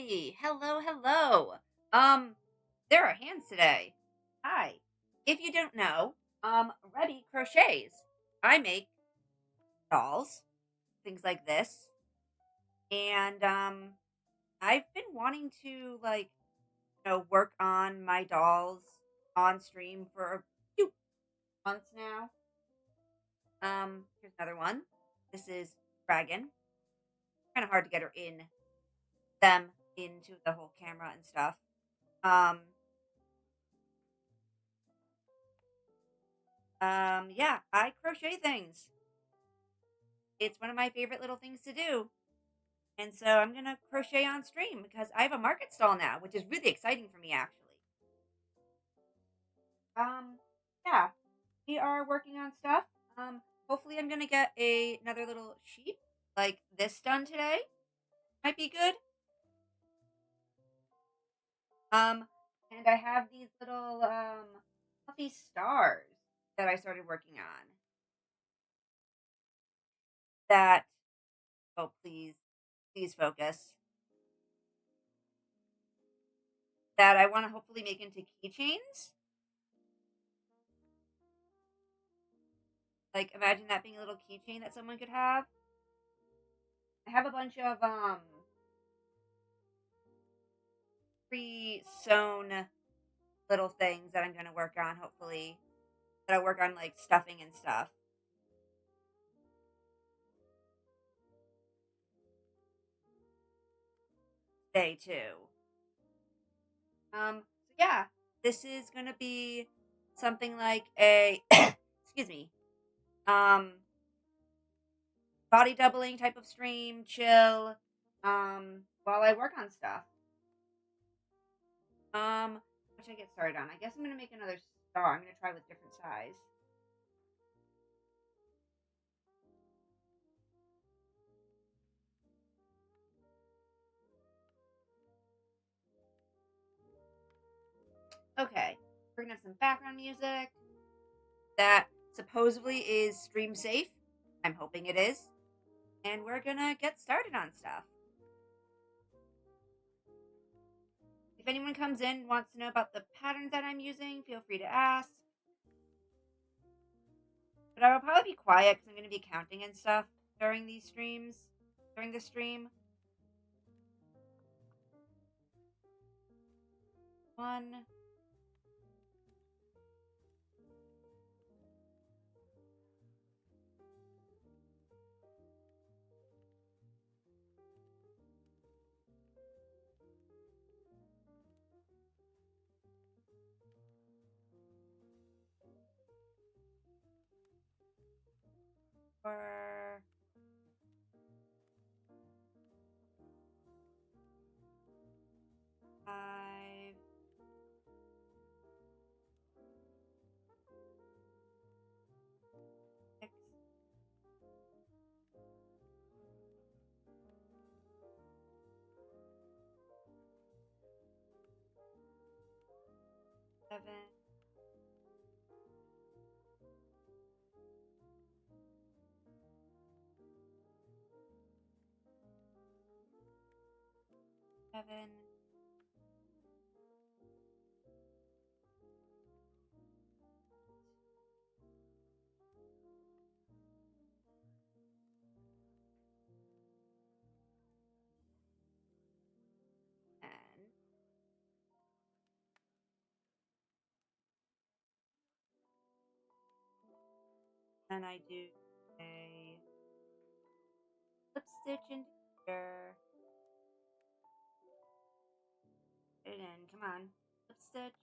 Hi. Hello, hello. Um, there are hands today. Hi. If you don't know, Rebby crochets. I make dolls, things like this. And I've been wanting to work on my dolls on stream for a few months now. Here's another one. This is Dragon. Kind of hard to get her into the whole camera and stuff. Um, yeah, I crochet things. It's one of my favorite little things to do. And so I'm going to crochet on stream because I have a market stall now, which is really exciting for me actually. Um, yeah, we are working on stuff. Hopefully I'm going to get another little sheep like this done today. Might be good. Um, and I have these little fluffy stars that I started working on. That oh please focus. That I want to hopefully make into keychains. Like, imagine that being a little keychain that someone could have. I have a bunch of pre-sewn little things that I'm gonna work on. Hopefully, that I work on like stuffing and stuff. Day too. So yeah, this is gonna be something like a excuse me, um, body doubling type of stream, chill, while I work on stuff. What should I get started on? I guess I'm gonna make another star. I'm gonna try with different size. Okay, we're gonna have some background music that supposedly is stream safe. I'm hoping it is. And we're gonna get started on stuff. If anyone comes in and wants to know about the patterns that I'm using, feel free to ask. But I will probably be quiet because I'm gonna be counting and stuff during these streams, during the stream. One, 4, 5, 6, 7, 7, and then I do a slip stitch into here. Put it in. Come on. Slip stitch.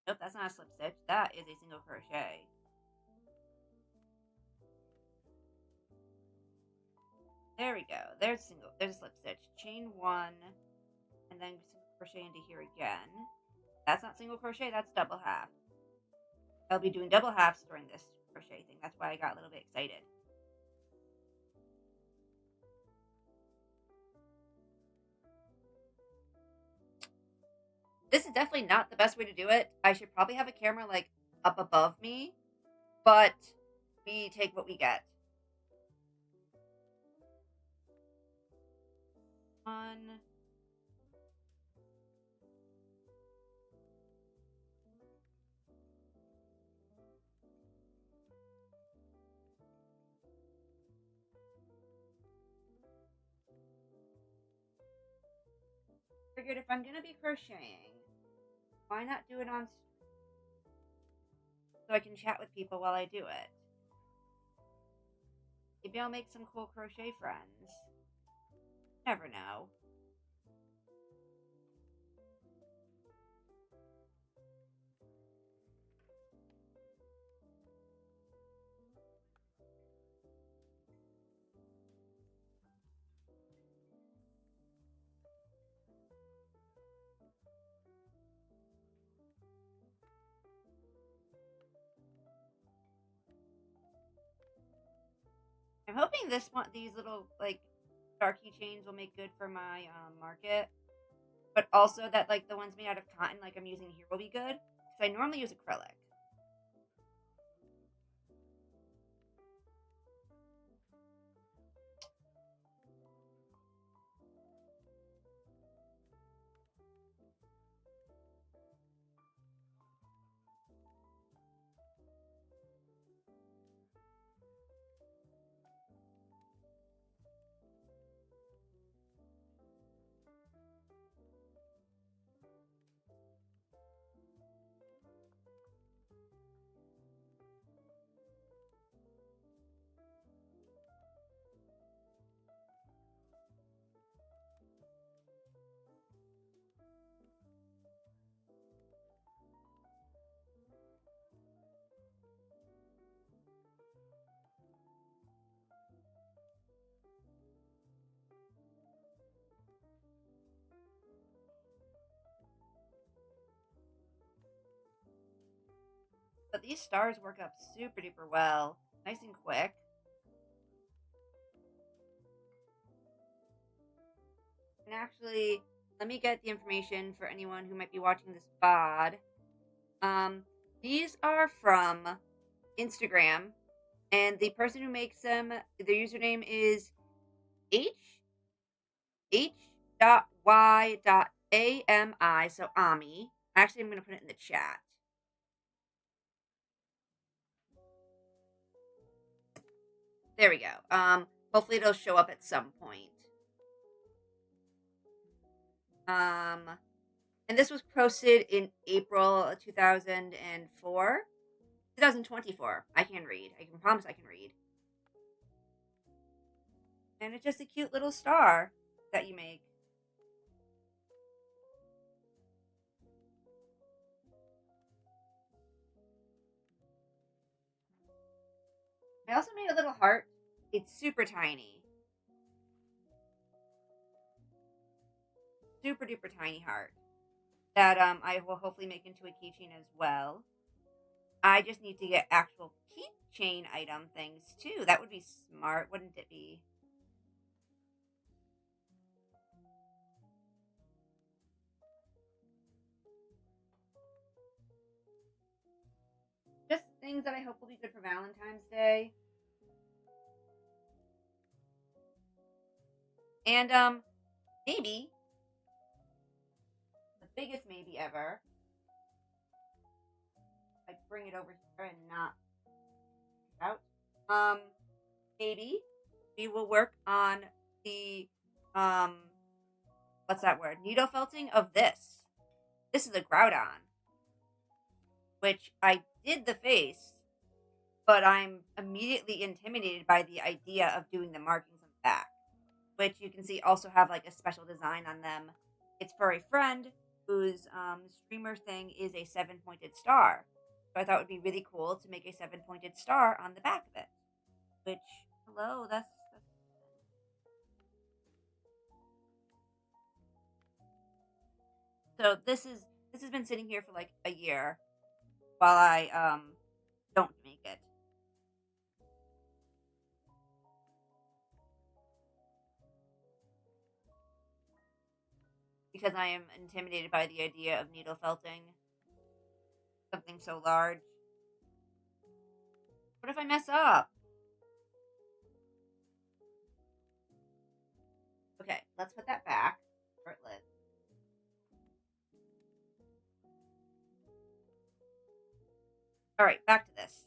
Nope, that's not a slip stitch. That is a single crochet. There we go. There's a slip stitch. Chain 1, and then single crochet into here again. That's not single crochet, that's double half. I'll be doing double halves during this crochet thing. That's why I got a little bit excited. This is definitely not the best way to do it. I should probably have a camera like up above me, but we take what we get. 1, figured if I'm gonna be crocheting, why not do it on so I can chat with people while I do it? Maybe I'll make some cool crochet friends. Never know. I'm hoping these little like star keychains will make good for my market, but also that like the ones made out of cotton, like I'm using here, will be good because I normally use acrylic. But these stars work up super duper well, nice and quick. And actually, let me get the information for anyone who might be watching this VOD. These are from Instagram, and the person who makes them, their username is h.y.ami, so Ami. Actually, I'm going to put it in the chat. There we go. Hopefully it'll show up at some point. And this was posted in April 2004. 2024. I can read. I can promise I can read. And it's just a cute little star that you make. I also made a little heart. It's super tiny. Super duper tiny heart. That I will hopefully make into a keychain as well. I just need to get actual keychain item things too. That would be smart, wouldn't it be? Just things that I hope will be good for Valentine's Day. And maybe the biggest maybe ever. I bring it over here and not out. Maybe we will work on the what's that word? Needle felting of this. This is a Groudon, which I did the face, but I'm immediately intimidated by the idea of doing the markings on the back, which you can see also have like a special design on them. It's for a friend whose streamer thing is a 7-pointed star. So I thought it would be really cool to make a 7-pointed star on the back of it. Which, hello, that's so this has been sitting here for like a year while I don't make it. Because I am intimidated by the idea of needle felting something so large. What if I mess up? Okay, let's put that back where it lives. All right, back to this.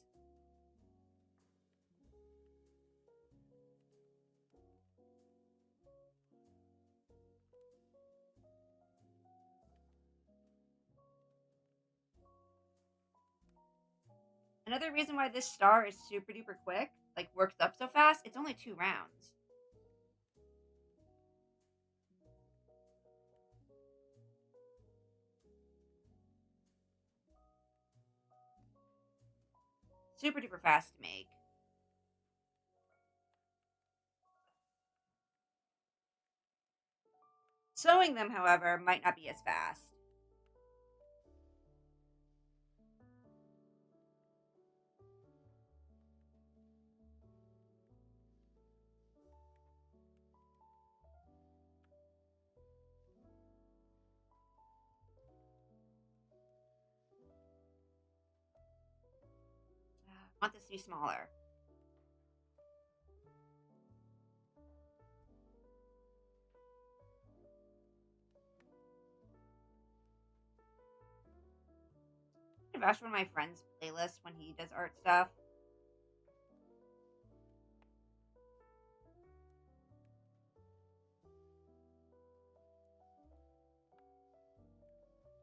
Another reason why this star is super duper quick, like works up so fast, it's only 2 rounds. Super duper fast to make. Sewing them, however, might not be as fast. I want this to be smaller. I've asked one of my friends' playlists when he does art stuff.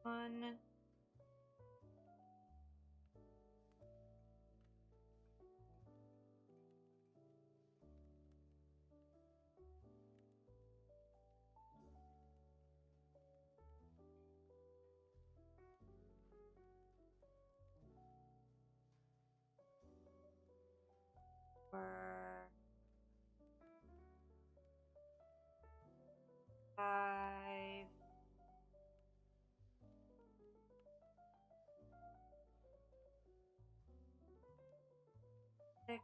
One, four, five, six,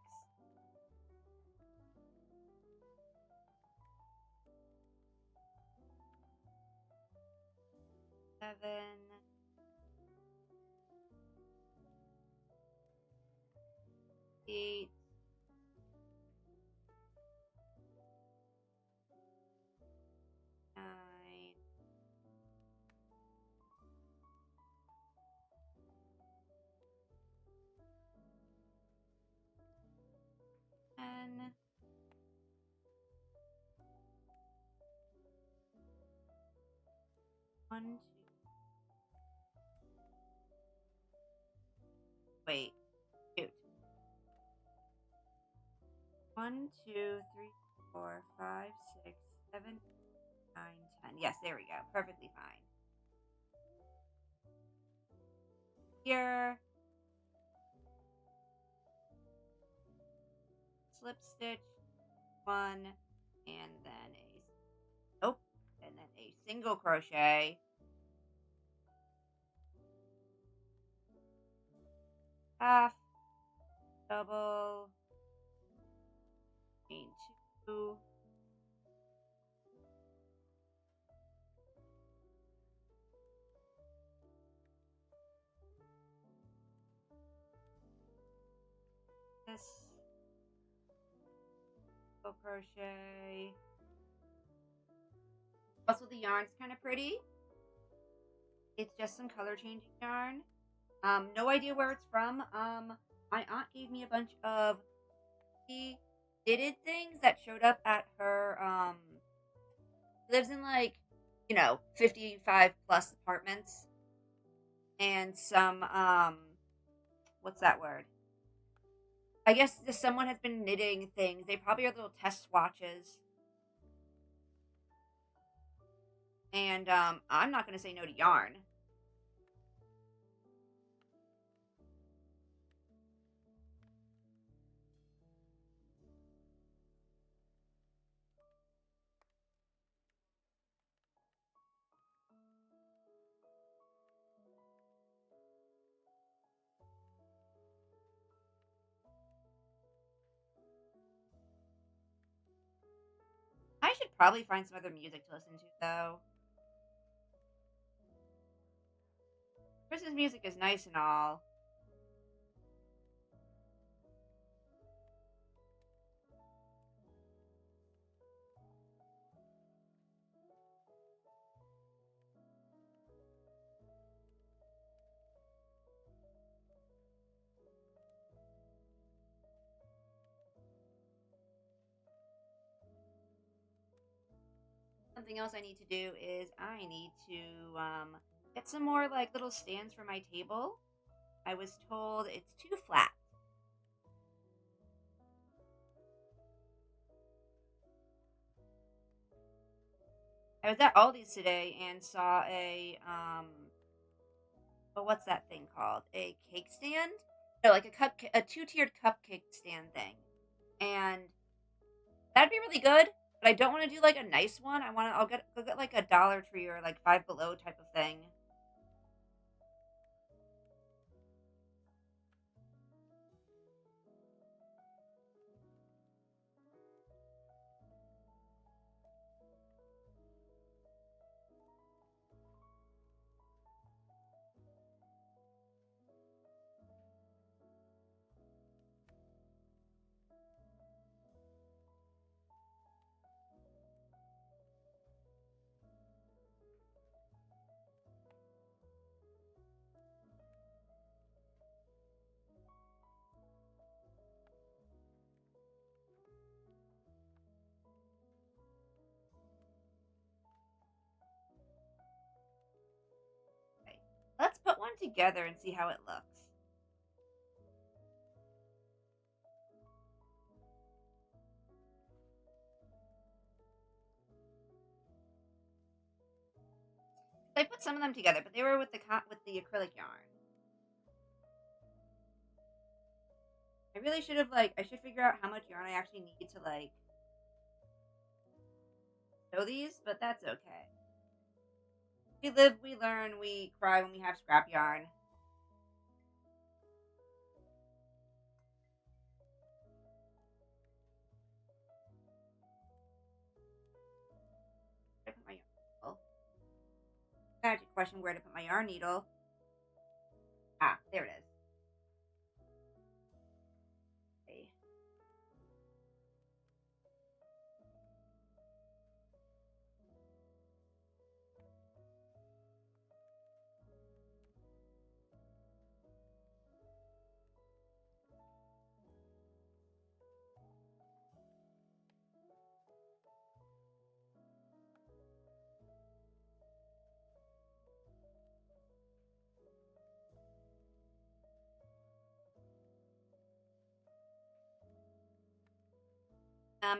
7, 8, 9, 10, 1, 2. Wait, shoot. 1, 2, 3, 4, 5, 6, 7, 9, 10. Yes, there we go. Perfectly fine. Here, slip stitch, one, and then nope, and then a single crochet, half, double, chain two, this, single crochet. Also, the yarn's kind of pretty. It's just some color changing yarn. No idea where it's from. My aunt gave me a bunch of knitted things that showed up at her. She lives in like, 55 plus apartments, and some what's that word? I guess just someone has been knitting things. They probably are little test swatches. And I'm not gonna say no to yarn. I should probably find some other music to listen to though. Christmas music is nice and all. Something else I need to do is I need to get some more like little stands for my table. I was told it's too flat. I was at Aldi's today and saw well, what's that thing called? A cake stand? No, like a two-tiered cupcake stand thing. And that'd be really good, but I don't want to do like a nice one. I'll go get like a Dollar Tree or like Five Below type of thing. Okay. Let's put one together and see how it looks. I put some of them together, but they were with the acrylic yarn. I really should have I should figure out how much yarn I actually need to sew these, but that's okay. We live, we learn, we cry when we have scrap yarn. Where to put my yarn needle? Magic question: where to put my yarn needle? Ah, there it is. Okay.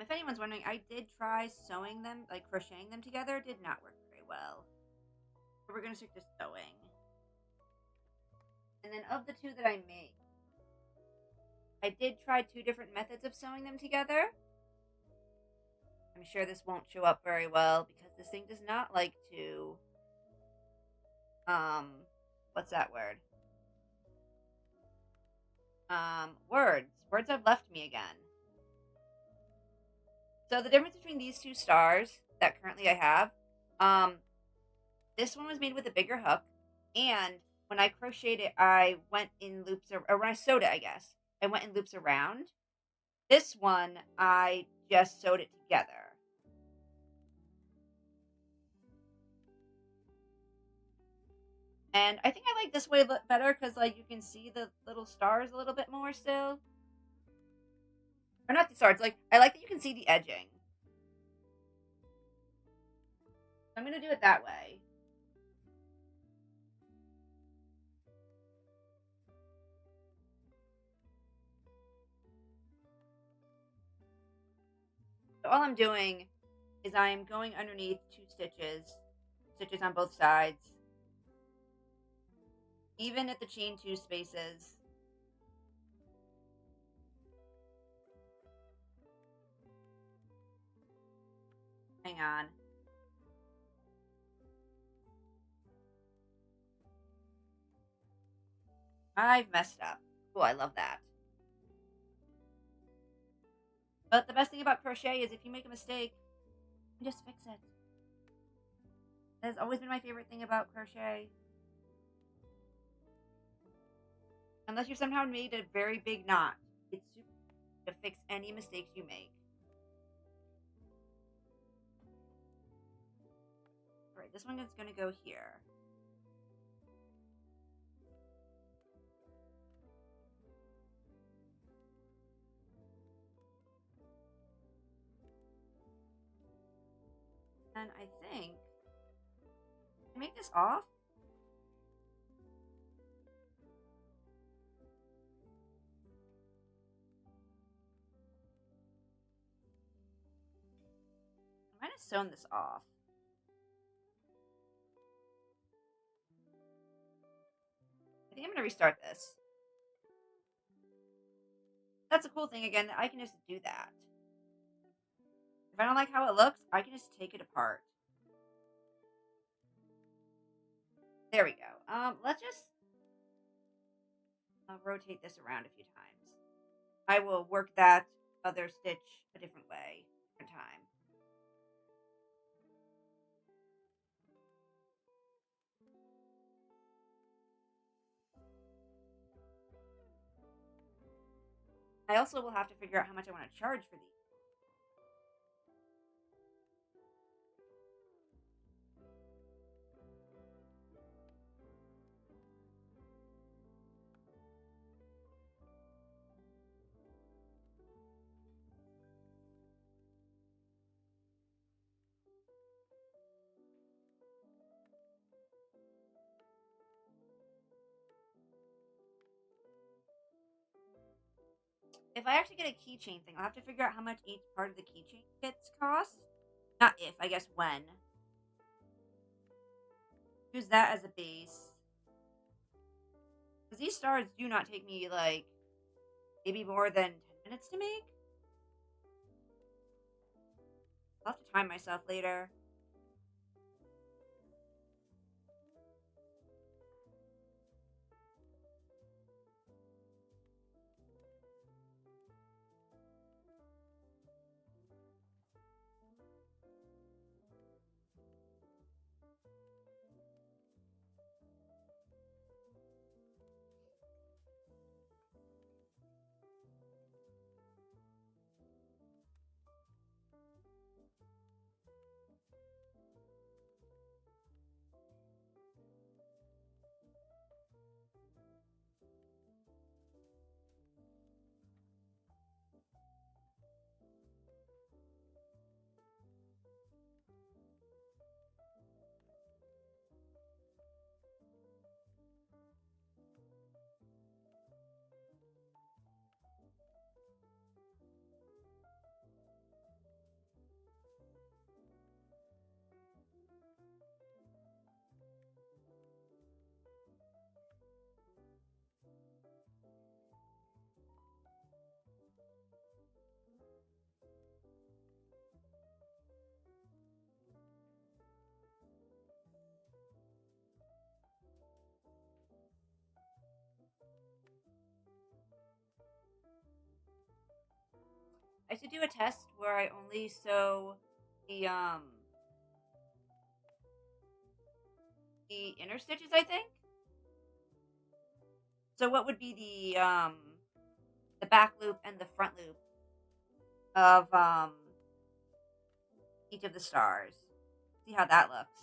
If anyone's wondering, I did try sewing them, like crocheting them together. Did not work very well. So we're gonna stick to sewing. And then of the two that I make, I did try two different methods of sewing them together. I'm sure this won't show up very well because this thing does not like to, um, what's that word? Words. Words have left me again. So the difference between these two stars that currently I have, um, this one was made with a bigger hook, and when I crocheted it, I went in loops, or when I sewed it, I guess, I went in loops around. This one, I just sewed it together. And I think I like this way better because, like, you can see the little stars a little bit more still. Or not the stars, like, I like that you can see the edging. So I'm going to do it that way. So all I'm doing is I am going underneath two stitches on both sides, even at the chain two spaces. Hang on. I've messed up. Oh, I love that. But the best thing about crochet is if you make a mistake, you can just fix it. That has always been my favorite thing about crochet. Unless you somehow made a very big knot, it's super easy to fix any mistakes you make. Alright, this one is going to go here. And I think, can I make this off? I might have sewn this off. think I'm gonna restart this. That's a cool thing again that I can just do that. If I don't like how it looks, I can just take it apart. There we go. Let's just rotate this around a few times. I will work that other stitch a different way for time. I also will have to figure out how much I want to charge for these. If I actually get a keychain thing, I'll have to figure out how much each part of the keychain kits cost. Not if, I guess when. Use that as a base. Because these stars do not take me, like, maybe more than 10 minutes to make. I'll have to time myself later. I should do a test where I only sew the the inner stitches, I think. So what would be the back loop and the front loop of each of the stars? See how that looks.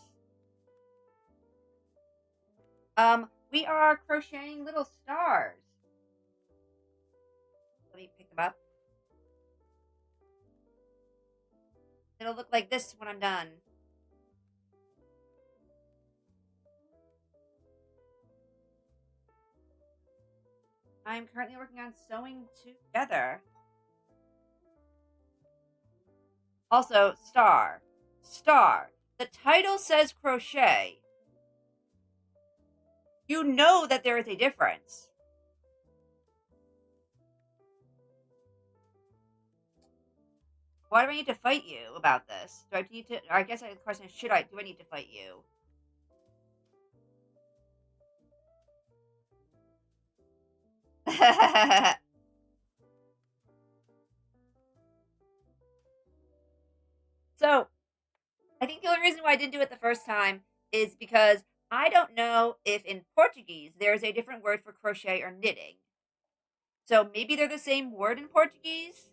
We are crocheting little stars. Let me pick them up. It'll look like this when I'm done. I'm currently working on sewing together. Also, star. Star. The title says crochet. You know that there is a difference. Why do I need to fight you about this? Do I need to? I guess the question is, do I need to fight you? So, I think the only reason why I didn't do it the first time is because I don't know if in Portuguese there's a different word for crochet or knitting. So maybe they're the same word in Portuguese.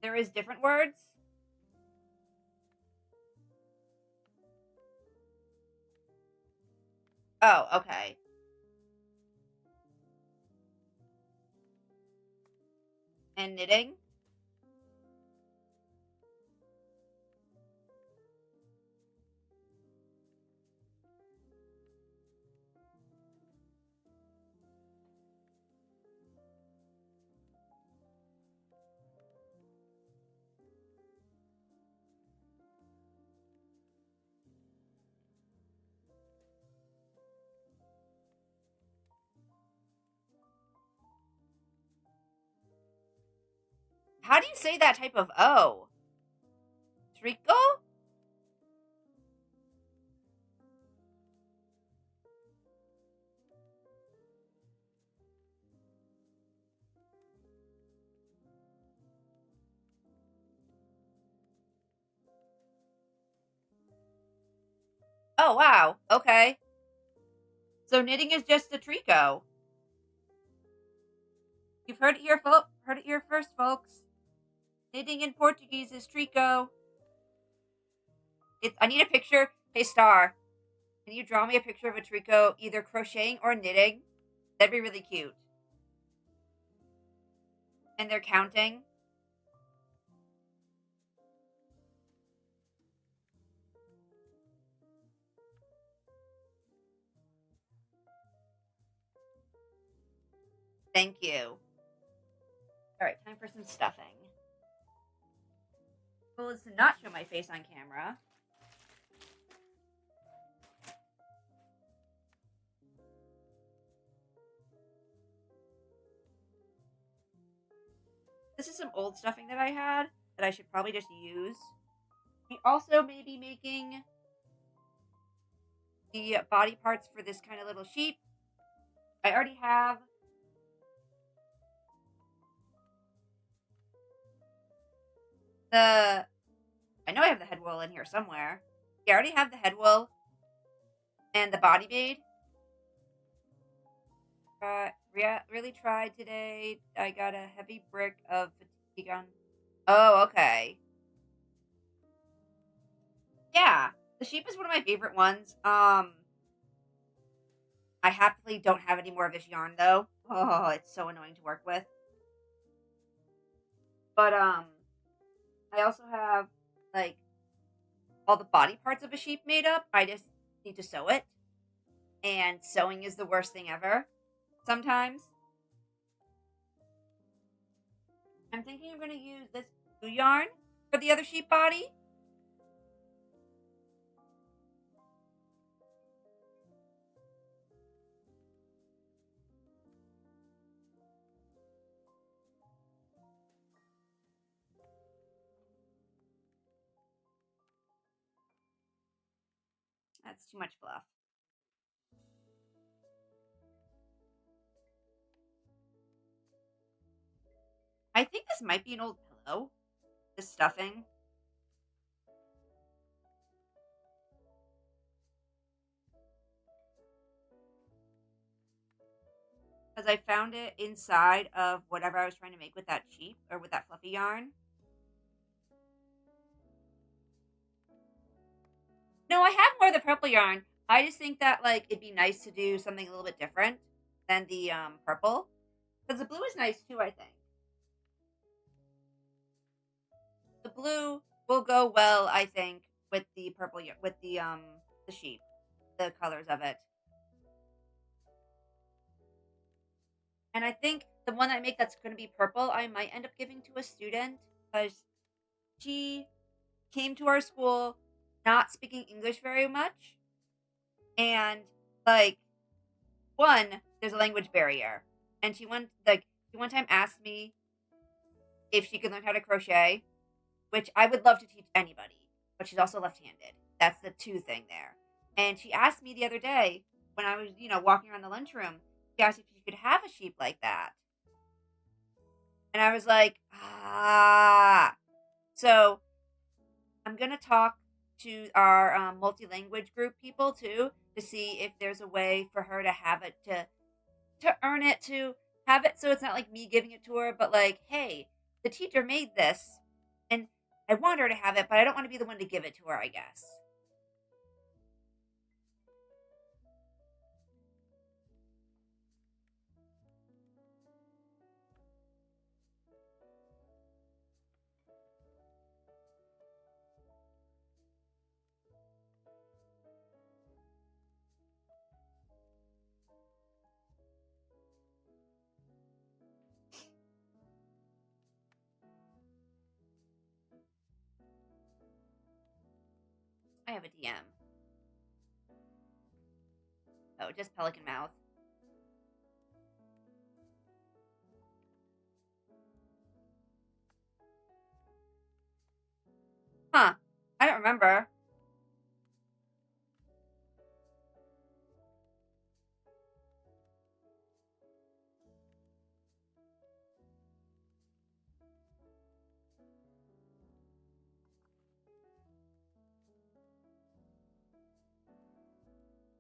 There is different words. Oh, okay. And knitting. How do you say that type of O? Treacle? Oh, wow. Okay. So knitting is just a tricot. You've heard it here, heard it here first, folks. Knitting in Portuguese is tricot. I need a picture. Hey, Star, can you draw me a picture of a tricot, either crocheting or knitting? That'd be really cute. And they're counting. Thank you. All right, time for some stuffing. Well, it's to not show my face on camera. This is some old stuffing that I had that I should probably just use. We also may be making the body parts for this kind of little sheep. I already have I know I have the head wool in here somewhere. Yeah, I already have the head wool and the body bead. Really tried today. I got a heavy brick of fatigue on. Oh, okay. Yeah, the sheep is one of my favorite ones. I happily don't have any more of this yarn though. Oh, it's so annoying to work with. But I also have like all the body parts of a sheep made up. I just need to sew it. And sewing is the worst thing ever. Sometimes. I'm thinking I'm going to use this blue yarn for the other sheep body. That's too much fluff. I think this might be an old pillow. This stuffing. Because I found it inside of whatever I was trying to make with that sheep or with that fluffy yarn. No, I have more of the purple yarn. I just think that like it'd be nice to do something a little bit different than the purple. Because the blue is nice too, I think. The blue will go well, I think, with the purple with the sheep, the colors of it. And I think the one I make that's going to be purple, I might end up giving to a student because she came to our school not speaking English very much. And like one, there's a language barrier. And she one time asked me if she could learn how to crochet, which I would love to teach anybody, but she's also left-handed. That's the two thing there. And she asked me the other day when I was, walking around the lunchroom, she asked if she could have a sheep like that. And I was like, ah. So I'm going to talk to our multi-language group people too to see if there's a way for her to have it, to earn it, to have it so it's not like me giving it to her, but like, hey, the teacher made this and I want her to have it, but I don't want to be the one to give it to her, I guess. I have a DM. Oh, just Pelican Mouth. I don't remember.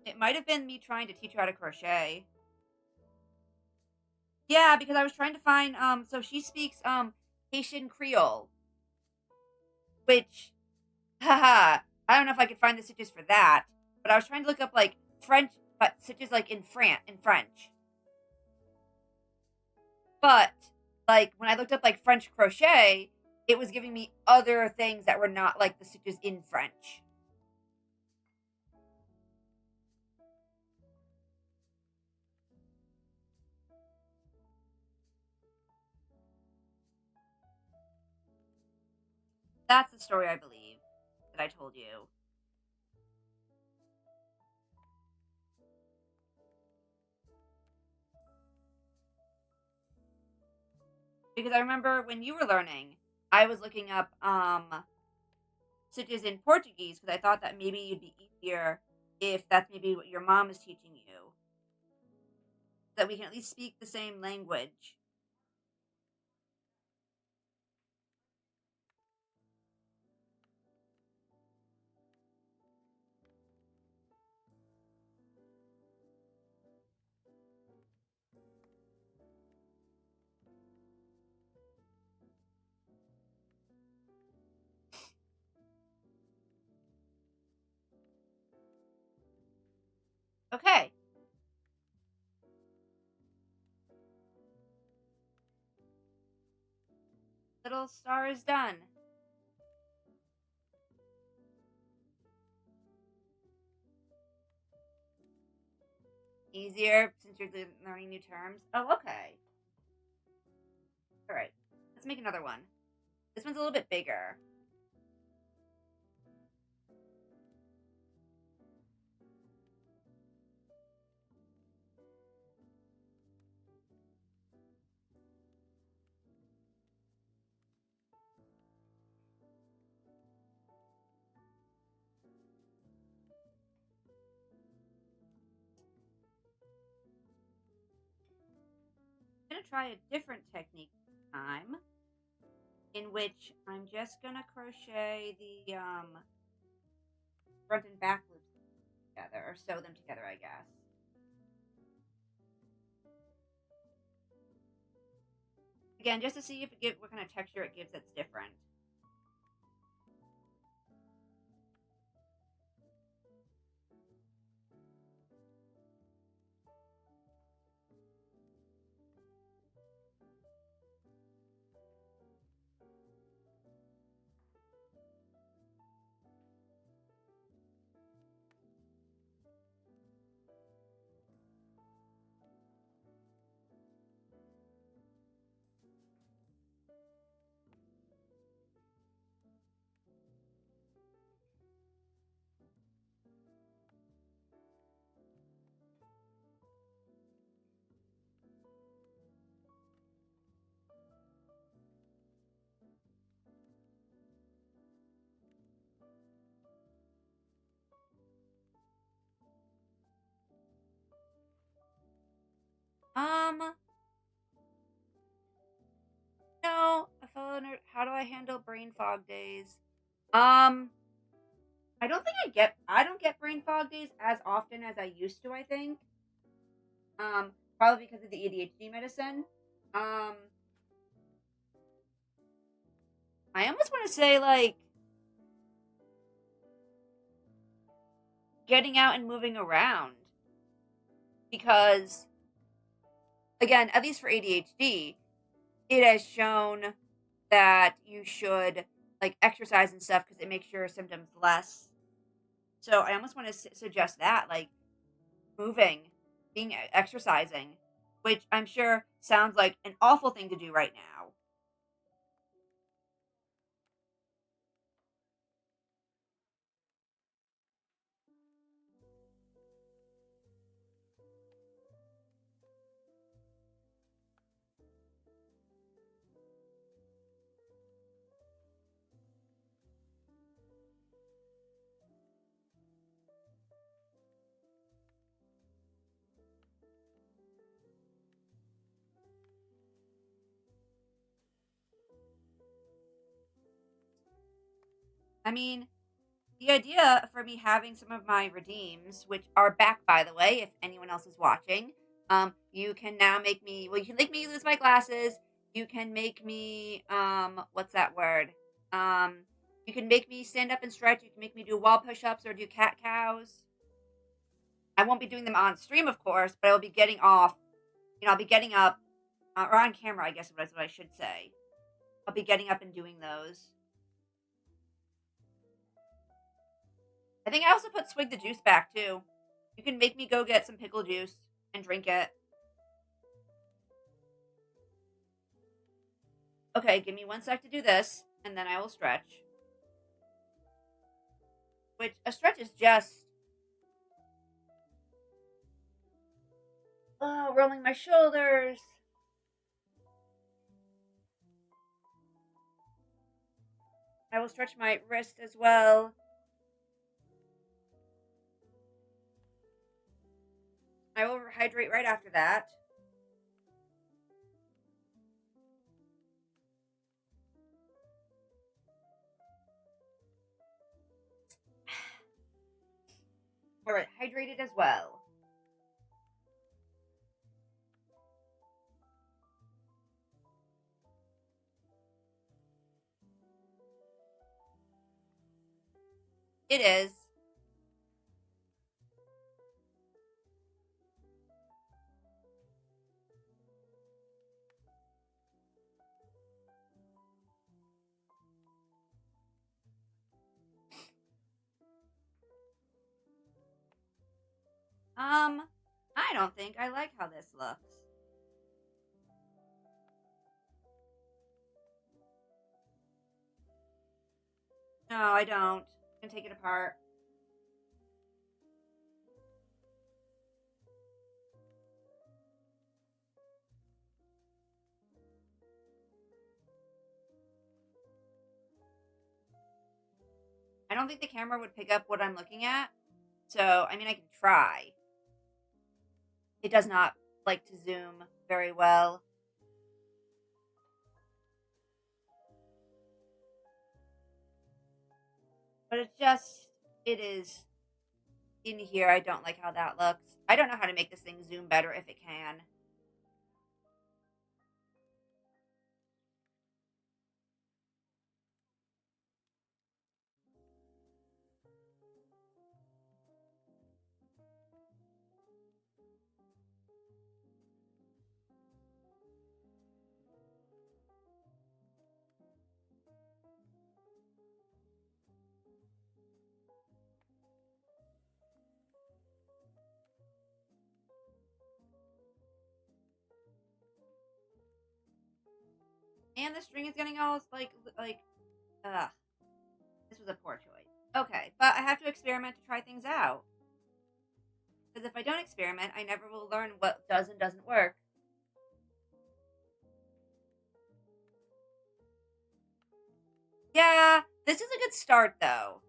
It might have been me trying to teach her how to crochet. Yeah, because I was trying to find so she speaks Haitian Creole, which haha, I don't know if I could find the stitches for that, but I was trying to look up like French but stitches like in French. But like when I looked up like French crochet, it was giving me other things that were not like the stitches in French. That's the story I believe that I told you. Because I remember when you were learning, I was looking up stitches in Portuguese because I thought that maybe it'd be easier if that's maybe what your mom is teaching you, that we can at least speak the same language. Okay, little star is done. Easier since you're learning new terms. Oh, okay. All right. Let's make another one. This one's a little bit bigger. I'm gonna try a different technique this time, in which I'm just gonna crochet the front and back loops together, or sew them together, I guess. Again, just to see if it what kind of texture it gives that's different. Um, no, I fell under. How do I handle brain fog days? Um, I don't think I don't get brain fog days as often as I used to. I think. Probably because of the ADHD medicine. Um, I almost want to say like getting out and moving around because again, at least for ADHD, it has shown that you should like exercise and stuff because it makes your symptoms less. So I almost want to suggest that like moving, being exercising, which I'm sure sounds like an awful thing to do right now. I mean, the idea for me having some of my redeems, which are back, by the way, if anyone else is watching, you can now make me, well, you can make me lose my glasses. You can make me, what's that word? Um, you can make me stand up and stretch. You can make me do wall push ups or do cat cows. I won't be doing them on stream, of course, but I'll be getting off, I'll be getting up, or on camera, I guess is what I should say. I'll be getting up and doing those. I think I also put Swig the Juice back too. You can make me go get some pickle juice and drink it. Okay, give me 1 sec to do this, and then I will stretch. Which, a stretch is just, rolling my shoulders. I will stretch my wrist as well. I will hydrate right after that. Alright, hydrated as well. It is. I don't think I like how this looks. No, I don't. I can take it apart. I don't think the camera would pick up what I'm looking at. So, I mean, I can try. It does not like to zoom very well. But it is in here. I don't like how that looks. I don't know how to make this thing zoom better if it can. And the string is getting all ugh. This was a poor choice. Okay, but I have to experiment to try things out. Because if I don't experiment, I never will learn what does and doesn't work. Yeah, this is a good start, though.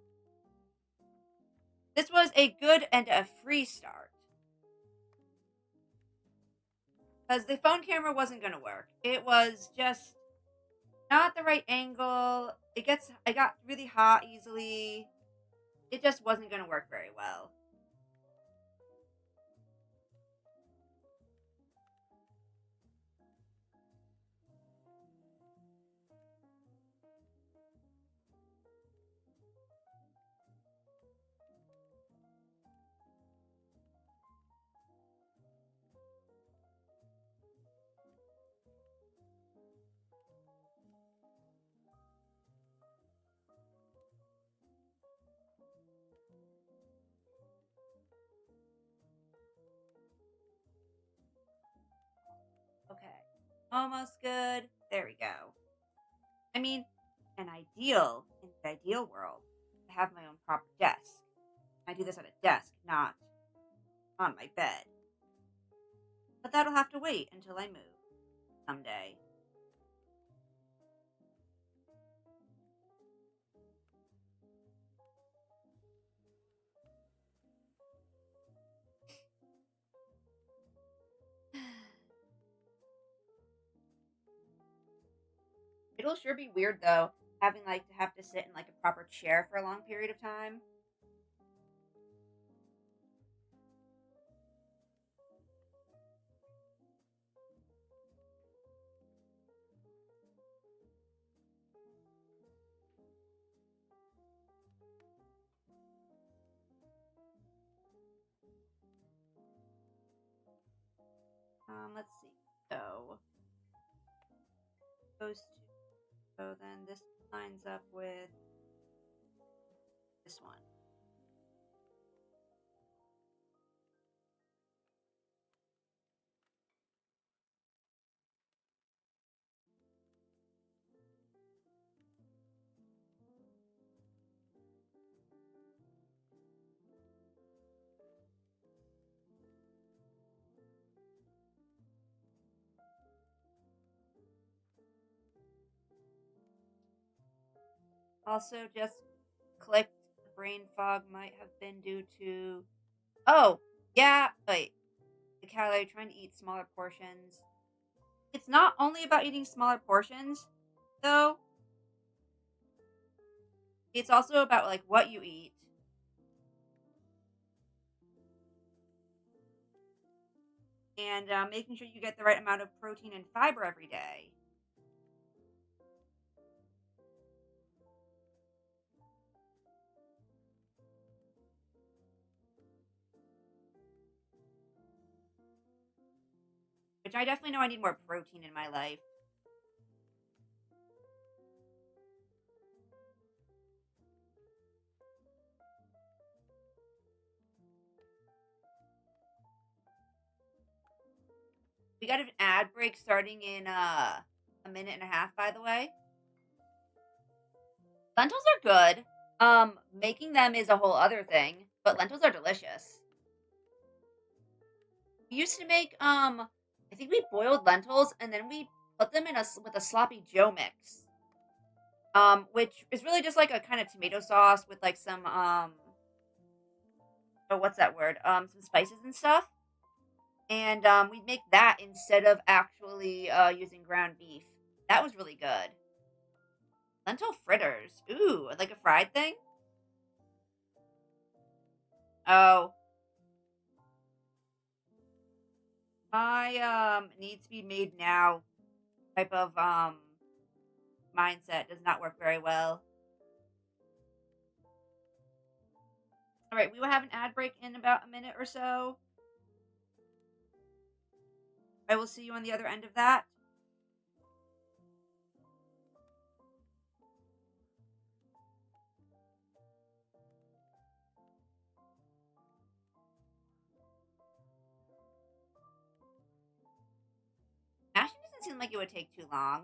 This was a good and a free start. Because the phone camera wasn't going to work. It was just not the right angle. I got really hot easily. It just wasn't going to work very well. Okay. Almost good. There we go. I mean, in the ideal world, I have my own proper desk. I do this at a desk, not on my bed. But that'll have to wait until I move someday. It'll sure be weird though, having like to have to sit in like a proper chair for a long period of time. Let's see. So those two. So then this lines up with this one. Also, just clicked. Brain fog might have been due to. Oh, yeah. Wait. The calorie trying to eat smaller portions. It's not only about eating smaller portions, though. It's also about like what you eat and making sure you get the right amount of protein and fiber every day. Which I definitely know I need more protein in my life. We got an ad break starting in a minute and a half, by the way. Lentils are good. Making them is a whole other thing, but lentils are delicious. We used to make I think we boiled lentils and then we put them in with a sloppy Joe mix. Which is really just like a kind of tomato sauce with like some oh, what's that word? Some spices and stuff. And we'd make that instead of actually using ground beef. That was really good. Lentil fritters. Ooh, like a fried thing? Oh, my needs to be made now type of mindset does not work very well. All right, we will have an ad break in about a minute or so. I will see you on the other end of that. Actually, doesn't seem like it would take too long.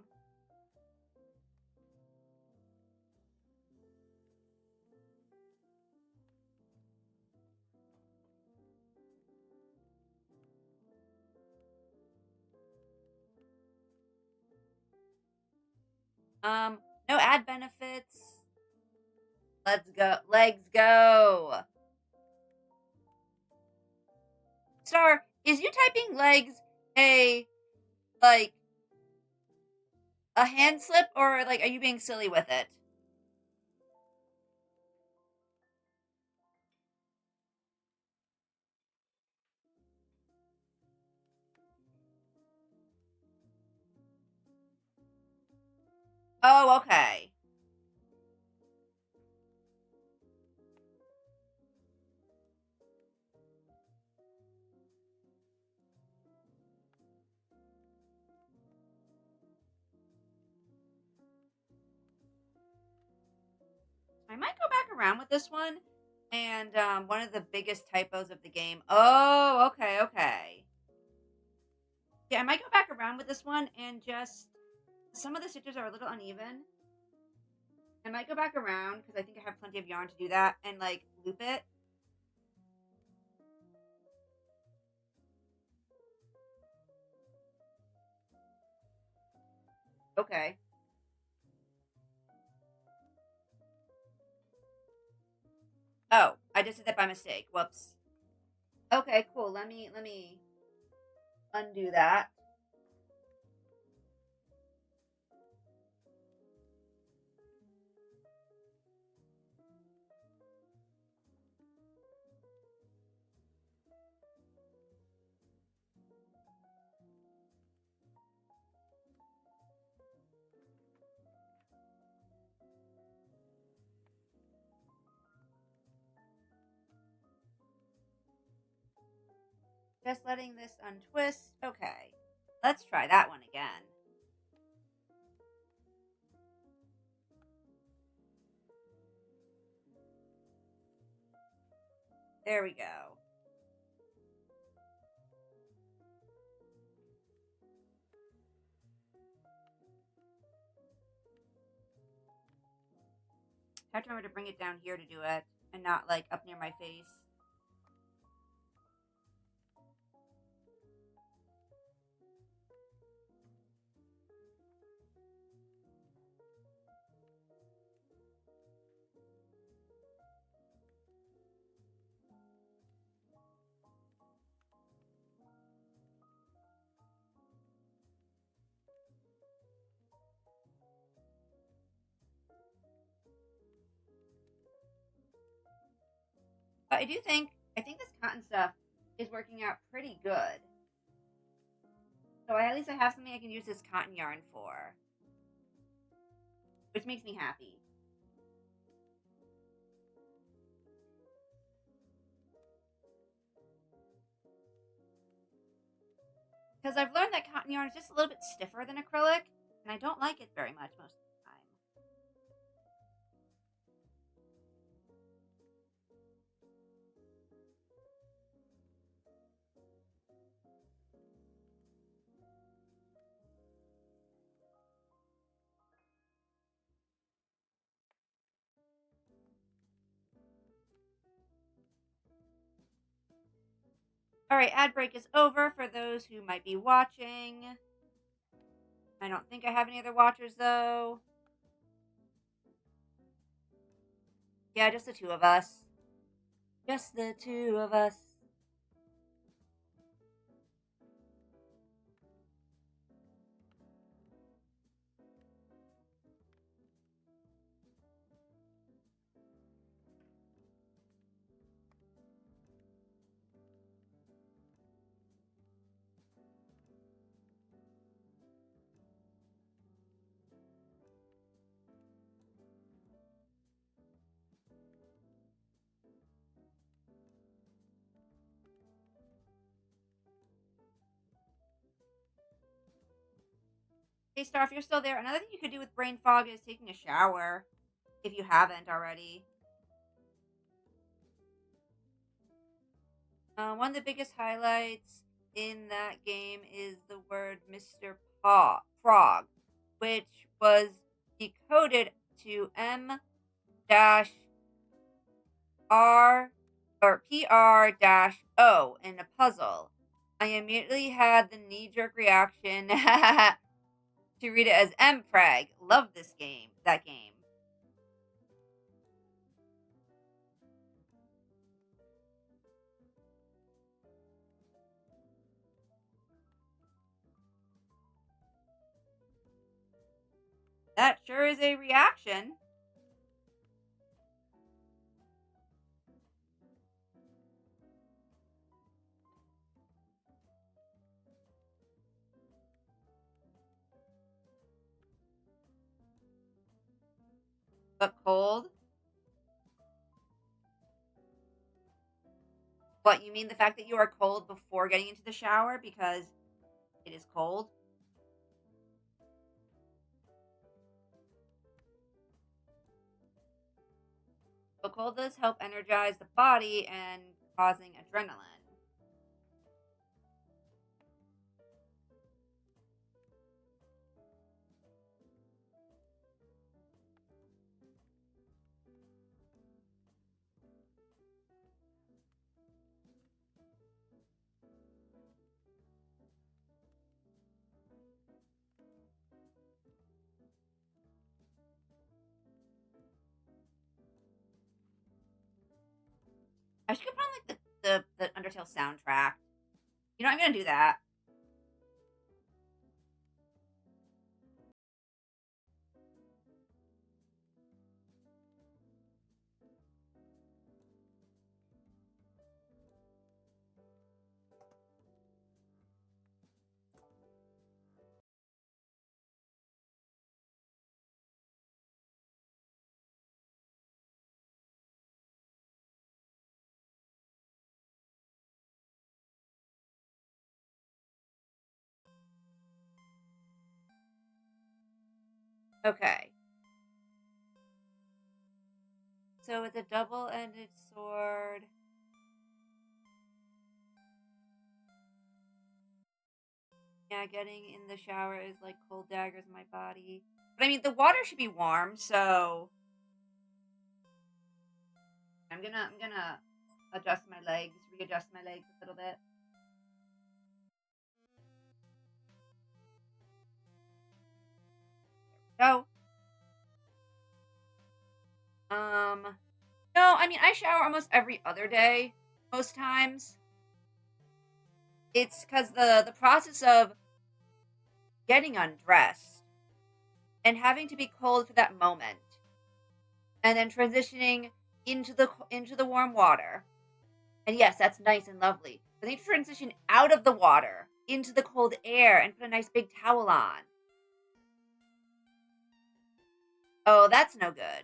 No ad benefits. Let's go. Legs go. Star, is you typing legs a like a hand slip or like are you being silly with it? Oh, okay. I might go back around with this one. And one of the biggest typos of the game. Oh, okay, okay. Yeah, I might go back around with this one and just some of the stitches are a little uneven. I might go back around because I think I have plenty of yarn to do that and like loop it. Okay. Oh, I just did that by mistake. Whoops. Okay, cool. Let me undo that. Just letting this untwist. Okay. Let's try that one again. There we go. I have to remember to bring it down here to do it and not like up near my face. But I think this cotton stuff is working out pretty good. So at least I have something I can use this cotton yarn for, which makes me happy. Because I've learned that cotton yarn is just a little bit stiffer than acrylic, and I don't like it very much most of the time. All right, ad break is over for those who might be watching. I don't think I have any other watchers though. Yeah, just the two of us. Just the two of us. Hey, Star, if you're still there, another thing you could do with brain fog is taking a shower if you haven't already. One of the biggest highlights in that game is the word Mr. Frog, which was decoded to M dash R or PR dash O in a puzzle. I immediately had the knee jerk reaction to read it as MPreg. Love this game. That game. That sure is a reaction. But cold? What, you mean the fact that you are cold before getting into the shower because it is cold? But cold does help energize the body and causing adrenaline. I should put on like the Undertale soundtrack. You know, I'm gonna do that. Okay. So it's a double-ended sword. Yeah, getting in the shower is like cold daggers in my body. But I mean, the water should be warm, so I'm gonna adjust my legs, readjust my legs a little bit. So, no, I mean I shower almost every other day. Most times, it's because the process of getting undressed and having to be cold for that moment, and then transitioning into the warm water. And yes, that's nice and lovely. But then you transition out of the water into the cold air and put a nice big towel on. Oh, that's no good.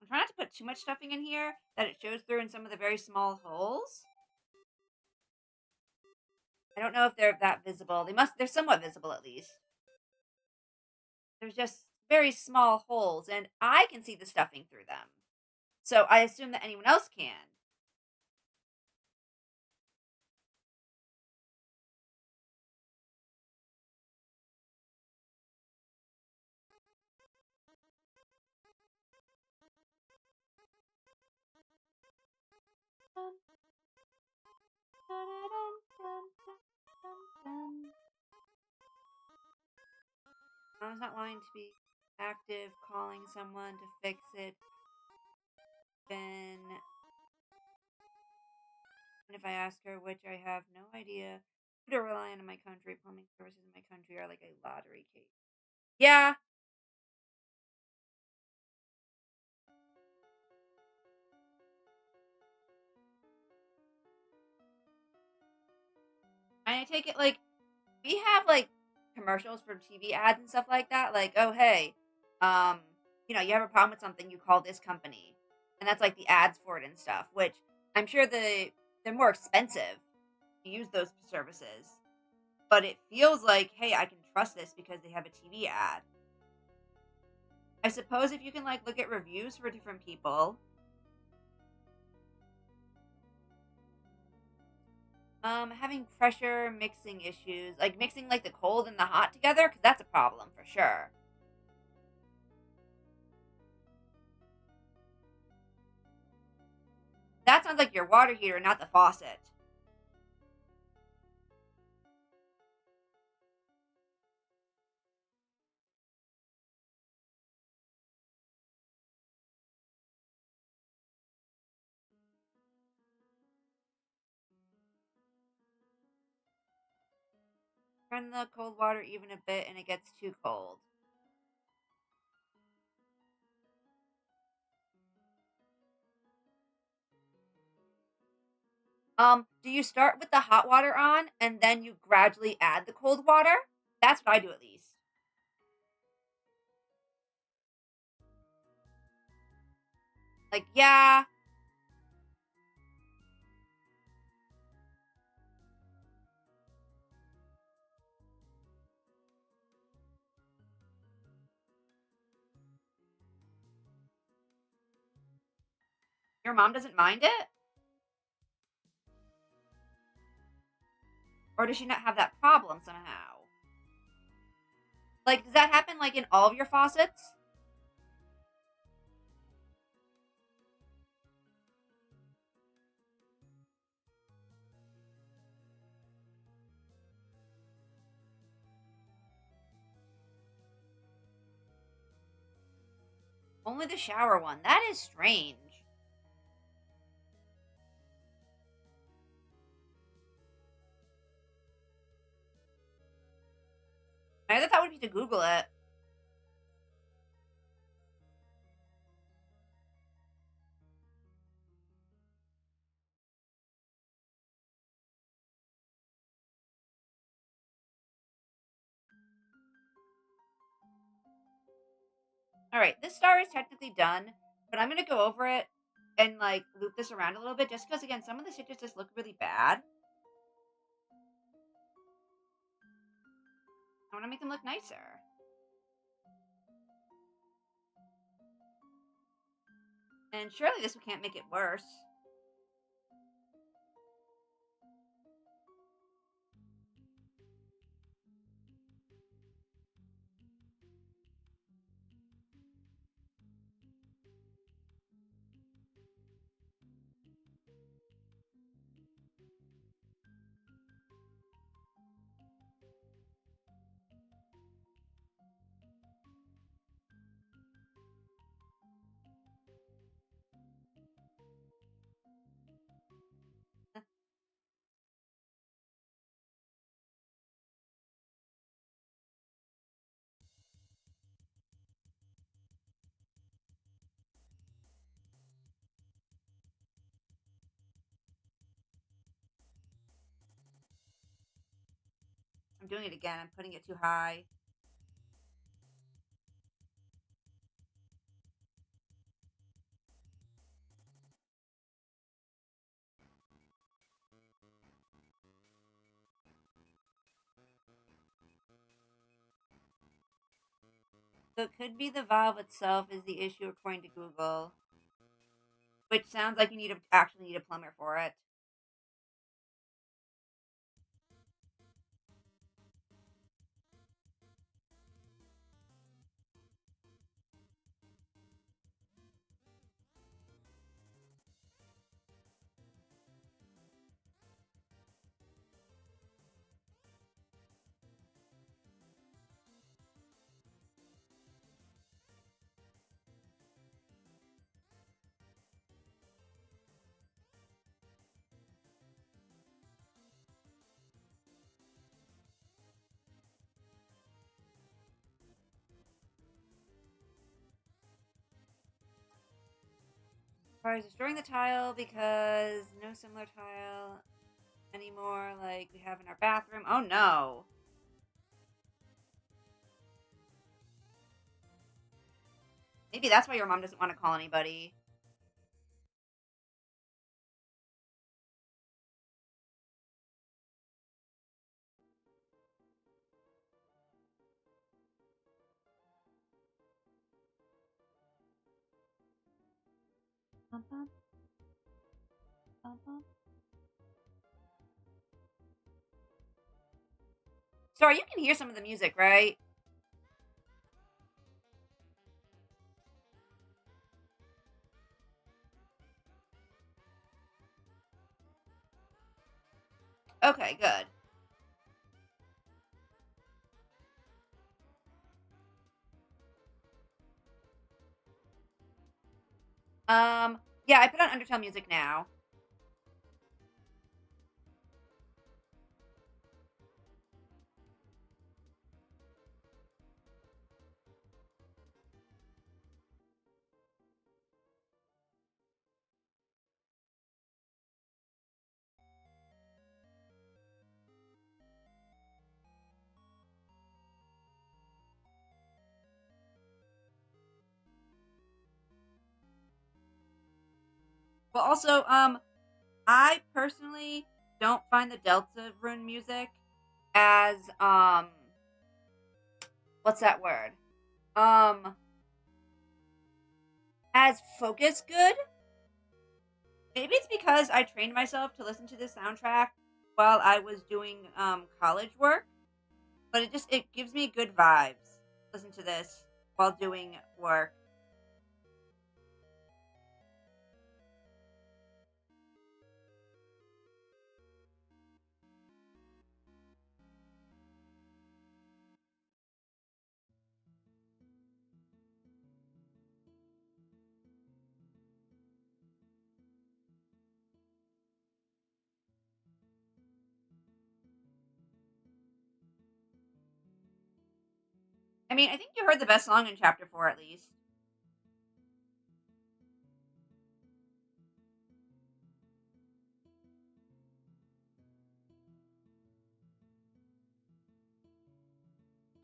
I'm trying not to put too much stuffing in here that it shows through in some of the very small holes. I don't know if they're that visible. They're somewhat visible at least. There's just very small holes, and I can see the stuffing through them. So I assume that anyone else can. Dun, dun, dun, dun, dun, dun. Mom's not wanting to be active, calling someone to fix it. Then, and if I ask her, which I have no idea, who to rely on in my country, plumbing services in my country are like a lottery case. Yeah, and I take it like we have like commercials for TV ads and stuff like that. Like, oh hey, um, you have a problem with something, you call this company, and that's like the ads for it and stuff. Which I'm sure they're more expensive to use those services, but it feels like, hey, I can trust this because they have a TV ad. I suppose if you can like look at reviews for different people, having pressure mixing issues, like mixing like the cold and the hot together, because that's a problem for sure. That sounds like your water heater, not the faucet. Turn the cold water even a bit, and it gets too cold. Do you start with the hot water on and then you gradually add the cold water? That's what I do at least. Like, yeah, your mom doesn't mind it? Or does she not have that problem somehow? Like, does that happen like in all of your faucets? Only the shower one. That is strange. My other thought would be to Google it. All right, this star is technically done, but I'm gonna go over it and like loop this around a little bit, just because again, some of the stitches just look really bad. I want to make them look nicer. And surely this can't make it worse. I'm doing it again. I'm putting it too high. So it could be the valve itself is the issue according to Google, which sounds like you actually need a plumber for it. Requires destroying the tile because no similar tile anymore like we have in our bathroom. Oh no. Maybe that's why your mom doesn't want to call anybody. Bum, bum, bum, bum. Sorry, you can hear some of the music, right? Okay, good. Yeah, I put on Undertale music now. Well, also, I personally don't find the Delta Rune music as what's that word? Um, as focus good. Maybe it's because I trained myself to listen to this soundtrack while I was doing college work, but it gives me good vibes. Listen to this while doing work. I mean, I think you heard the best song in chapter 4 at least.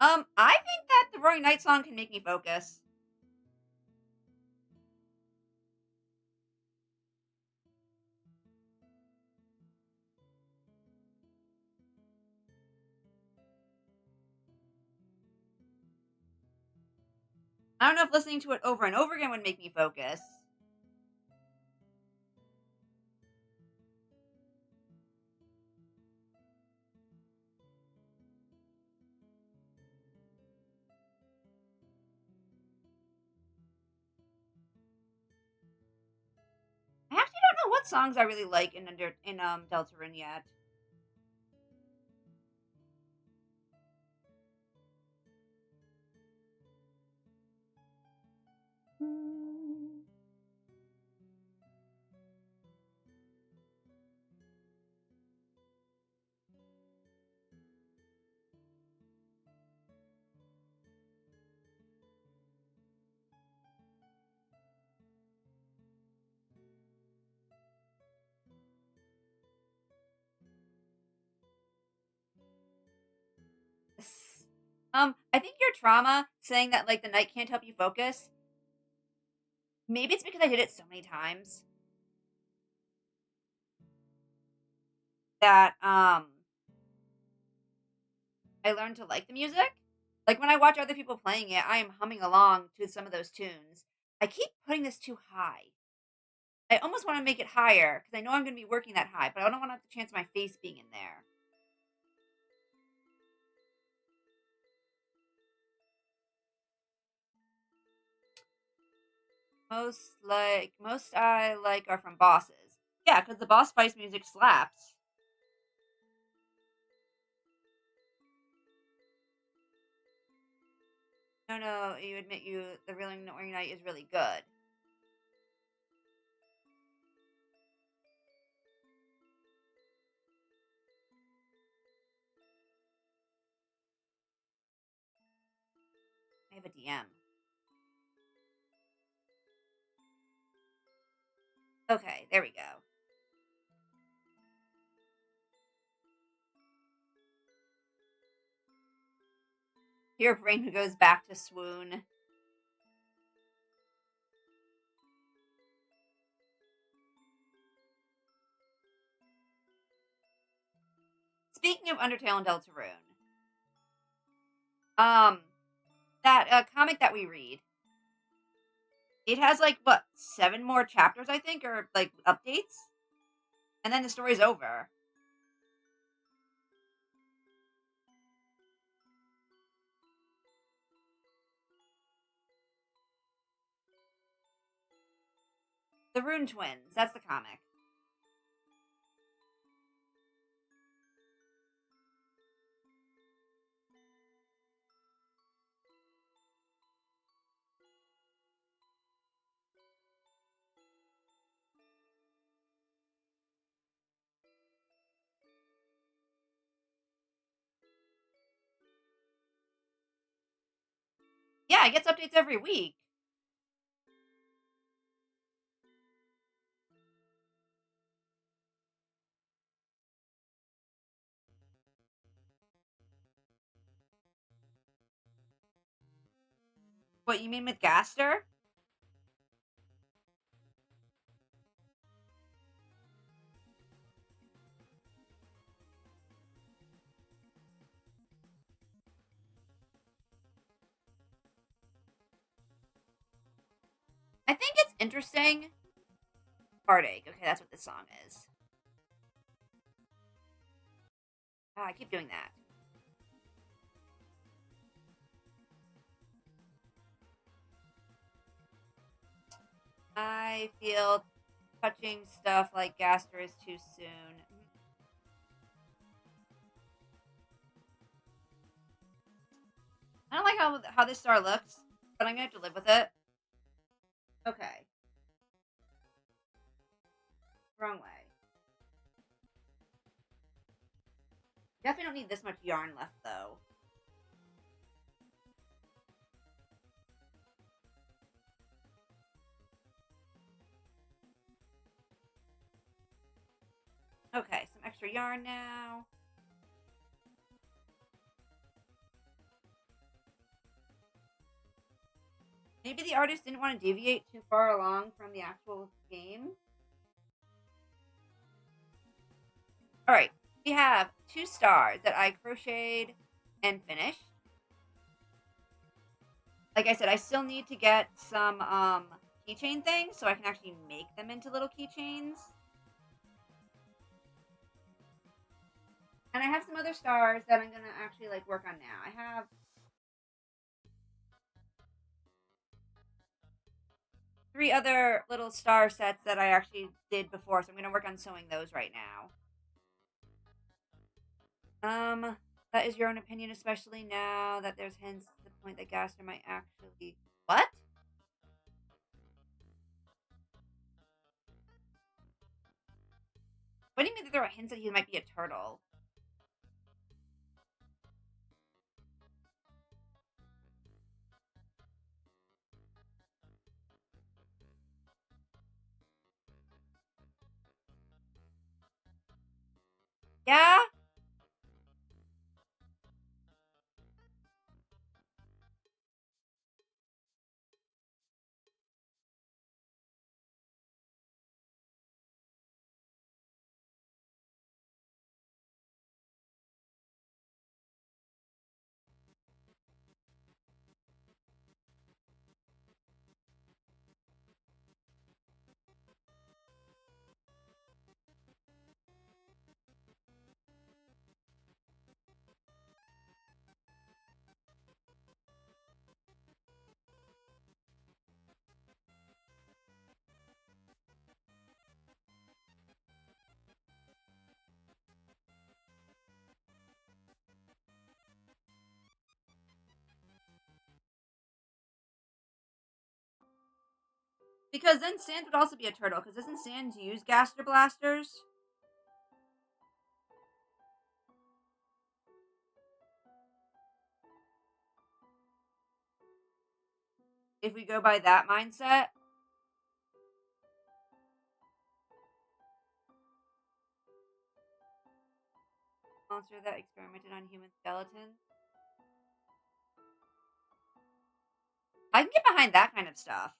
I think that the Roaring Night song can make me focus. I don't know if listening to it over and over again would make me focus. I actually don't know what songs I really like in Deltarune yet. I think your trauma saying that like the night can't help you focus. Maybe it's because I did it so many times that I learned to like the music. Like when I watch other people playing it, I am humming along to some of those tunes. I keep putting this too high. I almost want to make it higher because I know I'm going to be working that high, but I don't want to have the chance of my face being in there. Most I like are from bosses. Yeah, because the boss fight music slaps. No, no, you admit the really annoying night is really good. I have a DM. Okay, there we go. Your brain goes back to swoon. Speaking of Undertale and Deltarune, um, that comic that we read, it has like what 7 more chapters, I think, or like updates, and then the story's over. The Rune Twins. That's the comic. Yeah, it gets updates every week. What you mean with Gaster? I think it's interesting. Heartache. Okay, that's what this song is. Oh, I keep doing that. I feel touching stuff like Gaster is too soon. I don't like how this star looks, but I'm gonna have to live with it. Okay, wrong way. Definitely don't need this much yarn left though. Okay, some extra yarn now. Maybe the artist didn't want to deviate too far along from the actual game. All right, we have 2 stars that I crocheted and finished. Like I said, I still need to get some keychain things so I can actually make them into little keychains. And I have some other stars that I'm gonna actually like work on now. I have 3 other little star sets that I actually did before, so I'm gonna work on sewing those right now. That is your own opinion, especially now that there's hints to the point that Gaster might actually. What? What do you mean that there are hints that he might be a turtle? Yeah? Because then Sans would also be a turtle, because doesn't Sans use Gaster blasters? If we go by that mindset. Monster that experimented on human skeletons. I can get behind that kind of stuff.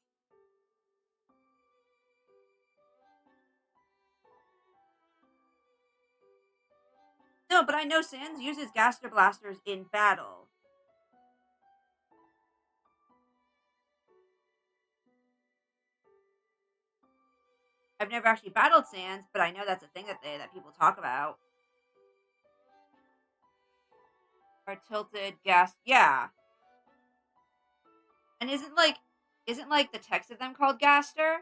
No, but I know Sans uses Gaster blasters in battle. I've never actually battled Sans, but I know that's a thing that people talk about. Or tilted gas. Yeah. And isn't the text of them called Gaster?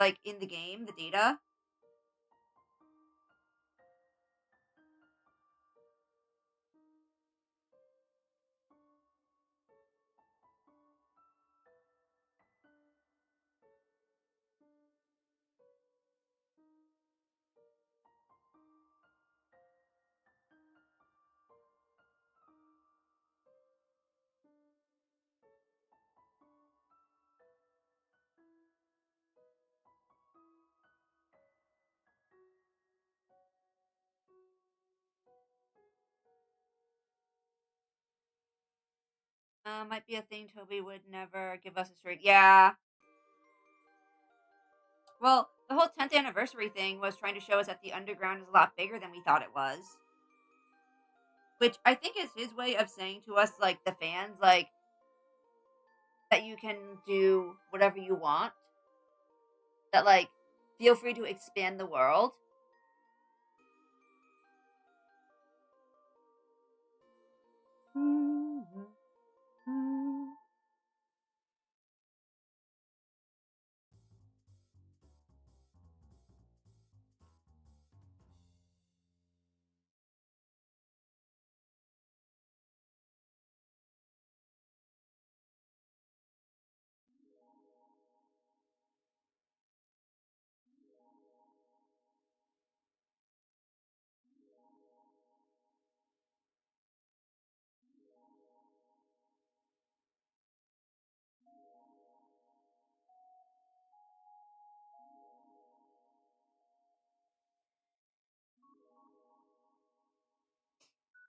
Like in the game, the data? Might be a thing Toby would never give us a straight. Yeah. Well, the whole 10th anniversary thing was trying to show us that the underground is a lot bigger than we thought it was. Which I think is his way of saying to us, like, the fans, like, that you can do whatever you want. That, like, feel free to expand the world.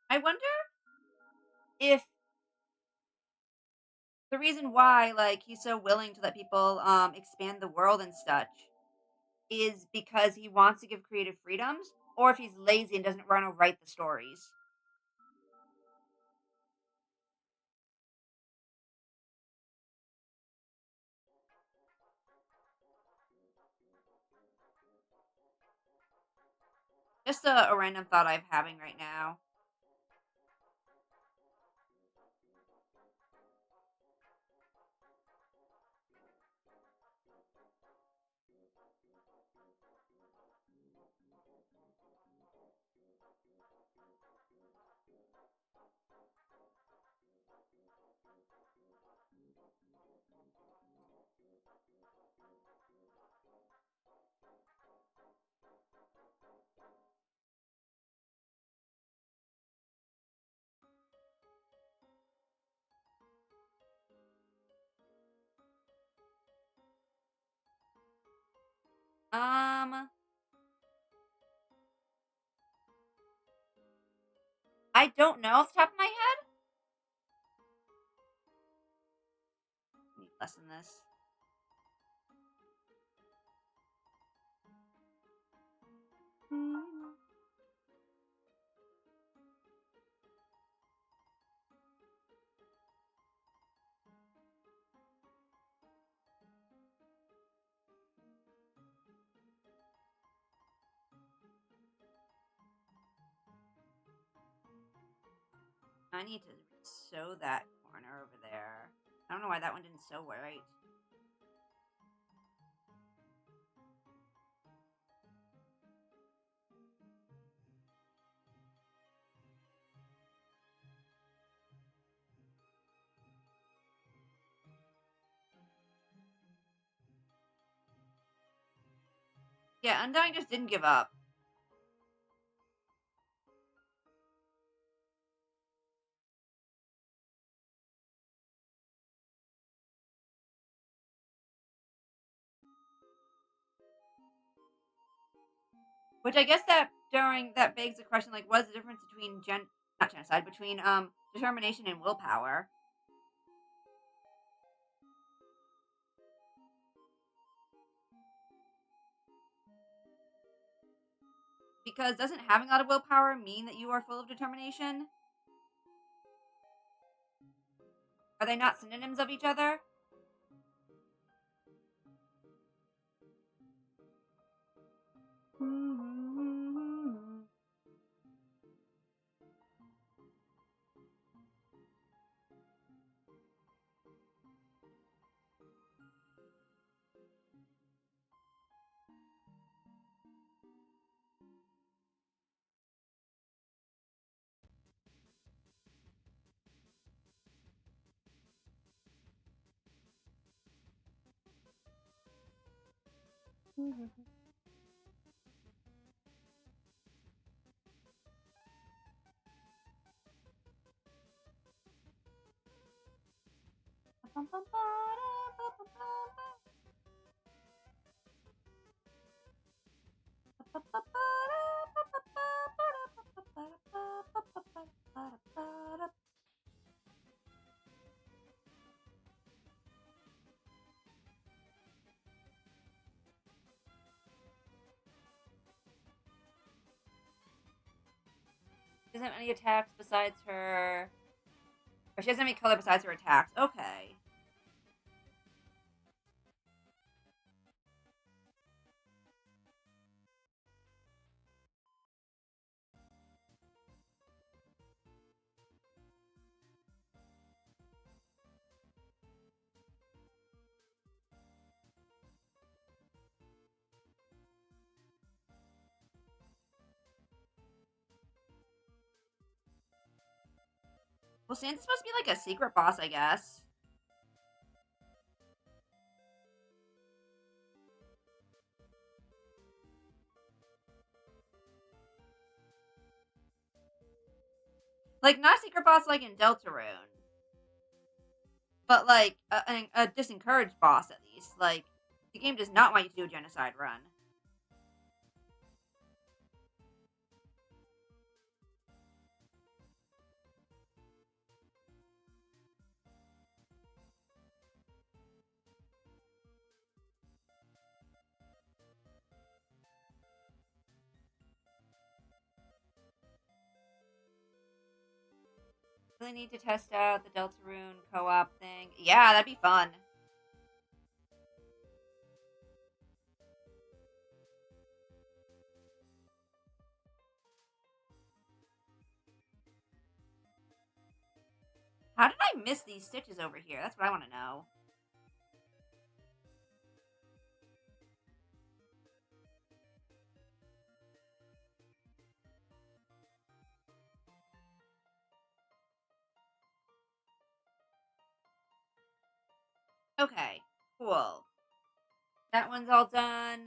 I wonder if the reason why, like, he's so willing to let people, expand the world and such is because he wants to give creative freedoms, or if he's lazy and doesn't wanna write the stories. Just a random thought I'm having right now. Um, I don't know off the top of my head. Let me lessen this. I need to sew that corner over there. I don't know why that one didn't sew right. Yeah, Undying just didn't give up. Which I guess that begs the question, like, what is the difference between not genocide, between determination and willpower? Because doesn't having a lot of willpower mean that you are full of determination? Are they not synonyms of each other? She doesn't have any attacks besides her. Or she doesn't have any color besides her attacks. Okay. Well, Santa's supposed to be like a secret boss, I guess. Like, not a secret boss like in Deltarune, but like a disencouraged boss at least. Like, the game does not want you to do a genocide run. Really need to test out the Deltarune co-op thing. Yeah, that'd be fun. How did I miss these stitches over here? That's what I want to know. Okay, cool. That one's all done.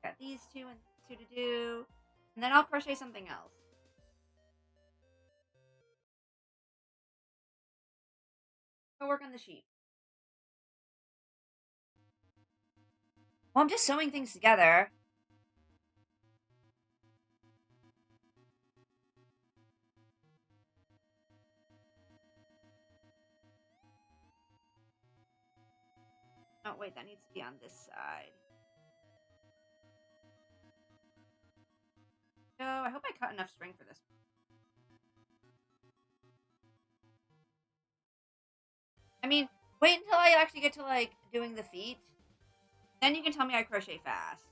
Got these two and two to do. And then I'll crochet something else. Go work on the sheep. Well, I'm just sewing things together. Oh, wait, that needs to be on this side. So, I hope I cut enough string for this. I mean, wait until I actually get to, like, doing the feet. Then you can tell me I crochet fast.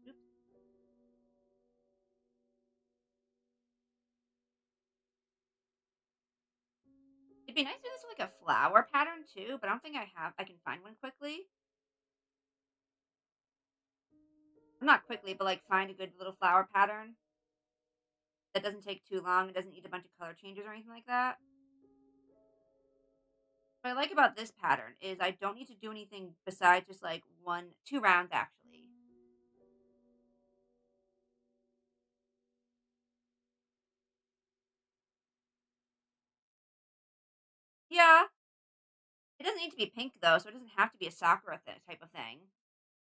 Oops. It'd be nice to do this with, like, a flower pattern, too, but I don't think I can find one quickly. Not quickly, but, like, find a good little flower pattern that doesn't take too long. It doesn't need a bunch of color changes or anything like that. What I like about this pattern is I don't need to do anything besides just, like, 2 rounds, actually. Yeah. It doesn't need to be pink, though, so it doesn't have to be a sakura type of thing.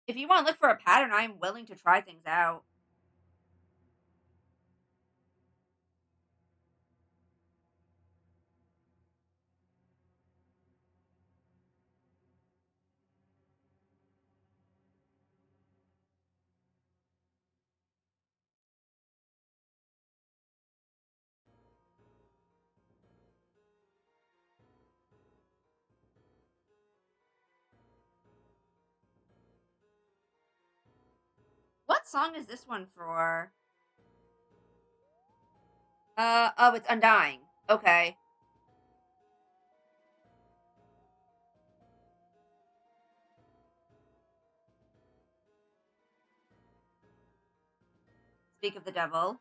If you wanna look for a pattern, I'm willing to try things out. What song is this one for? Oh, it's Undying. Okay. Speak of the Devil.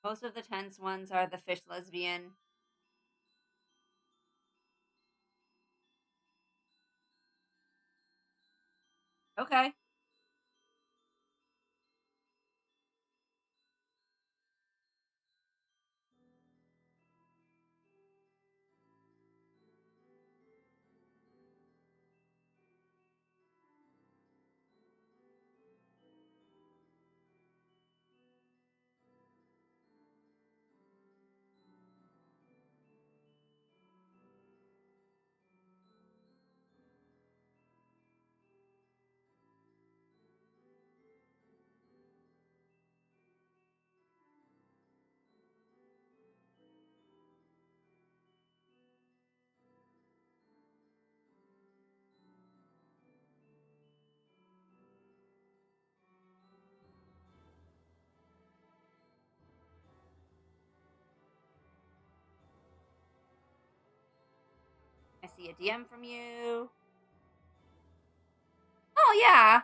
Most of the tense ones are the fish lesbian. Okay. see a DM from you. Oh, yeah.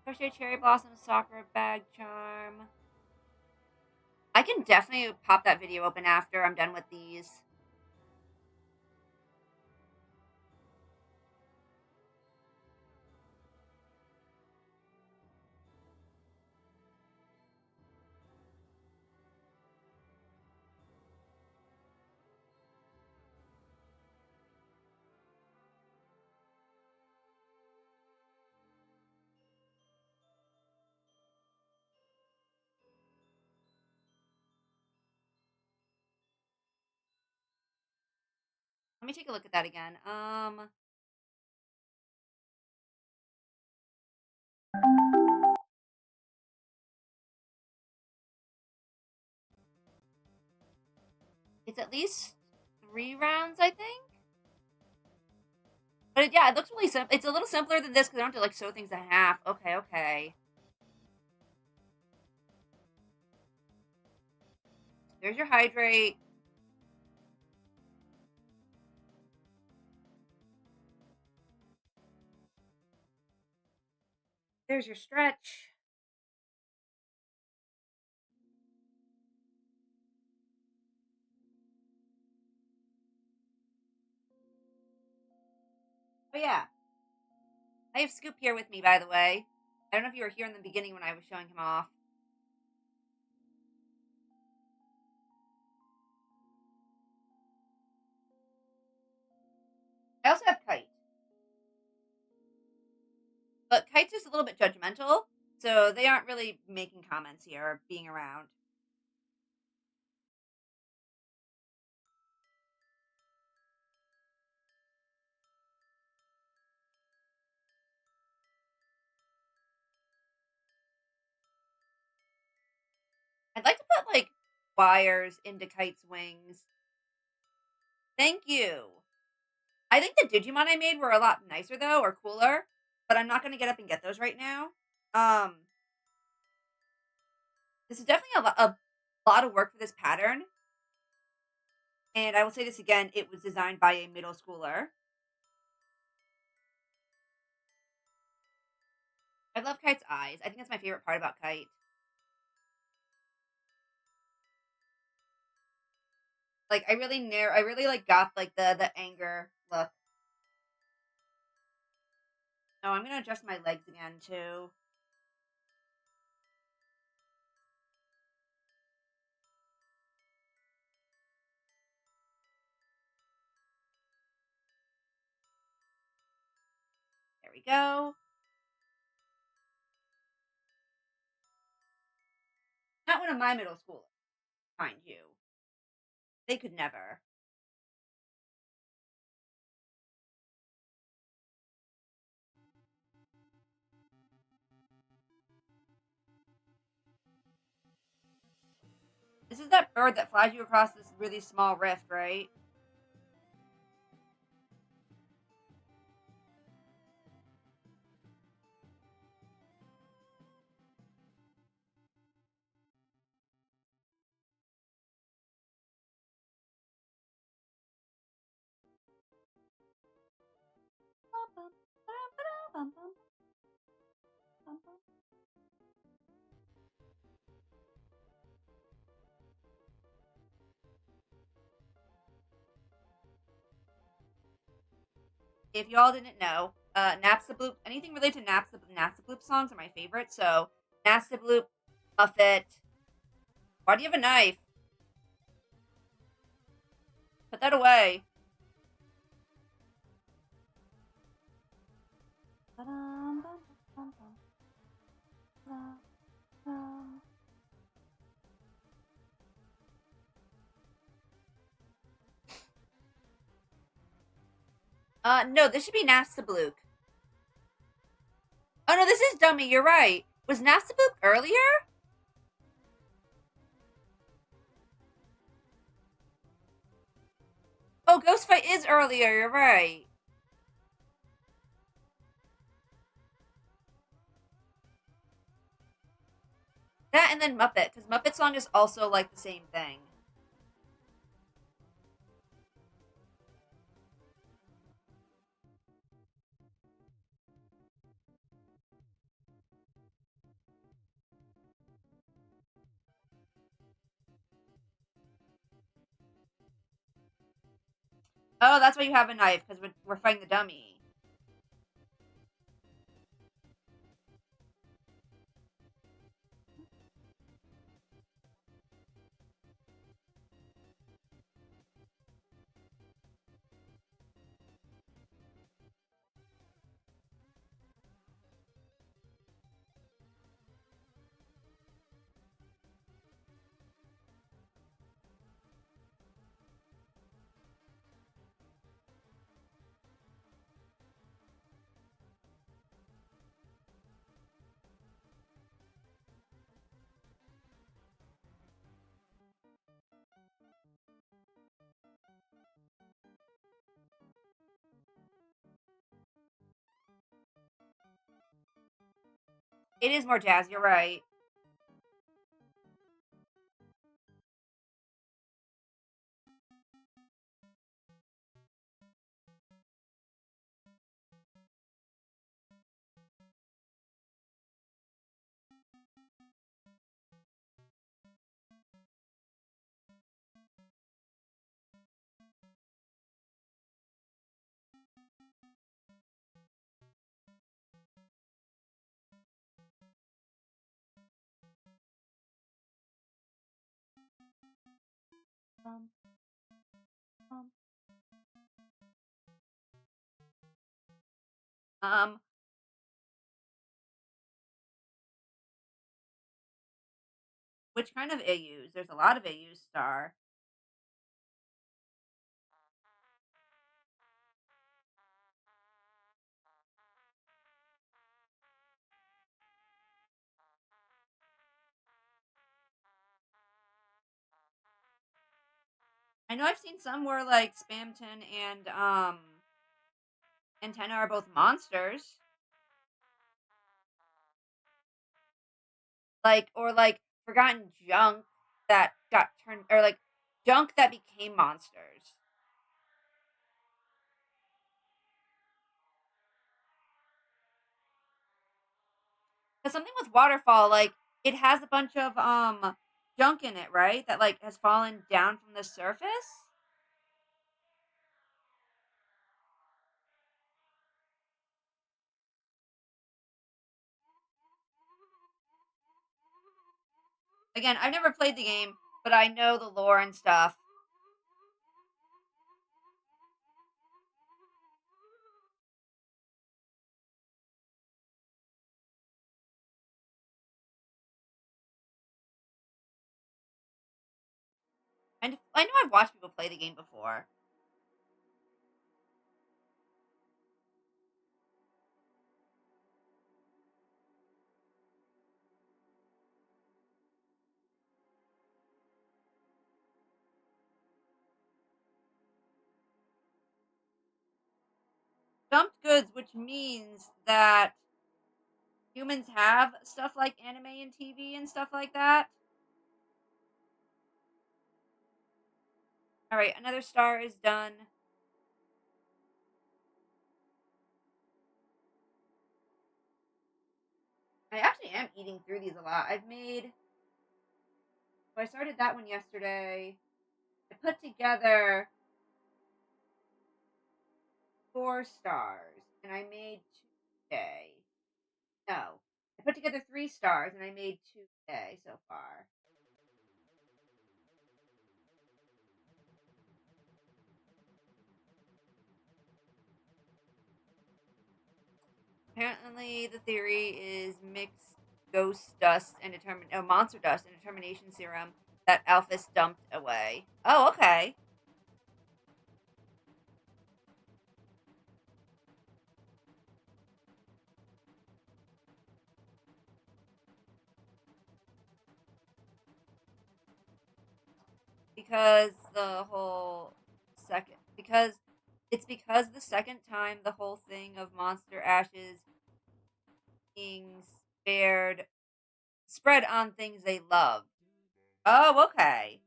Crochet cherry blossom soccer bag charm. I can definitely pop that video open after I'm done with these. Let me take a look at that again. It's at least 3 rounds, I think. But yeah, it looks really simple. It's a little simpler than this because I don't have to like sew things in half. Okay, okay. There's your hydrate. There's your stretch. Oh yeah, I have Scoop here with me, by the way. I don't know if you were here in the beginning when I was showing him off. I also have Kite. But Kite's just a little bit judgmental, so they aren't really making comments here or being around. I'd like to put like wires into Kite's wings. Thank you. I think the Digimon I made were a lot nicer though, or cooler, but I'm not gonna get up and get those right now. This is definitely a lot of work for this pattern. And I will say this again, it was designed by a middle schooler. I love Kite's eyes. I think that's my favorite part about Kite. Like I really like got like the anger look. Oh, I'm gonna adjust my legs again too. There we go. Not one of my middle schoolers, mind you. They could never. This is that bird that flies you across this really small rift, right? If y'all didn't know, Naps the Bloop, anything related to Naps the Bloop songs are my favorite. So, Naps the Bloop, Muffet. Why do you have a knife? Put that away. No, this should be Naps the Bloop. Oh no, this is Dummy, you're right. Was Naps the Bloop earlier? Oh, Ghost Fight is earlier, you're right. That and then Muppet, because Muppet song is also like the same thing. Oh, that's why you have a knife, because we're fighting the dummy. It is more jazz, you're right. Um, um, um, which kind of AUs? There's a lot of AUs, Star. I know I've seen some where like Spamton and Antenna are both monsters. Like or like forgotten junk that got turned or like junk that became monsters. Because something with waterfall, like it has a bunch of junk in it, right? That like has fallen down from the surface. Again, I've never played the game, but I know the lore and stuff. And I know I've watched people play the game before. Dumped goods, which means that humans have stuff like anime and TV and stuff like that. All right, another star is done. I actually am eating through these a lot. I've made. So I started that one yesterday. I put together 4 stars, and I made two today. No, I put together 3 stars, and I made two today so far. Apparently, the theory is mixed ghost dust and monster dust and determination serum that Alphys dumped away. Oh, okay. Because the whole second because it's because the second time the whole thing of monster ashes being spared spread on things they loved. Oh, okay.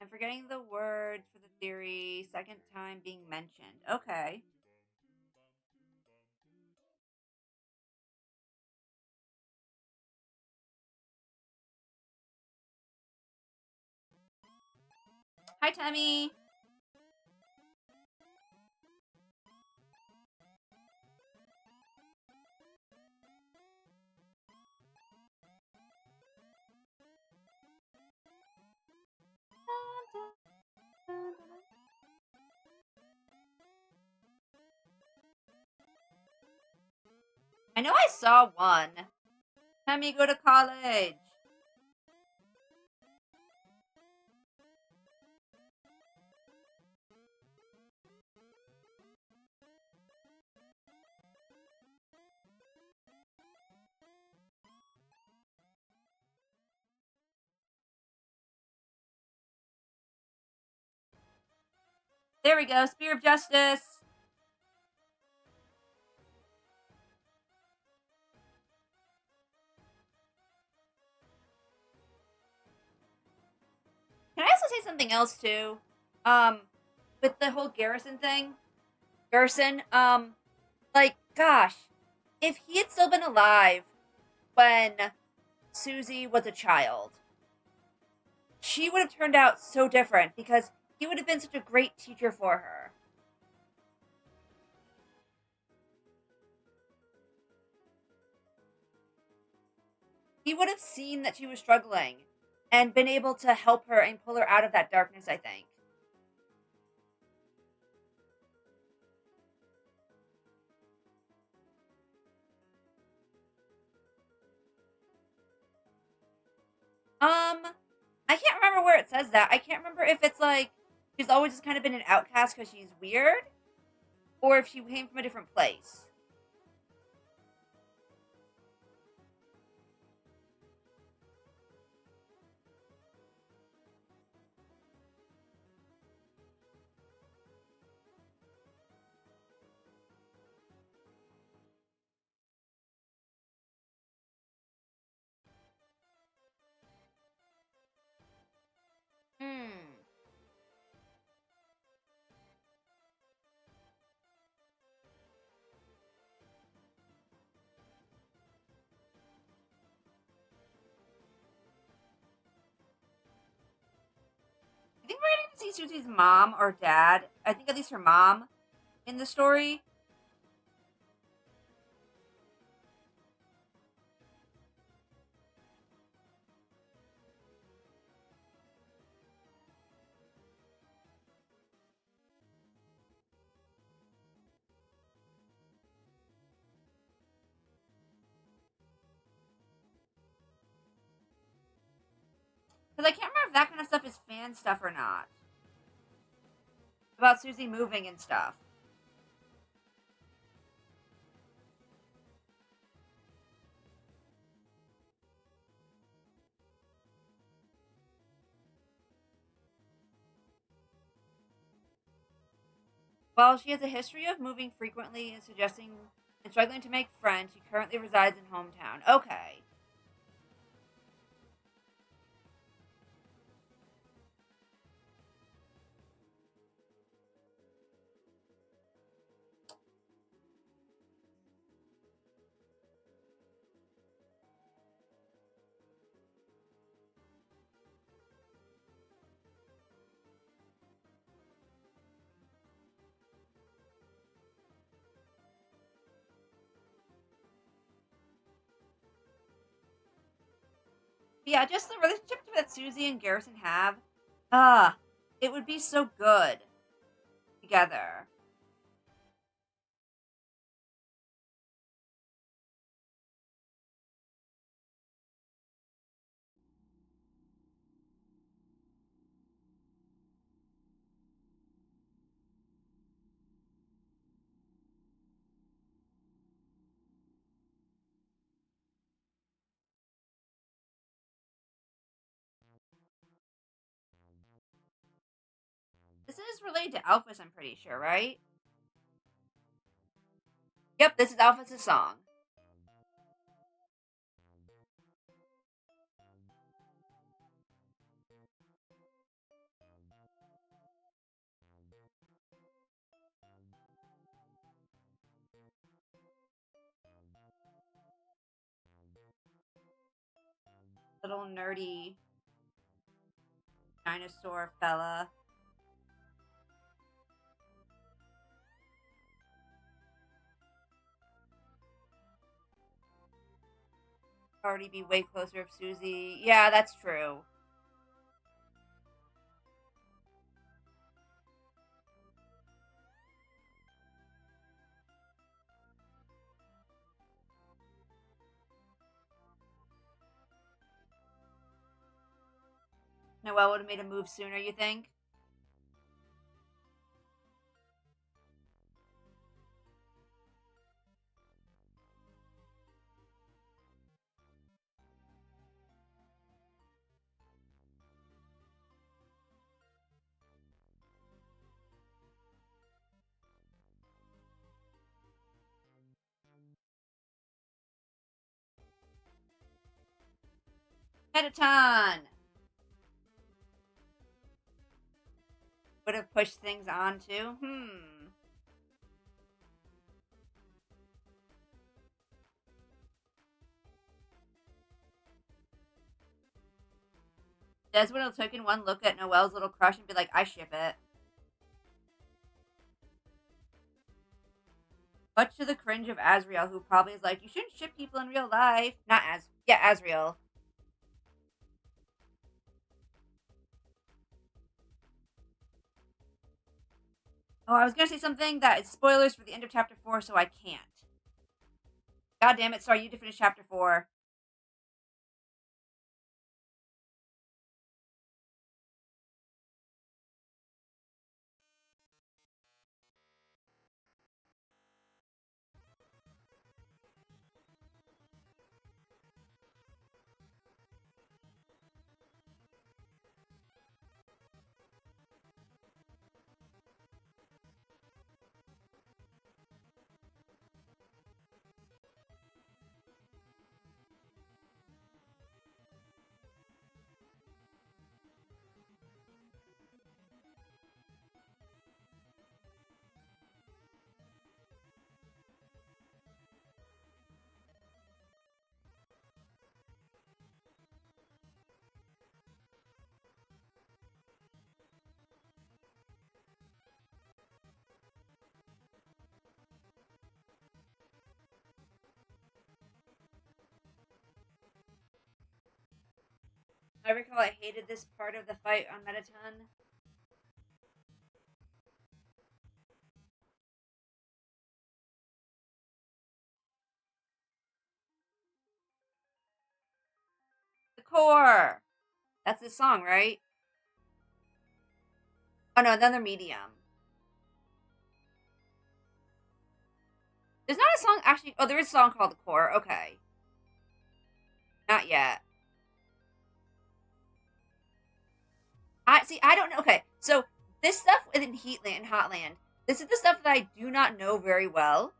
I'm forgetting the word for the theory. Second time being mentioned. Okay. Hi, Tammy. I know I saw one. Tammy, go to college. There we go. Spear of Justice. Can I also say something else too? Um, with the whole Garrison thing. Garrison, like, gosh, if he had still been alive when Susie was a child, she would have turned out so different because he would have been such a great teacher for her. He would have seen that she was struggling and been able to help her and pull her out of that darkness, I think. I can't remember where it says that. I can't remember if it's like she's always just kind of been an outcast because she's weird, or if she came from a different place. Hmm. I think we're getting to see Susie's mom or dad. I think at least her mom in the story. Because I can't remember if that kind of stuff is fan stuff or not. About Susie moving and stuff. While she has a history of moving frequently and suggesting and struggling to make friends, she currently resides in hometown. Okay. But yeah, just the relationship that Susie and Garrison have. Ah, it would be so good together. This is related to Alphys, I'm pretty sure, right? Yep, this is Alphys' song. little nerdy dinosaur fella. Already be way closer if Susie. Yeah, that's true. Noelle would have made a move sooner, you think? Petaton! Would have pushed things on too? Des would have taken one look at Noelle's little crush and be like, I ship it. Much to the cringe of Asriel, who probably is like, you shouldn't ship people in real life. Not Asriel. Oh, I was gonna say something that is spoilers for the end of chapter 4, so I can't. God damn it, sorry, you to finish chapter 4. I recall I hated this part of the fight on Metaton. The core! That's the song, right? Oh no, another medium. There's not a song actually. Oh, there is a song called The Core. Okay. Not yet. I see. I don't know. Okay, so this stuff in Heatland, Hotland. This is the stuff that I do not know very well.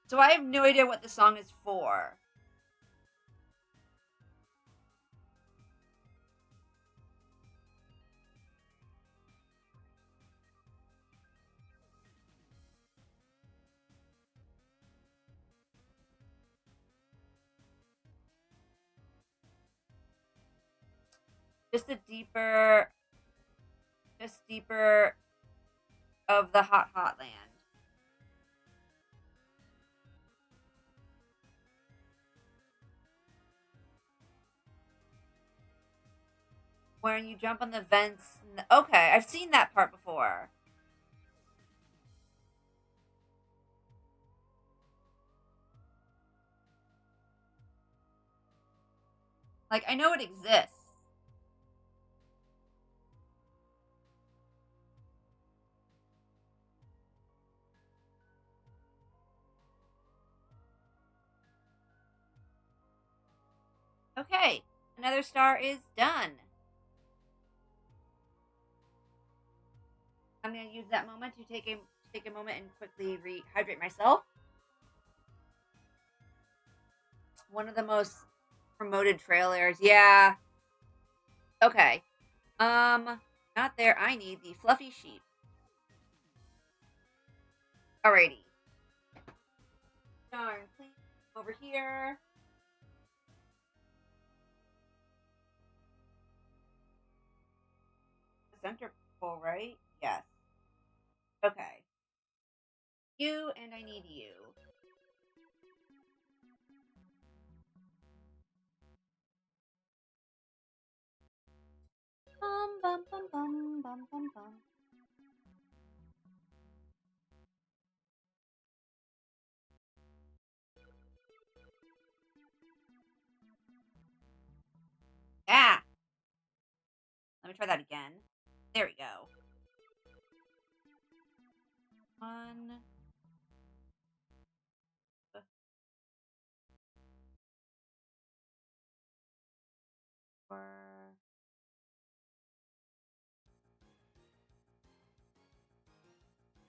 So I have no idea what the song is for. Just deeper of the hot land. When you jump on the vents. Okay, I've seen that part before. Like, I know it exists. Okay, another star is done. I'm going to use that moment to take a moment and quickly rehydrate myself. One of the most promoted trailers. Yeah. Okay. Not there. I need the fluffy sheep. Alrighty. Darn clean over here. The center pole, right? Yes. Okay. You and I need you. Bum bum bum bum bum bum bum. Ah! Let me try that again. There we go. One, 4,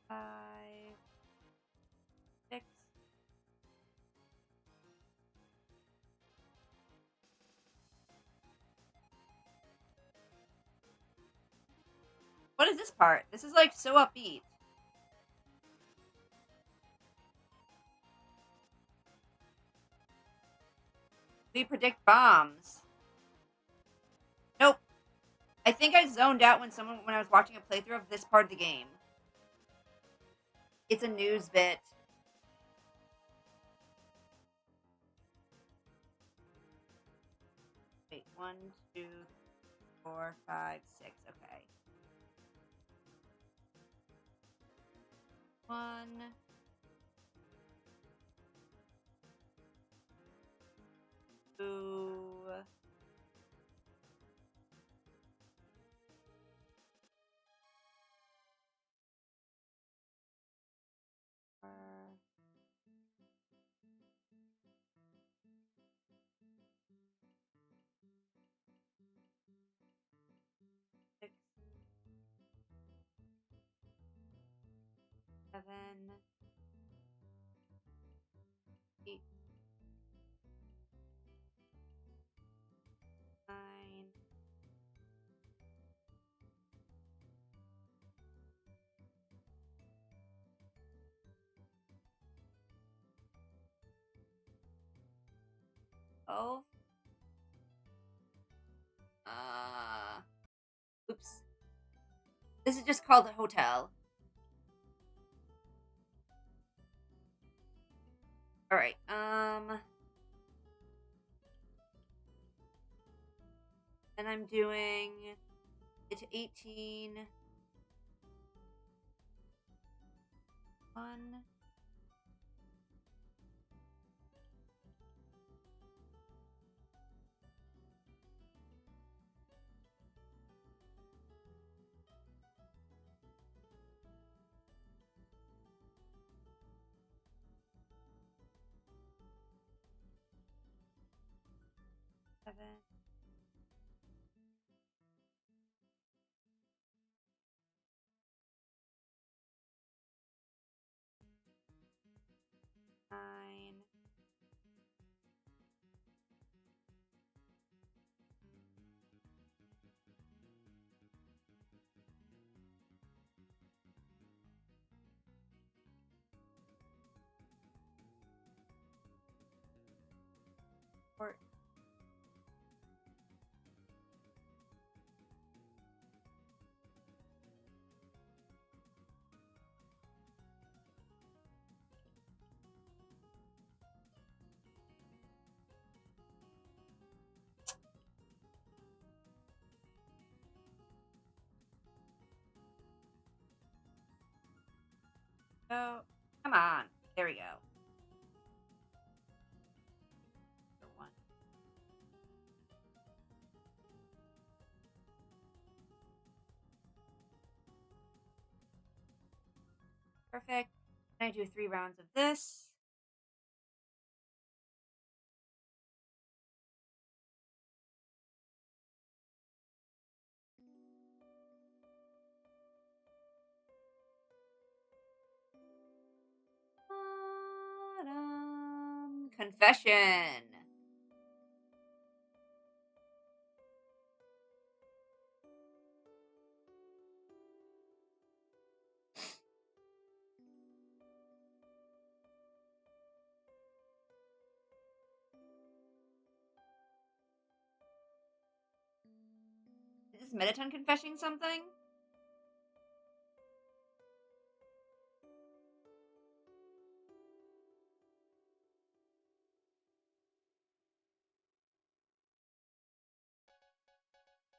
5, 6. What is this part? This is like so upbeat. We predict bombs. Nope. I think I zoned out when I was watching a playthrough of this part of the game. It's a news bit. Wait, 1, 2, 4, 5, 6. Okay. 1, 2. 4, 6, 7, 8, 9. Oh. Oops. This is just called a hotel. All right. And I'm doing it to 18. 1. 7. 9. Or oh, come on. There we go. For 1. Perfect. And I do 3 rounds of this. Confession. Is Mettaton confessing something?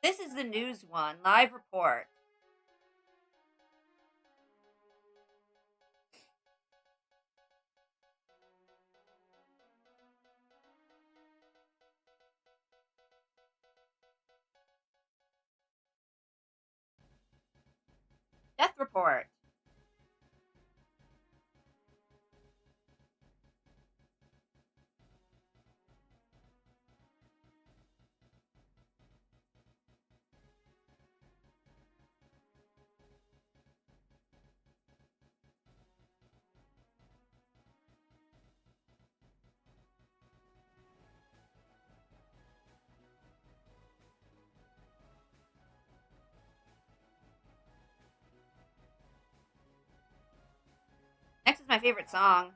This is the news one. Live report. Death report. Next is my favorite song.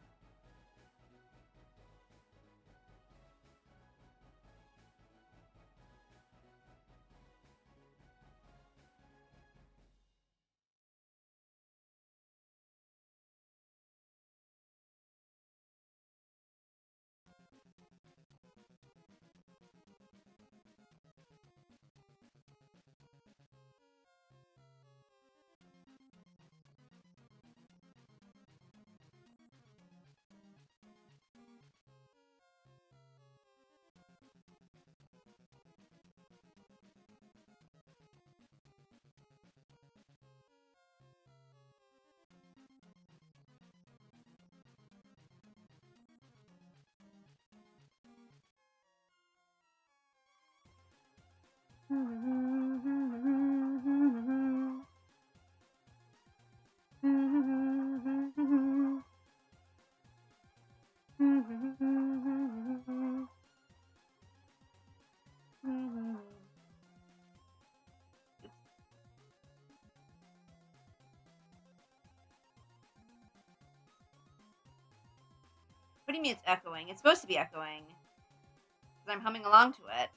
What do you mean it's echoing? It's supposed to be echoing. Because I'm humming along to it.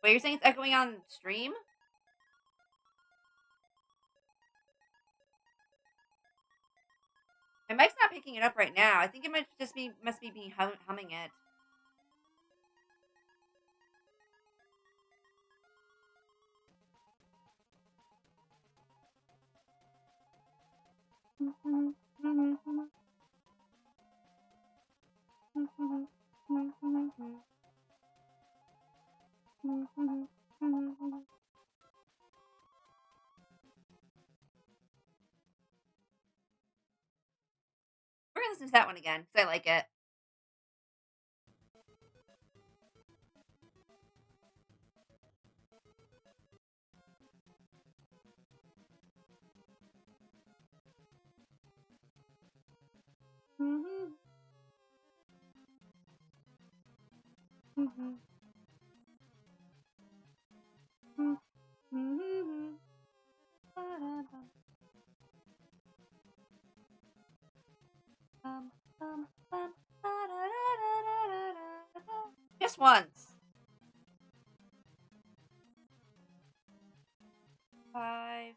Wait, you're saying it's echoing on stream? My mic's not picking it up right now. I think it might just be must be me humming it. We're gonna listen to that one again because I like it. Just once. 5.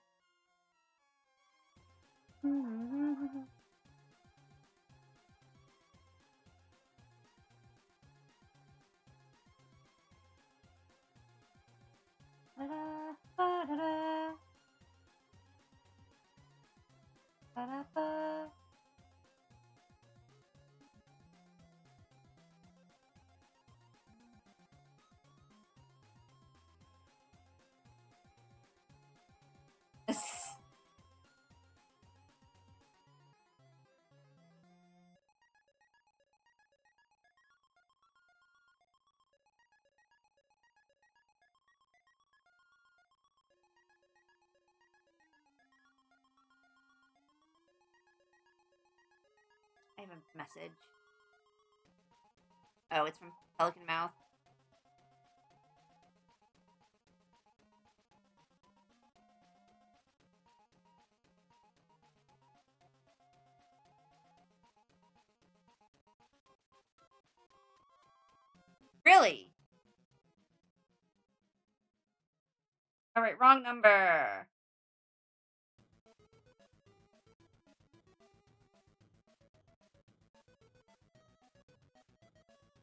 I have a message. Oh, it's from Pelican Mouth. Really? Alright, wrong number.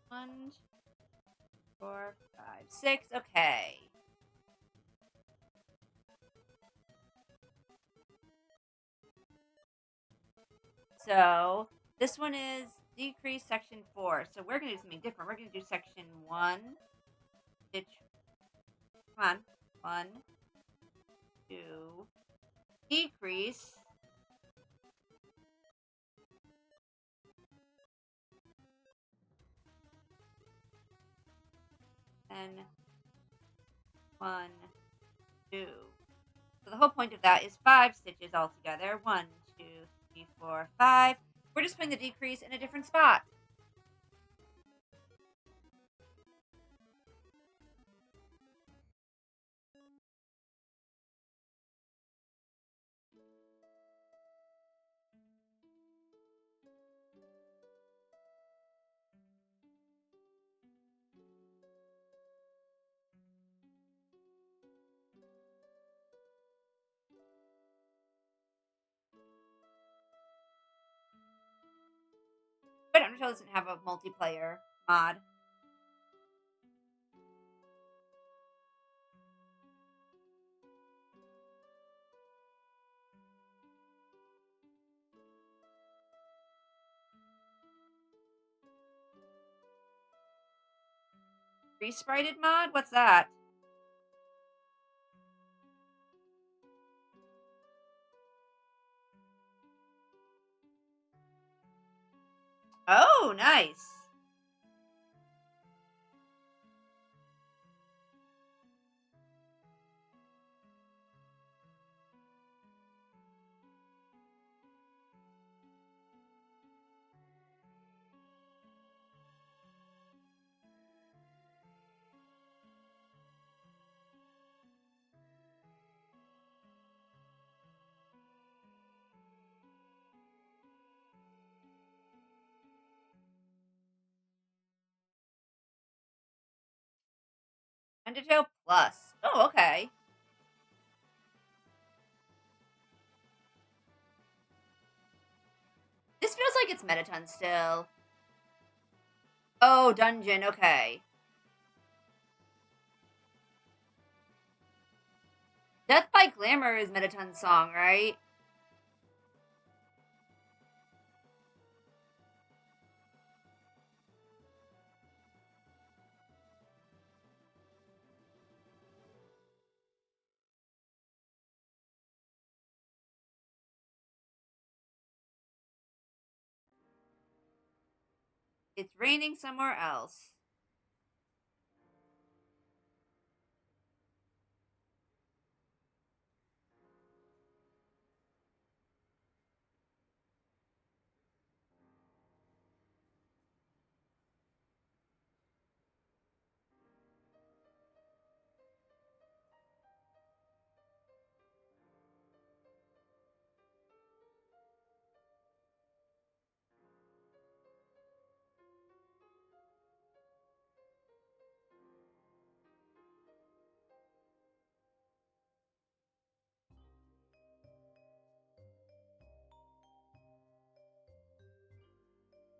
One, 4, 5, 6. Okay. So this one is decrease section 4. So we're gonna do something different. We're gonna do section 1. Stitch. Come on. 1, 2. Decrease. And 1, 2. So the whole point of that is 5 stitches altogether. 1, 2, 3, 4, 5. We're just putting the decrease in a different spot. But Undertale doesn't have a multiplayer mod. Resprited mod? What's that? Oh, nice. Undertale Plus. Oh, okay. This feels like it's Metaton still. Oh, Dungeon, okay. Death by Glamour is Metaton's song, right? It's raining somewhere else.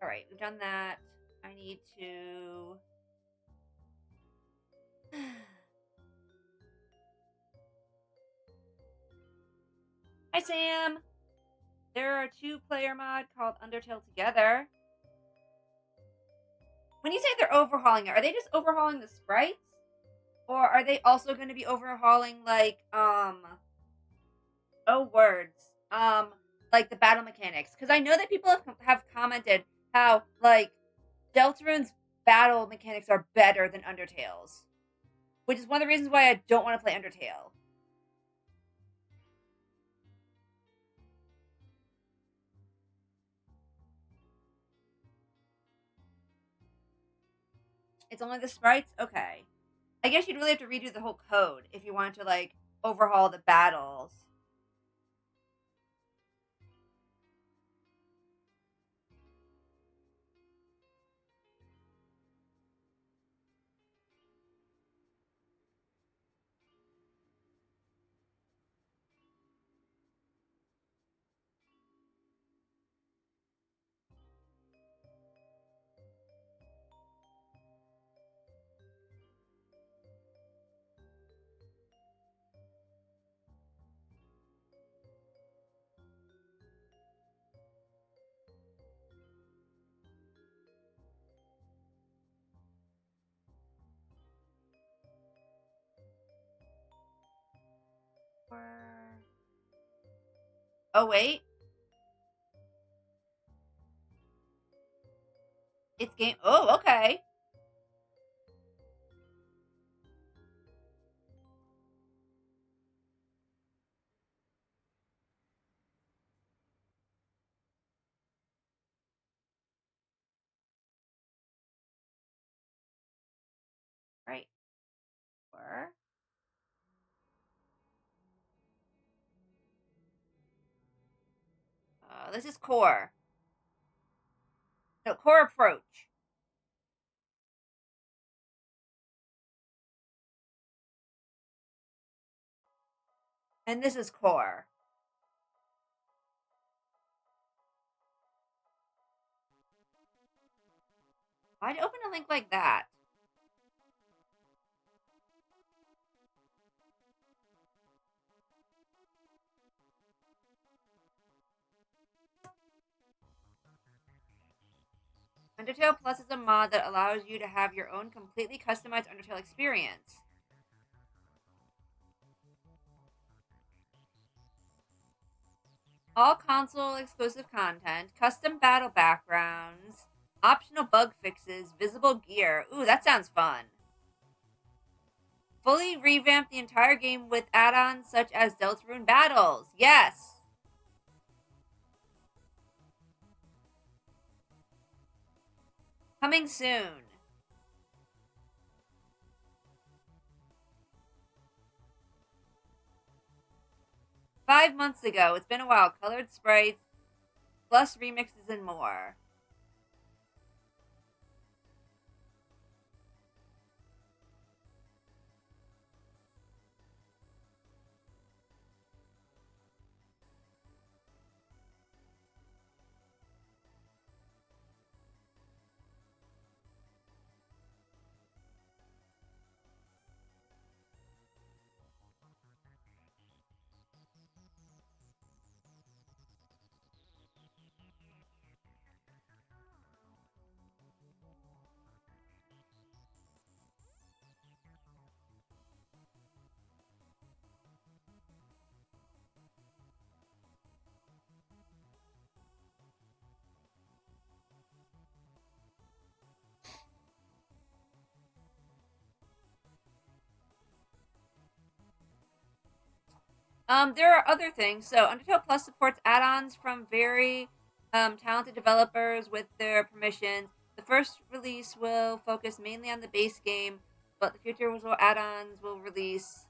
Alright, we've done that. I need to... Hi, Sam! There are 2-player mod called Undertale Together. When you say they're overhauling it, are they just overhauling the sprites? Or are they also going to be overhauling, like, oh, words. Like the battle mechanics. Because I know that people have commented how, like, Deltarune's battle mechanics are better than Undertale's. Which is one of the reasons why I don't want to play Undertale. It's only the sprites? Okay. I guess you'd really have to redo the whole code if you wanted to, like, overhaul the battles. Oh, wait. It's game. Oh, okay. Right. Core. This is core. No, core approach. And this is core. Why'd open a link like that? Undertale Plus is a mod that allows you to have your own completely customized Undertale experience. All console exclusive content, custom battle backgrounds, optional bug fixes, visible gear. Ooh, that sounds fun. Fully revamp the entire game with add-ons such as Deltarune battles. Yes. Coming soon. Five months ago. It's been a while. Colored sprites, plus remixes and more. There are other things. So Undertale Plus supports add-ons from very talented developers with their permissions. The first release will focus mainly on the base game, but the future add-ons will release.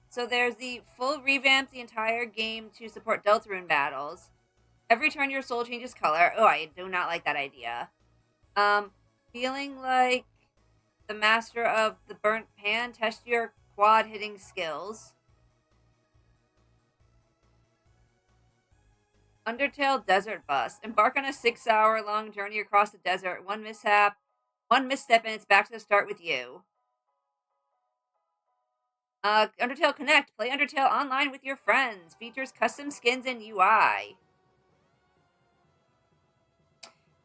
So there's the full revamp the entire game to support Deltarune battles. Every turn your soul changes color. Oh, I do not like that idea. Um, Feeling like the master of the burnt pan, test your quad hitting skills. Undertale Desert Bus. Embark on a 6-hour long journey across the desert. One misstep, and it's back to the start with you. Undertale Connect. Play Undertale online with your friends. Features custom skins and UI.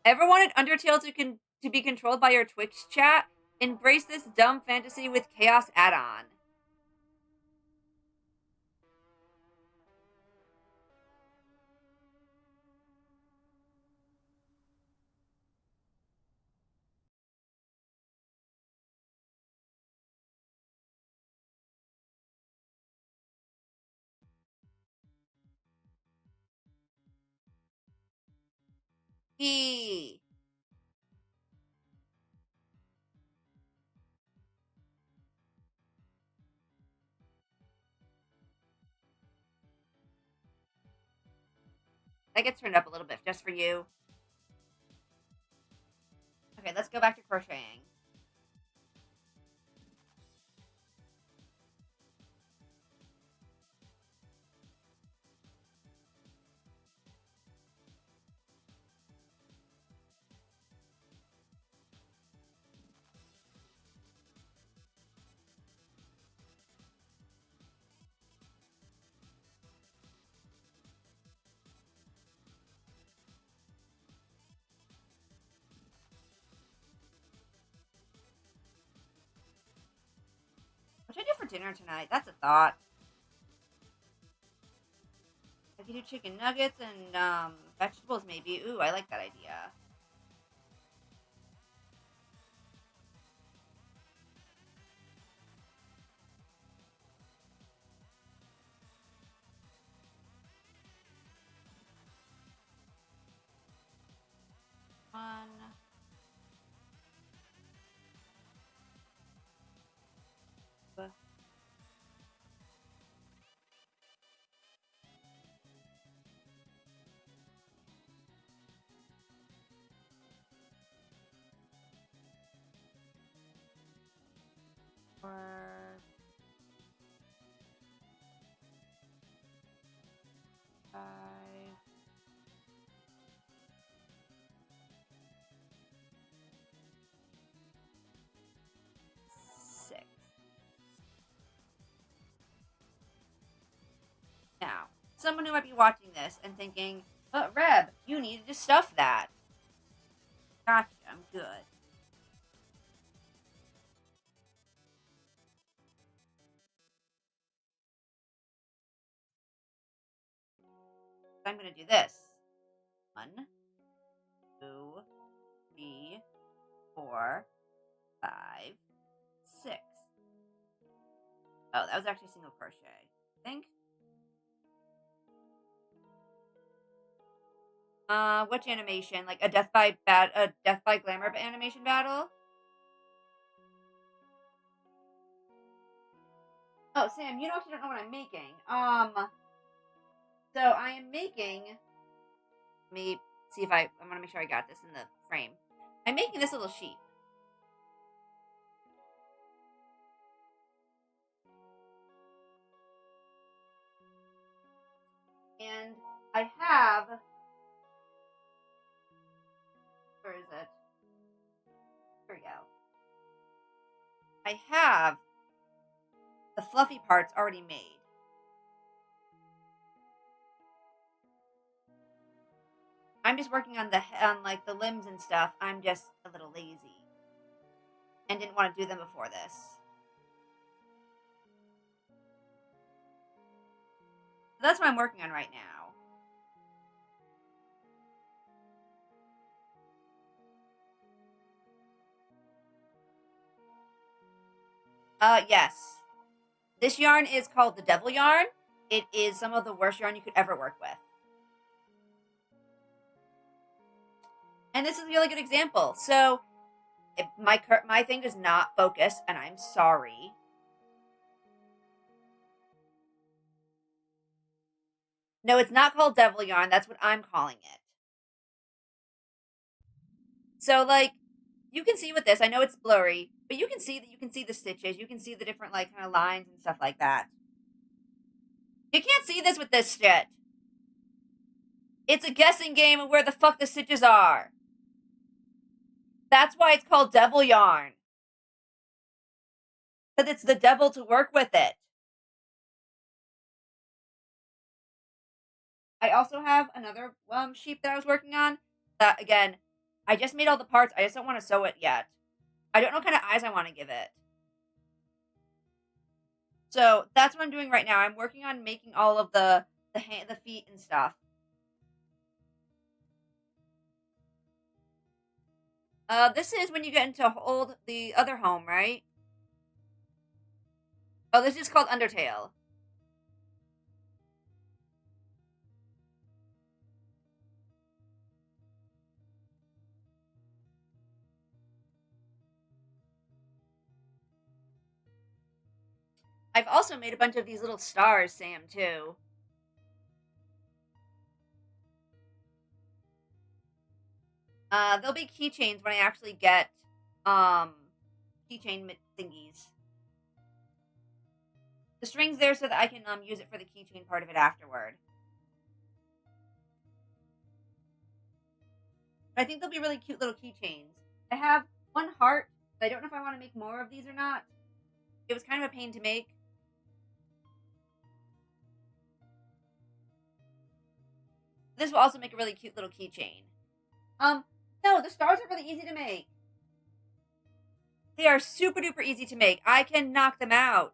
Ever wanted Undertale to be controlled by your Twitch chat? Embrace this dumb fantasy with Chaos add-on. E. That gets turned up a little bit just for you. Okay, let's go back to crocheting. What should I do for dinner tonight? That's a thought. I could do chicken nuggets and vegetables maybe. Ooh, I like that idea. One, 4, 5. 6. Now, someone who might be watching this and thinking, but Reb, you needed to stuff that. Gotcha, I'm good. I'm going to do this. 1, 2, 3, 4, 5, 6. Oh, that was actually single crochet, I think. Which animation? Like a Death by Glamour animation battle? Oh, Sam, you actually don't know what I'm making. So I am making. Let me see if I want to make sure I got this in the frame. I'm making this little sheep. And I have. Where is it? Here we go. I have the fluffy parts already made. I'm just working on like the limbs and stuff. I'm just a little lazy and didn't want to do them before this. So that's what I'm working on right now. Yes. This yarn is called the Devil Yarn. It is some of the worst yarn you could ever work with. And this is a really good example. So, my thing does not focus, and I'm sorry. No, it's not called Devil Yarn. That's what I'm calling it. So, like, you can see with this, I know it's blurry, but you can see the stitches. You can see the different, like, kind of lines and stuff like that. You can't see this with this shit. It's a guessing game of where the fuck the stitches are. That's why it's called Devil Yarn. Because it's the devil to work with it. I also have another sheep that I was working on. That, again, I just made all the parts. I just don't want to sew it yet. I don't know what kind of eyes I want to give it. So that's what I'm doing right now. I'm working on making all of the feet and stuff. This is when you get into the other home, right? Oh, this is called Undertale. I've also made a bunch of these little stars, Sam, too. There'll be keychains when I actually get keychain thingies. The string's there so that I can use it for the keychain part of it afterward. But I think they'll be really cute little keychains. I have one heart. I don't know if I want to make more of these or not. It was kind of a pain to make. This will also make a really cute little keychain. No, the stars are really easy to make. They are super duper easy to make. I can knock them out.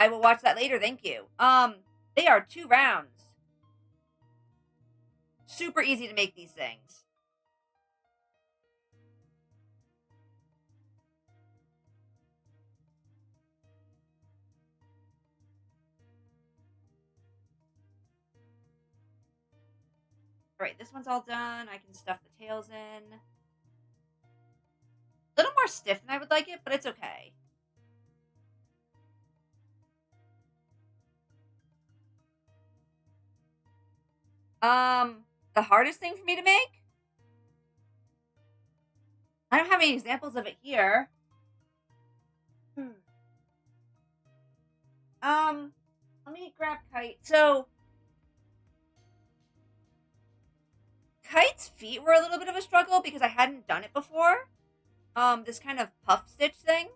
I will watch that later, thank you. They are 2 rounds. Super easy to make these things. All right, this one's all done. I can stuff the tails in. A little more stiff than I would like it, but it's okay. The hardest thing for me to make? I don't have any examples of it here. Hmm. Let me grab Kite. So, Kite's feet were a little bit of a struggle because I hadn't done it before. This kind of puff stitch thing.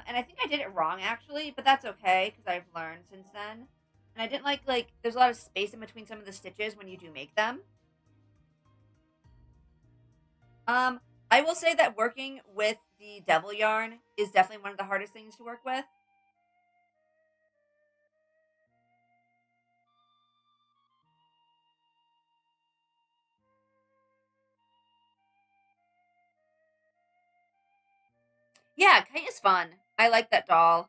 And I think I did it wrong actually, but that's okay because I've learned since then. And I didn't like there's a lot of space in between some of the stitches when you do make them. Um, I will say that working with the devil yarn is definitely one of the hardest things to work with. Yeah, Kite is fun. I like that doll.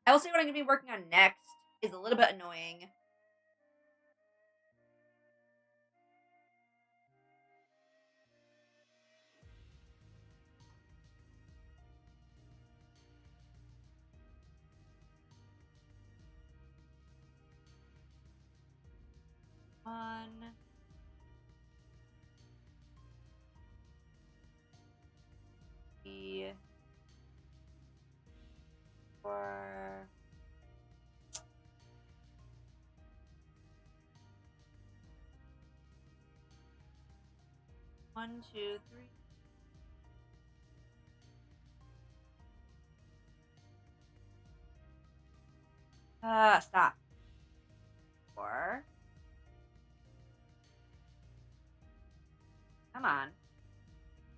I will say what I'm going to be working on next is a little bit annoying. One, three, four. One, two, three. Stop. Four. Come on.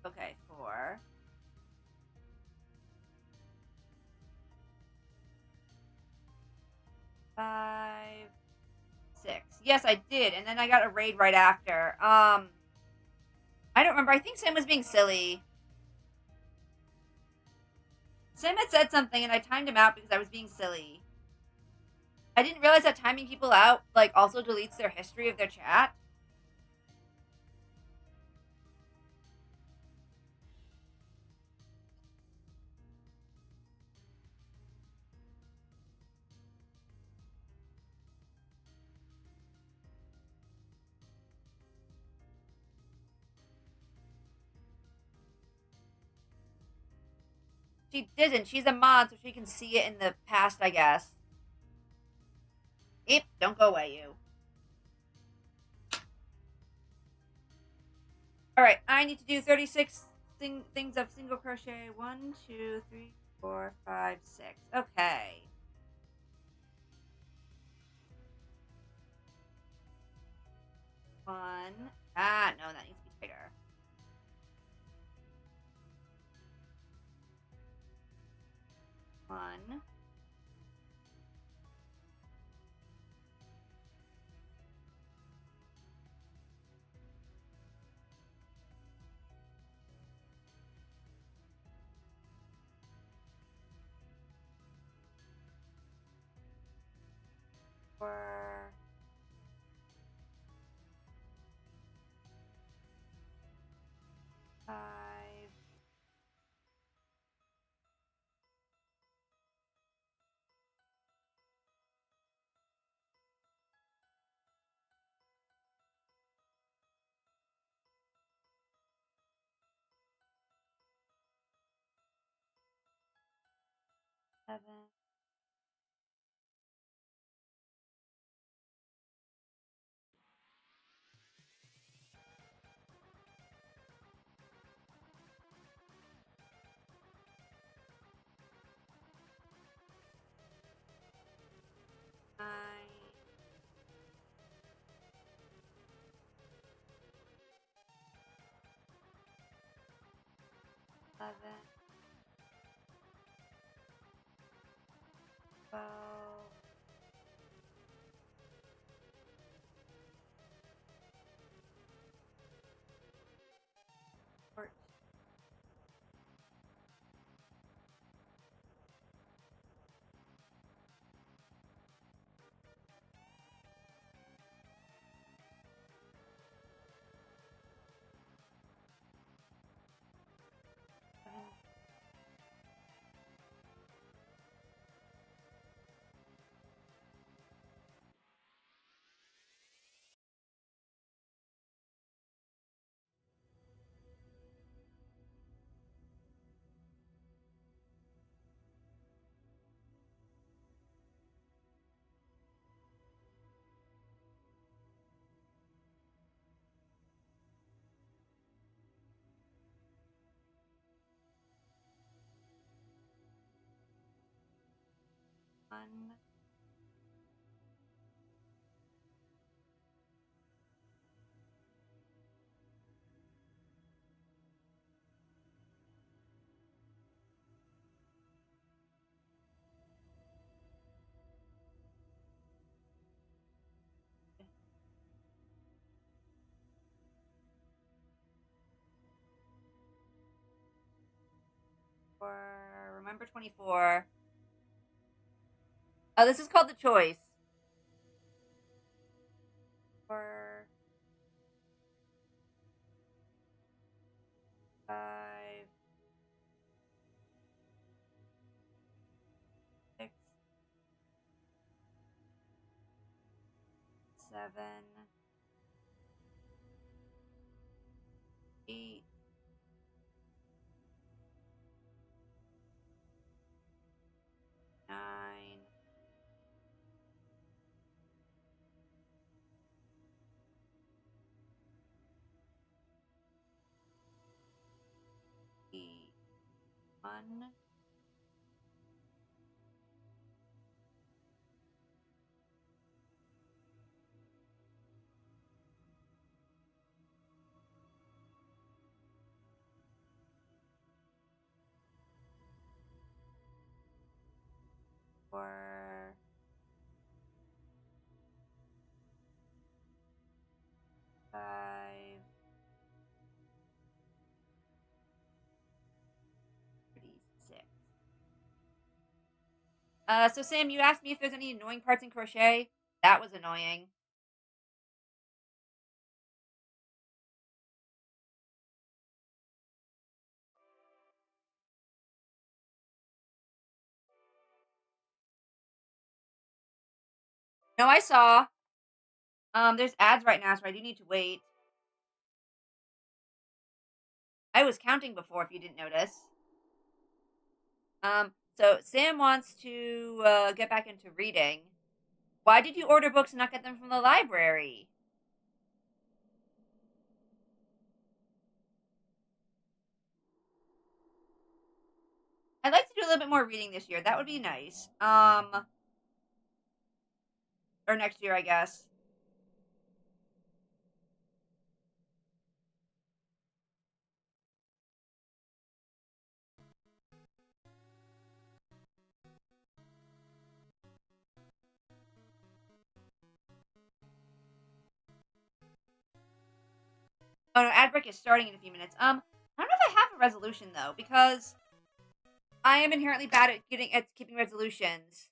Okay, four. Five. Six. Yes, I did, and then I got a raid right after. I don't remember. I think Sam was being silly. Sam had said something, and I timed him out because I was being silly. I didn't realize that timing people out like also deletes their history of their chat. She didn't. She's a mod, so she can see it in the past, I guess. Yep, don't go away, you. Alright, I need to do 36 things of single crochet. 1, 2, 3, 4, 5, 6. Okay. One. No, that needs to be tighter. One. Four. Five. 7. 11, 12, 14. One, four, remember 24. Oh, this is called the choice. 4, 5, 6, 7, 8, 9, 8, 1, 4, 5, 36. So Sam, you asked me if there's any annoying parts in crochet. That was annoying. No, I saw. There's ads right now, so I do need to wait. I was counting before, if you didn't notice. So Sam wants to get back into reading. Why did you order books and not get them from the library? I'd like to do a little bit more reading this year. That would be nice. Or next year, I guess. Oh no, ad break is starting in a few minutes. I don't know if I have a resolution though, because I am inherently bad at keeping resolutions.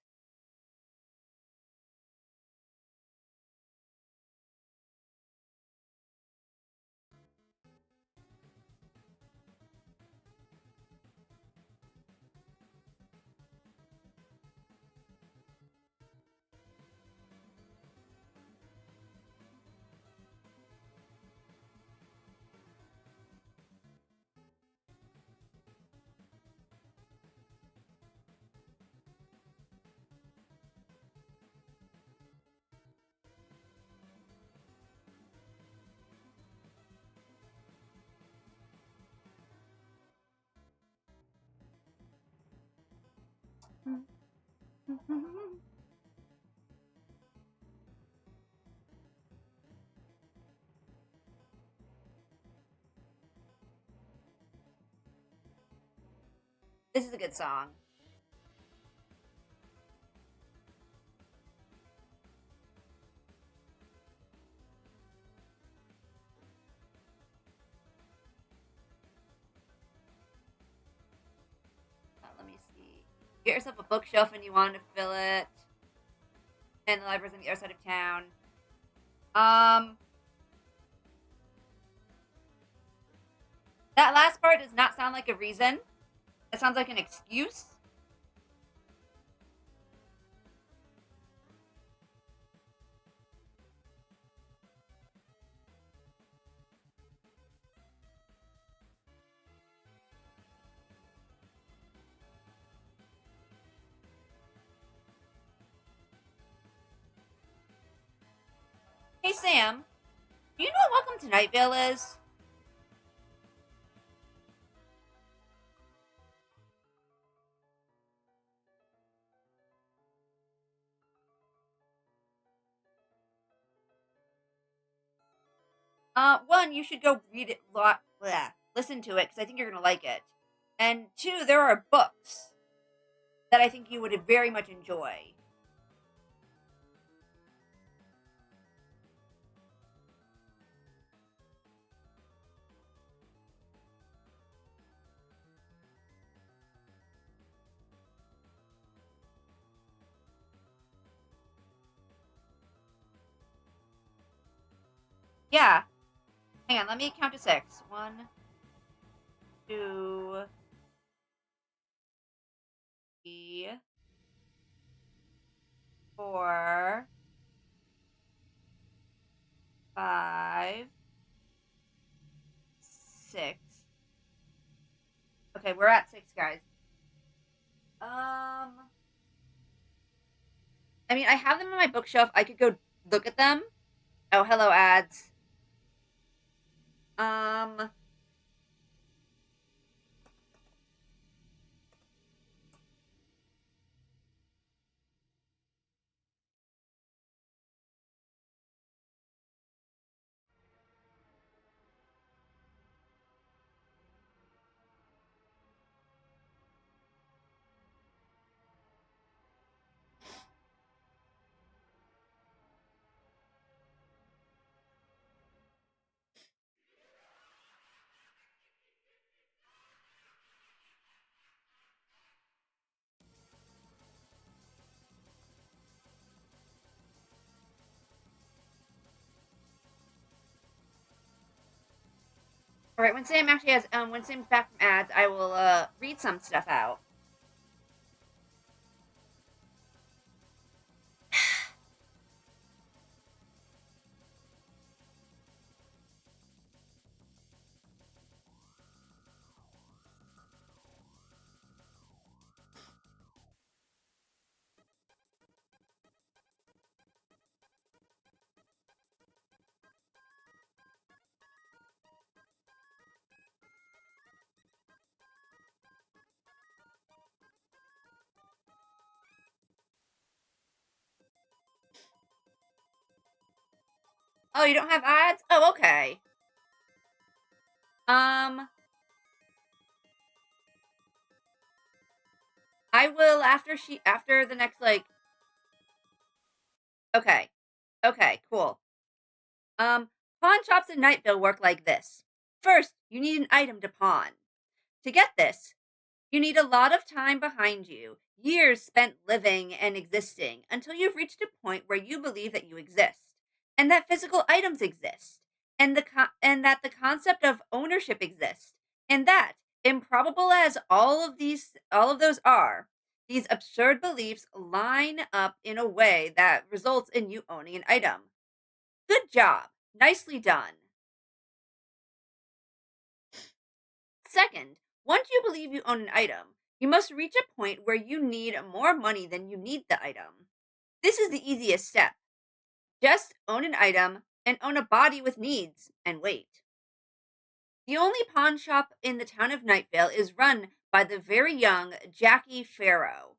This is a good song. Let me see. Get yourself a bookshelf and you want to fill it. And the library's on the other side of town. Um, that last part does not sound like a reason. That sounds like an excuse. Hey, Sam, do you know what Welcome to Nightvale is? One, you should go read it, listen to it, because I think you're going to like it. And two, there are books that I think you would very much enjoy. Yeah. Hang on, let me count to six. One, two, three, four, five, six. Okay, we're at six, guys. I mean, I have them on my bookshelf. I could go look at them. Oh, hello, ads. Um, all right. When Sam actually has, when Sam's back from ads, I will read some stuff out. Oh, you don't have ads? Oh, okay. Um, I will after the next like. Okay, okay, cool. Pawn shops in Nightville work like this. First, you need an item to pawn. To get this, you need a lot of time behind you, years spent living and existing, until you've reached a point where you believe that you exist, and that physical items exist, and and that the concept of ownership exists, and that, improbable as all of those are, these absurd beliefs line up in a way that results in you owning an item. Good job. Nicely done. Second, once you believe you own an item, you must reach a point where you need more money than you need the item. This is the easiest step. Just own an item and own a body with needs and wait. The only pawn shop in the town of Nightvale is run by the very young Jackie Farrow.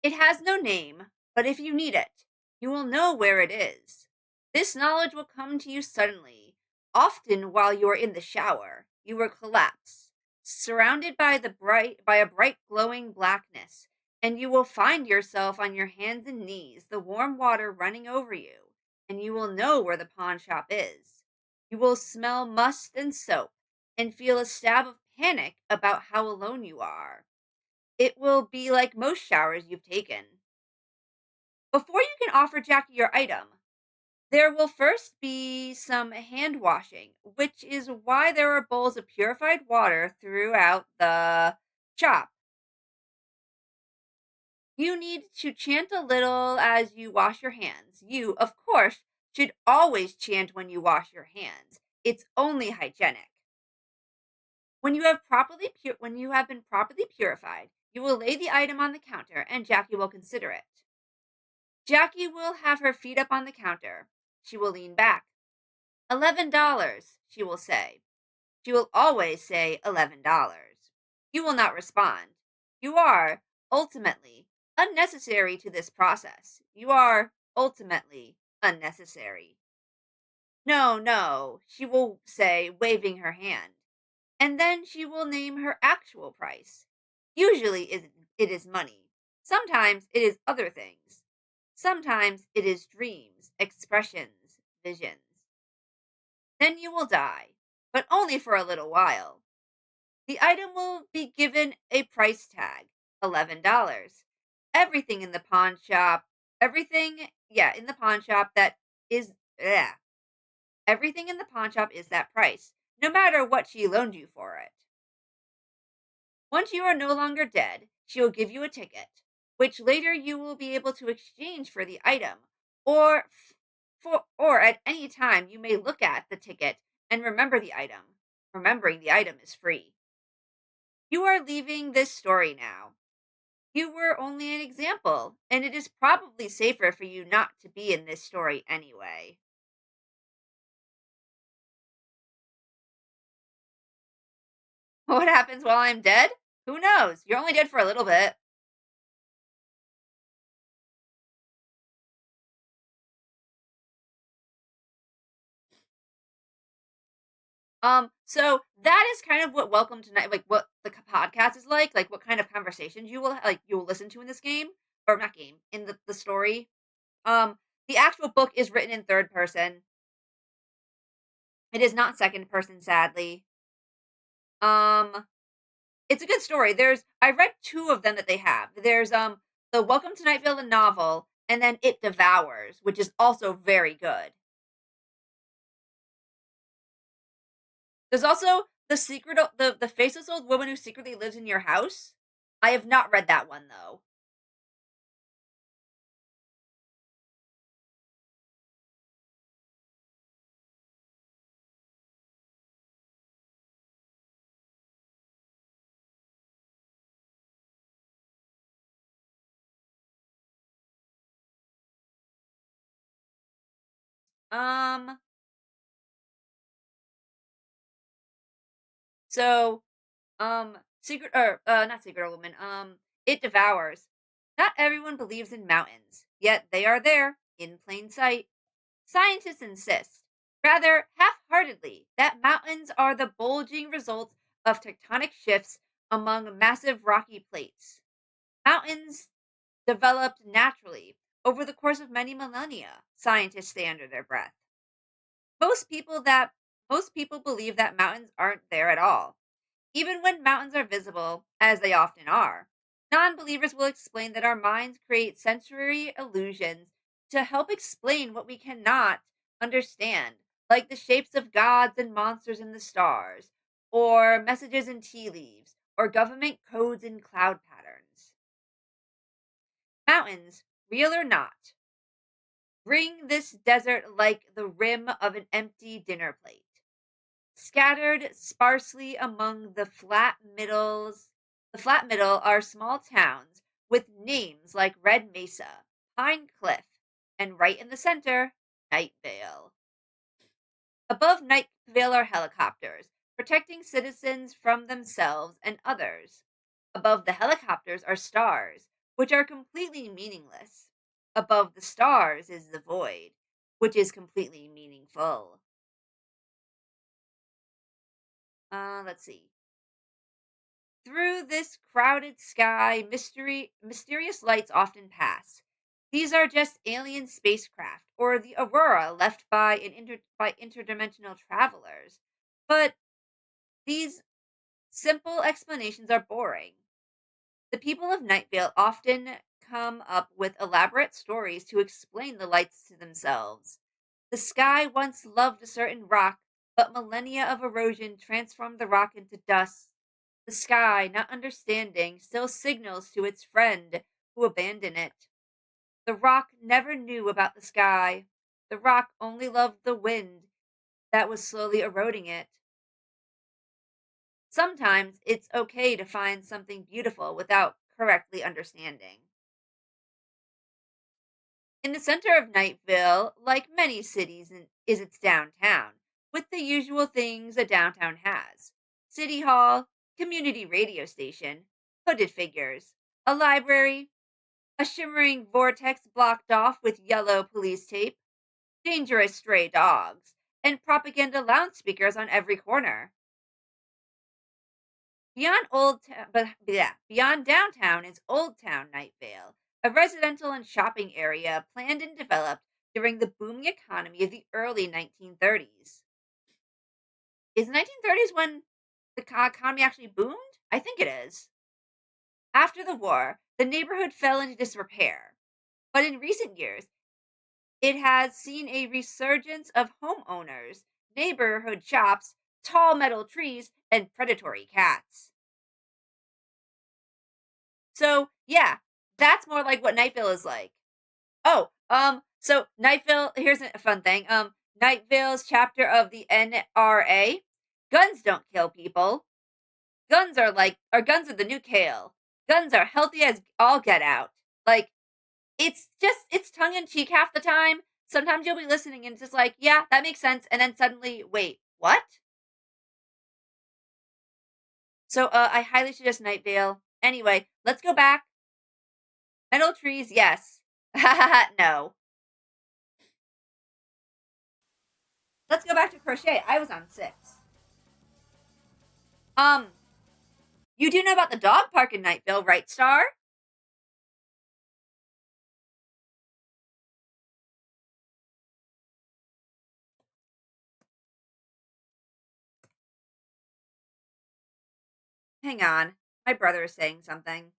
It has no name, but if you need it, you will know where it is. This knowledge will come to you suddenly, often while you are in the shower. You will collapse. surrounded by a bright glowing blackness, and you will find yourself on your hands and knees, the warm water running over you, and you will know where the pawn shop is. You will smell must and soap and feel a stab of panic about how alone you are. It will be like most showers you've taken. Before you can offer Jackie your item, there will first be some hand washing, which is why there are bowls of purified water throughout the shop. You need to chant a little as you wash your hands. You, of course, should always chant when you wash your hands. It's only hygienic. When you have been properly purified, you will lay the item on the counter and Jackie will consider it. Jackie will have her feet up on the counter. She will lean back. $11, she will say. She will always say $11. You will not respond. You are, ultimately, unnecessary to this process. You are, ultimately, unnecessary. No, no, she will say, waving her hand. And then she will name her actual price. Usually it is money. Sometimes it is other things. Sometimes it is dreams, expressions, visions. Then you will die, but only for a little while. The item will be given a price tag, $11. Everything in the pawn shop, in the pawn shop that is, yeah, everything in the pawn shop is that price, no matter what she loaned you for it. Once you are no longer dead, she will give you a ticket, which later you will be able to exchange for the item, or or at any time you may look at the ticket and remember the item. Remembering the item is free. You are leaving this story now. You were only an example, and it is probably safer for you not to be in this story anyway. What happens while I'm dead? Who knows? You're only dead for a little bit. So that is kind of what Welcome to Night, like what the podcast is like what kind of conversations you will listen to in this game, or not game, in the story. Um, the actual book is written in third person. It is not second person, sadly. Um, it's a good story. I read two of them that they have. There's the Welcome to Night Vale, the novel, and then It Devours, which is also very good. There's also the faceless old woman who secretly lives in your house. I have not read that one though. Um, so secret or not secret old woman. It Devours. Not everyone believes in mountains, yet they are there in plain sight. Scientists insist, rather half heartedly, that mountains are the bulging result of tectonic shifts among massive rocky plates. Mountains developed naturally over the course of many millennia, scientists say under their breath. Most people that Most people believe that mountains aren't there at all. Even when mountains are visible, as they often are, non believers will explain that our minds create sensory illusions to help explain what we cannot understand, like the shapes of gods and monsters in the stars, or messages in tea leaves, or government codes in cloud patterns. Mountains, real or not, ring this desert like the rim of an empty dinner plate. Scattered sparsely among the flat middle are small towns with names like Red Mesa, Pine Cliff, and right in the center, Night Vale. Above Night Vale are helicopters, protecting citizens from themselves and others. Above the helicopters are stars, which are completely meaningless. Above the stars is the void, which is completely meaningful. Let's see. Through this crowded sky, mysterious lights often pass. These are just alien spacecraft or the aurora left by by interdimensional travelers. But these simple explanations are boring. The people of Nightvale often come up with elaborate stories to explain the lights to themselves. The sky once loved a certain rock, but millennia of erosion transformed the rock into dust. The sky, not understanding, still signals to its friend who abandoned it. The rock never knew about the sky. The rock only loved the wind that was slowly eroding it. Sometimes it's okay to find something beautiful without correctly understanding. In the center of Nightville, like many cities, is its downtown, with the usual things a downtown has: City Hall, community radio station, hooded figures, a library, a shimmering vortex blocked off with yellow police tape, dangerous stray dogs, and propaganda loudspeakers on every corner. Beyond downtown is Old Town Nightvale, a residential and shopping area planned and developed during the booming economy of the early 1930s. Is the 1930s when the economy actually boomed? I think it is. After the war, the neighborhood fell into disrepair, but in recent years, it has seen a resurgence of homeowners, neighborhood shops, tall metal trees, and predatory cats. So yeah, that's more like what Nightville is like. Oh, so Nightville, here's a fun thing. Nightville's chapter of the NRA. Guns don't kill people. Guns are the new kale. Guns are healthy as all get out. Like, it's tongue in cheek half the time. Sometimes you'll be listening and it's just like, yeah, that makes sense. And then suddenly, wait, what? So, I highly suggest Nightvale. Anyway, let's go back. Metal trees, yes. No. Let's go back to crochet. I was on 6. Um, you do know about the dog park in Nightville, right, Star? Hang on. My brother is saying something.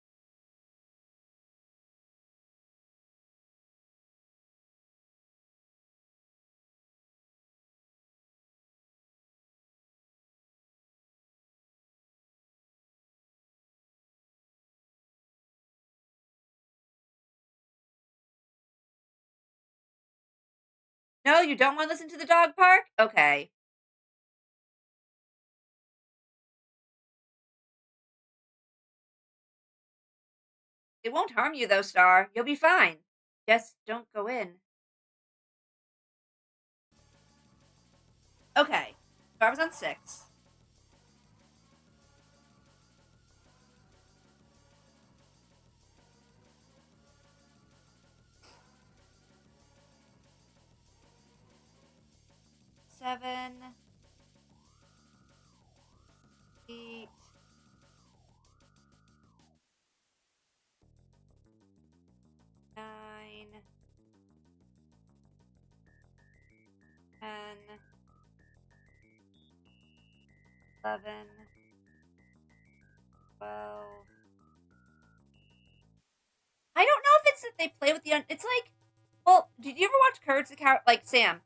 No, you don't want to listen to the dog park? Okay. It won't harm you though, Star. You'll be fine. Just don't go in. Okay. So I was on 6. 7, 8, 9, 10, 11, 12. I don't know if it's that they play with it's like, well, did you ever watch Courage the Coward? Like, Sam.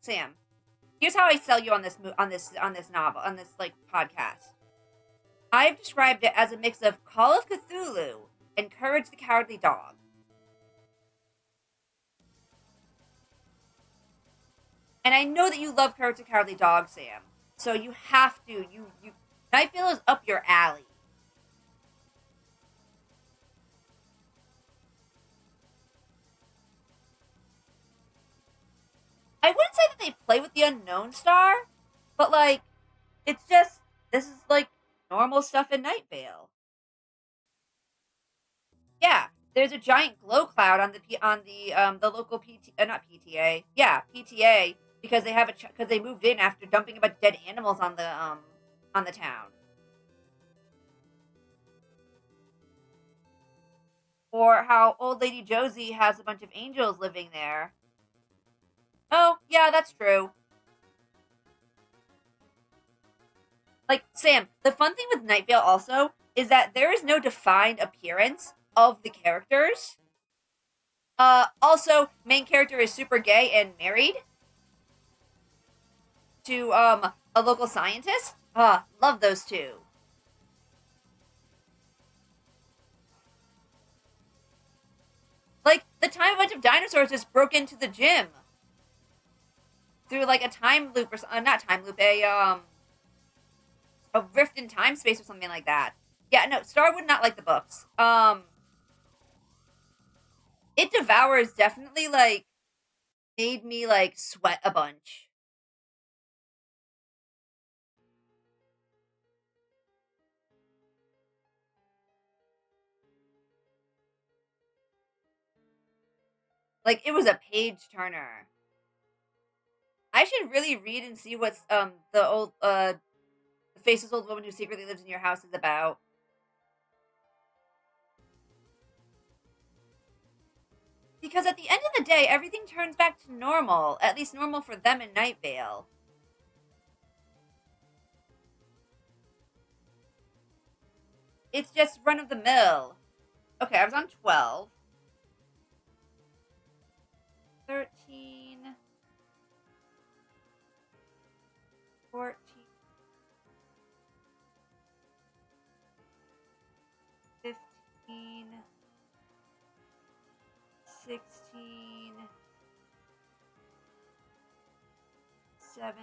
Here's how I sell you on this novel, on this like podcast. I've described it as a mix of Call of Cthulhu and Courage the Cowardly Dog. And I know that you love Courage the Cowardly Dog, Sam. So you have to. You Nightfall is up your alley. I wouldn't say that they play with the unknown star, but like, it's just this is like normal stuff in Night Vale. Yeah, there's a giant glow cloud on the local not PTA, yeah, PTA, because they have because they moved in after dumping a bunch of dead animals on the town. Or how old lady Josie has a bunch of angels living there. Oh, yeah, that's true. Like, Sam, the fun thing with Night Vale also is that there is no defined appearance of the characters. Also, main character is super gay and married to a local scientist. Love those two. Like the time a bunch of dinosaurs just broke into the gym through like a time loop or not time loop, a rift in time space or something like that. Yeah, no, Star would not like the books. It Devours definitely like made me like sweat a bunch. Like it was a page turner. I should really read and see what's the old the faceless old woman who secretly lives in your house is about. Because at the end of the day, everything turns back to normal. At least normal for them in Night Vale. It's just run of the mill. Okay, I was on 12. 13. 14. 15. 16. 17.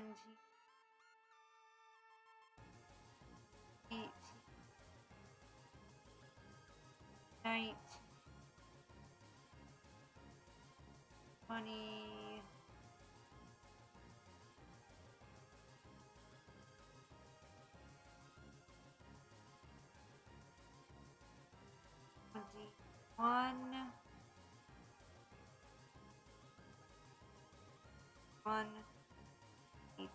18. 19. 20. 21. 1. 2.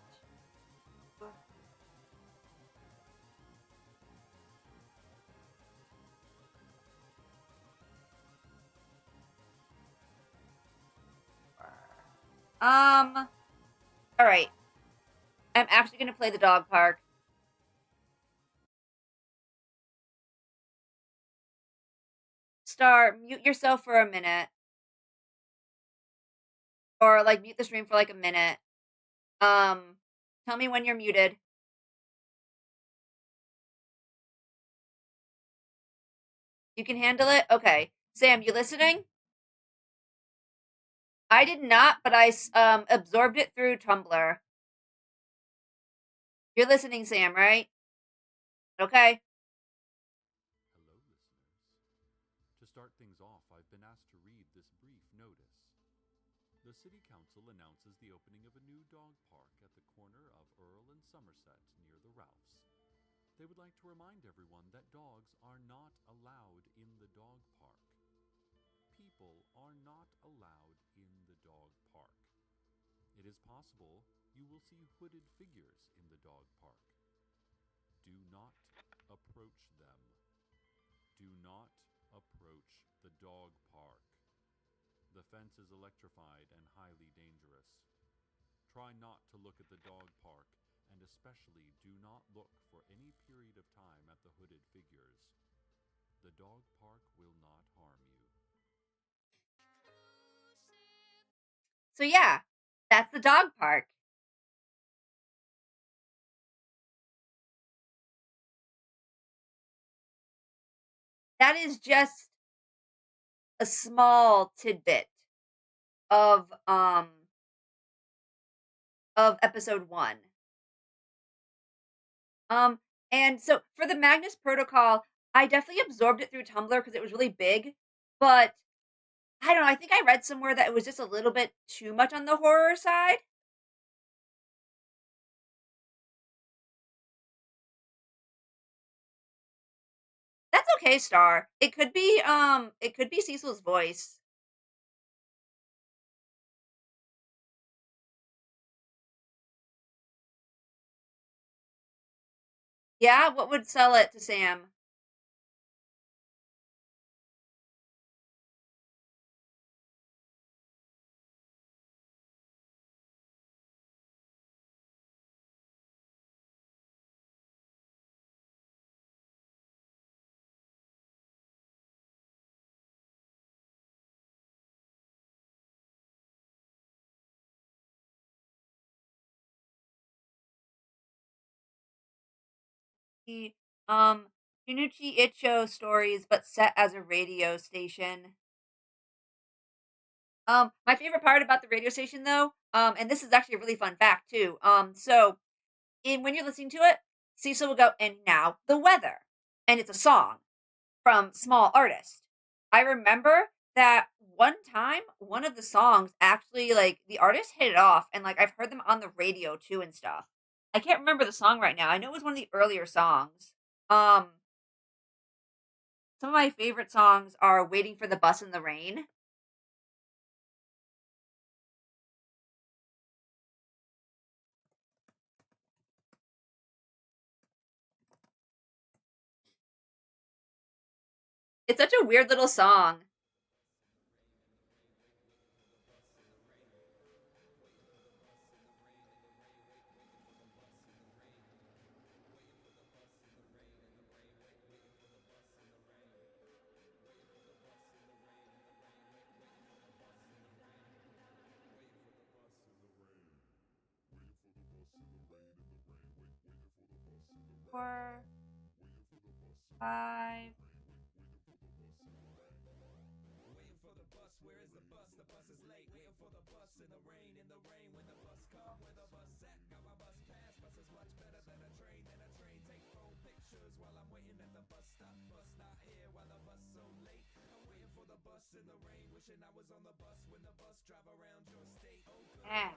All right. I'm actually gonna play the dog park. Star, mute yourself for a minute, or like mute the stream for like a minute. Um, Tell me when you're muted. You can handle it. Okay, Sam, you listening? I did not, but I absorbed it through Tumblr. You're listening, Sam, right? Okay. Hello, listeners. To start things off, I've been asked to read this brief notice. The City Council announces the opening of a new dog park at the corner of Earl and Somerset near the Ralphs. They would like to remind everyone that dogs are not allowed in the dog park. People are not allowed in the dog park. It is possible you will see hooded figures in the dog park. Do not approach them. Do not approach the dog park. The fence is electrified and highly dangerous. Try not to look at the dog park, and especially do not look for any period of time at the hooded figures. The dog park will not harm you. So yeah, that's the dog park. That is just a small tidbit of um of episode 1. Um and so for the Magnus Protocol, I definitely absorbed it through Tumblr because it was really big, but I don't know, I think I read somewhere that it was just a little bit too much on the horror side. That's okay, Star. It could be Cecil's voice. Yeah, what would sell it to Sam? the Shinichi Icho stories, but set as a radio station. My favorite part about the radio station, though, and this is actually a really fun fact too. So in when you're listening to it, Cecil will go, "And now the weather," and it's a song from Small Artist. I remember that one time, one of the songs actually, like, the artist hit it off, and, like, I've heard them on the radio too and stuff. I can't remember the song right now. I know it was one of the earlier songs. Um, some of my favorite songs are "Waiting for the Bus in the Rain." It's such a weird little song. Four, five. Yeah.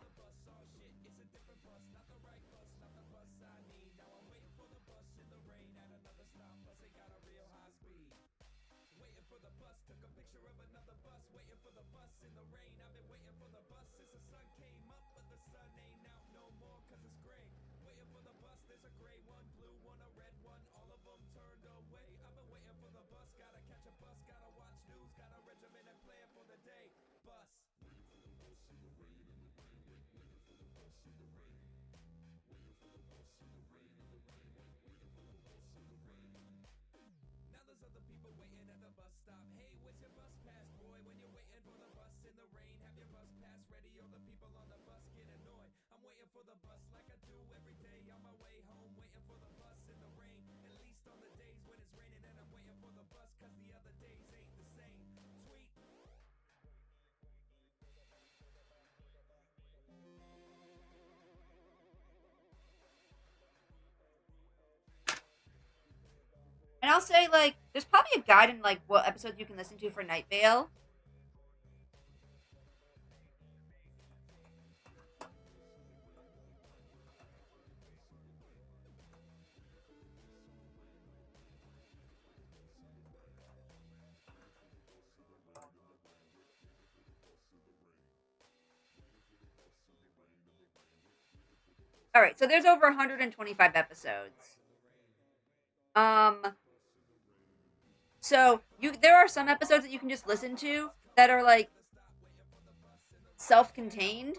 And I'll say, like, there's probably a guide in, like, what episodes you can listen to for Night Vale. All right, so there's over 125 episodes. Um, so there are some episodes that you can just listen to that are like self-contained.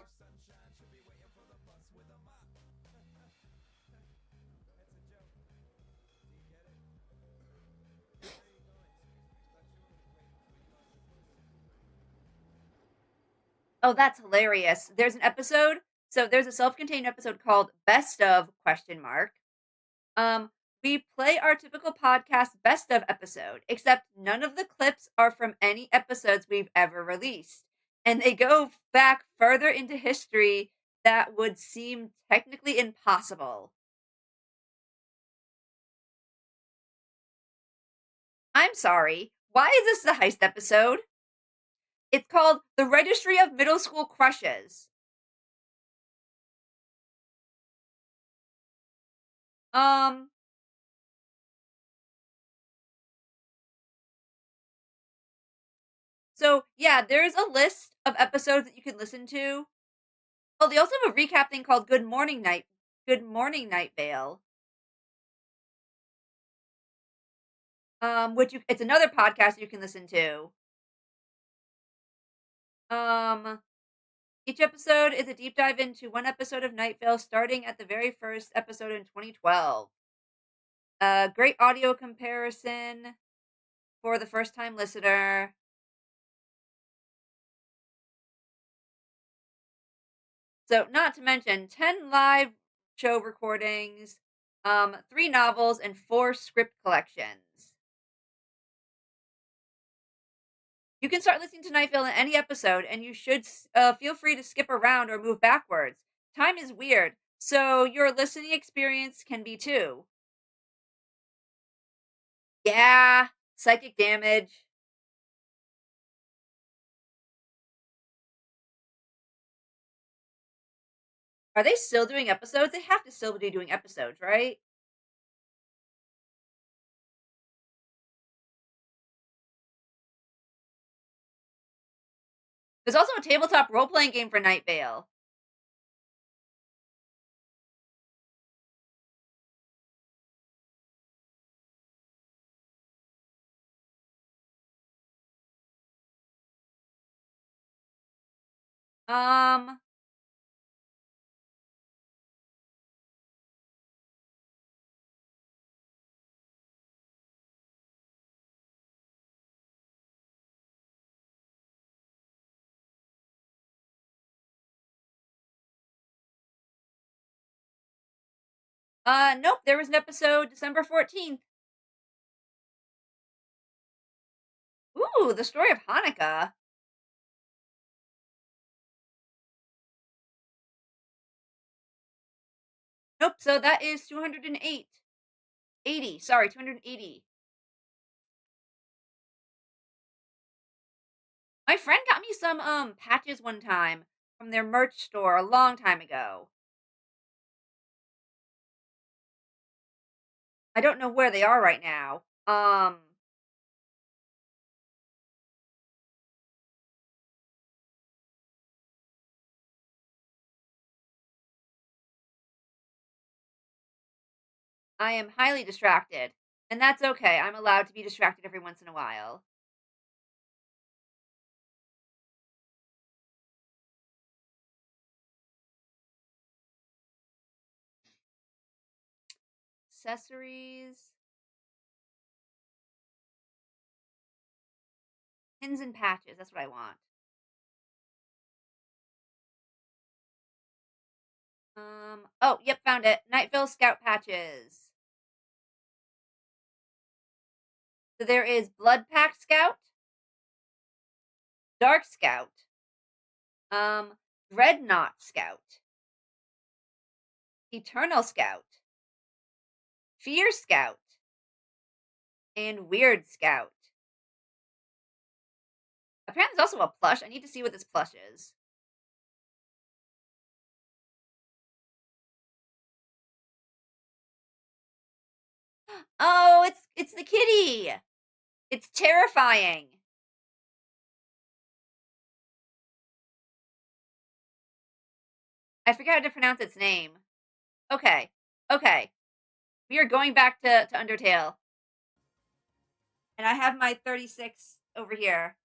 Oh, that's hilarious. There's an episode, so there's a self-contained episode called Best of question mark. Um, we play our typical podcast best of episode, except none of the clips are from any episodes we've ever released. And they go back further into history that would seem technically impossible. I'm sorry. Why is this the heist episode? It's called The Registry of Middle School Crushes. Um, so yeah, there's a list of episodes that you can listen to. Oh, they also have a recap thing called Good Morning Night Vale. Which it's another podcast you can listen to. Um, each episode is a deep dive into one episode of Night Vale, starting at the very first episode in 2012. Great audio comparison for the first time listener. So, not to mention 10 live show recordings, 3 novels and 4 script collections. You can start listening to Night Vale in any episode, and you should feel free to skip around or move backwards. Time is weird, so your listening experience can be too. Yeah, psychic damage. Are they still doing episodes? They have to still be doing episodes, right? There's also a tabletop role playing game for Night Vale. Um, nope, there was an episode December 14th. Ooh, the story of Hanukkah. Nope, so that is 208. 80, sorry, 280. My friend got me some patches one time from their merch store a long time ago. I don't know where they are right now. I am highly distracted, and that's okay. I'm allowed to be distracted every once in a while. Accessories, pins and patches. That's what I want. Oh, yep, found it. Nightville Scout patches. So there is Blood Pack Scout, Dark Scout, Dreadnought Scout, Eternal Scout, Fear Scout, and Weird Scout. Apparently, there's also a plush. I need to see what this plush is. Oh, it's the kitty. It's terrifying. I forget how to pronounce its name. Okay, okay. We are going back to Undertale, and I have my 36 over here.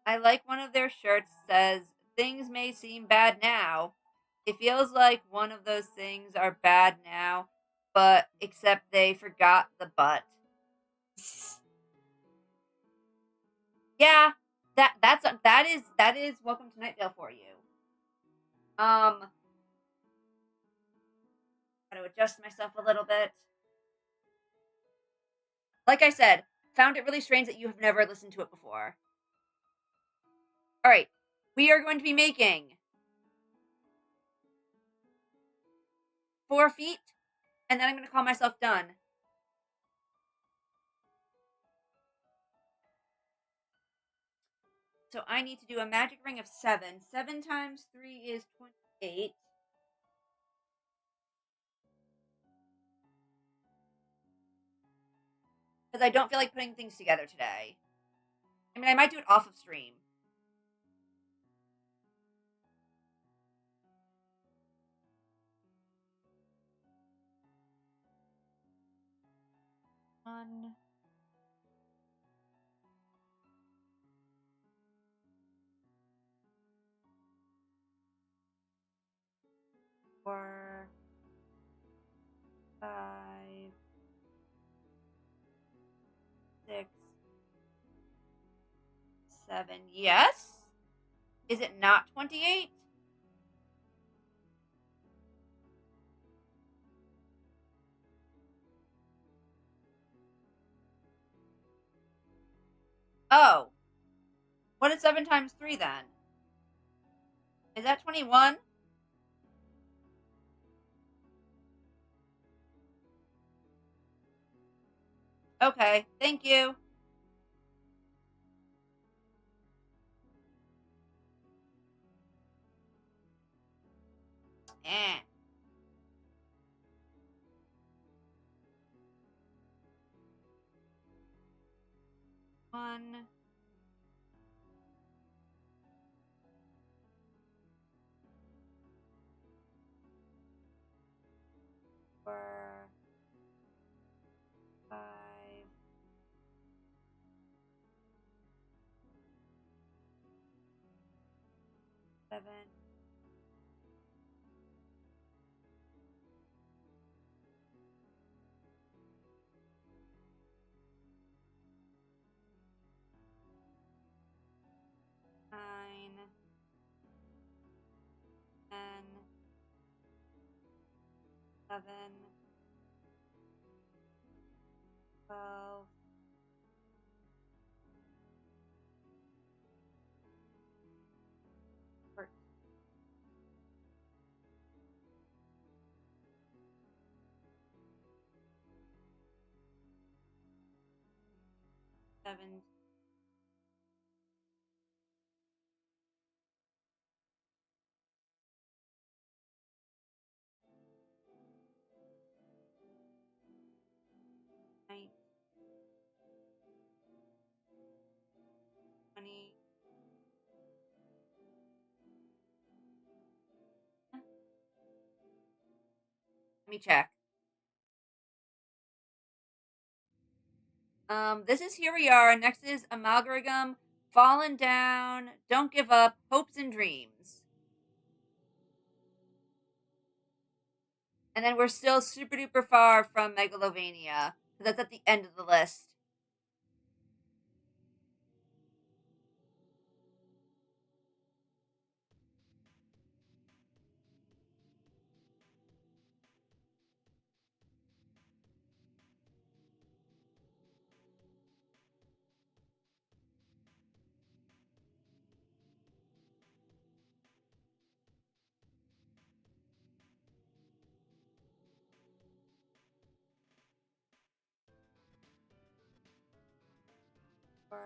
I like one of their shirts says, "Things may seem bad now. It feels like one of those things are bad now, but except they forgot the but." Yeah, that is Welcome to Night Vale for you. Um, Got to adjust myself a little bit. Like I said, found it really strange that you have never listened to it before. All right, we are going to be making 4 feet, and then I'm going to call myself done. So I need to do a magic ring of 7. 7 times 3 is 28. Because I don't feel like putting things together today. I mean, I might do it off of stream. One, 4, 5, 6, 7. Yes. Is it not 28? Oh. What is 7 times 3 then? Is that 21? Okay. Thank you. Eh. 1, 4, 5, 7, 9, 10, 11, 12, 14, 17, 19, 20. Let me check. This is Here We Are. Next is Amalgamum, Fallen Down, Don't Give Up, Hopes and Dreams. And then we're still super duper far from Megalovania. So that's at the end of the list. Four,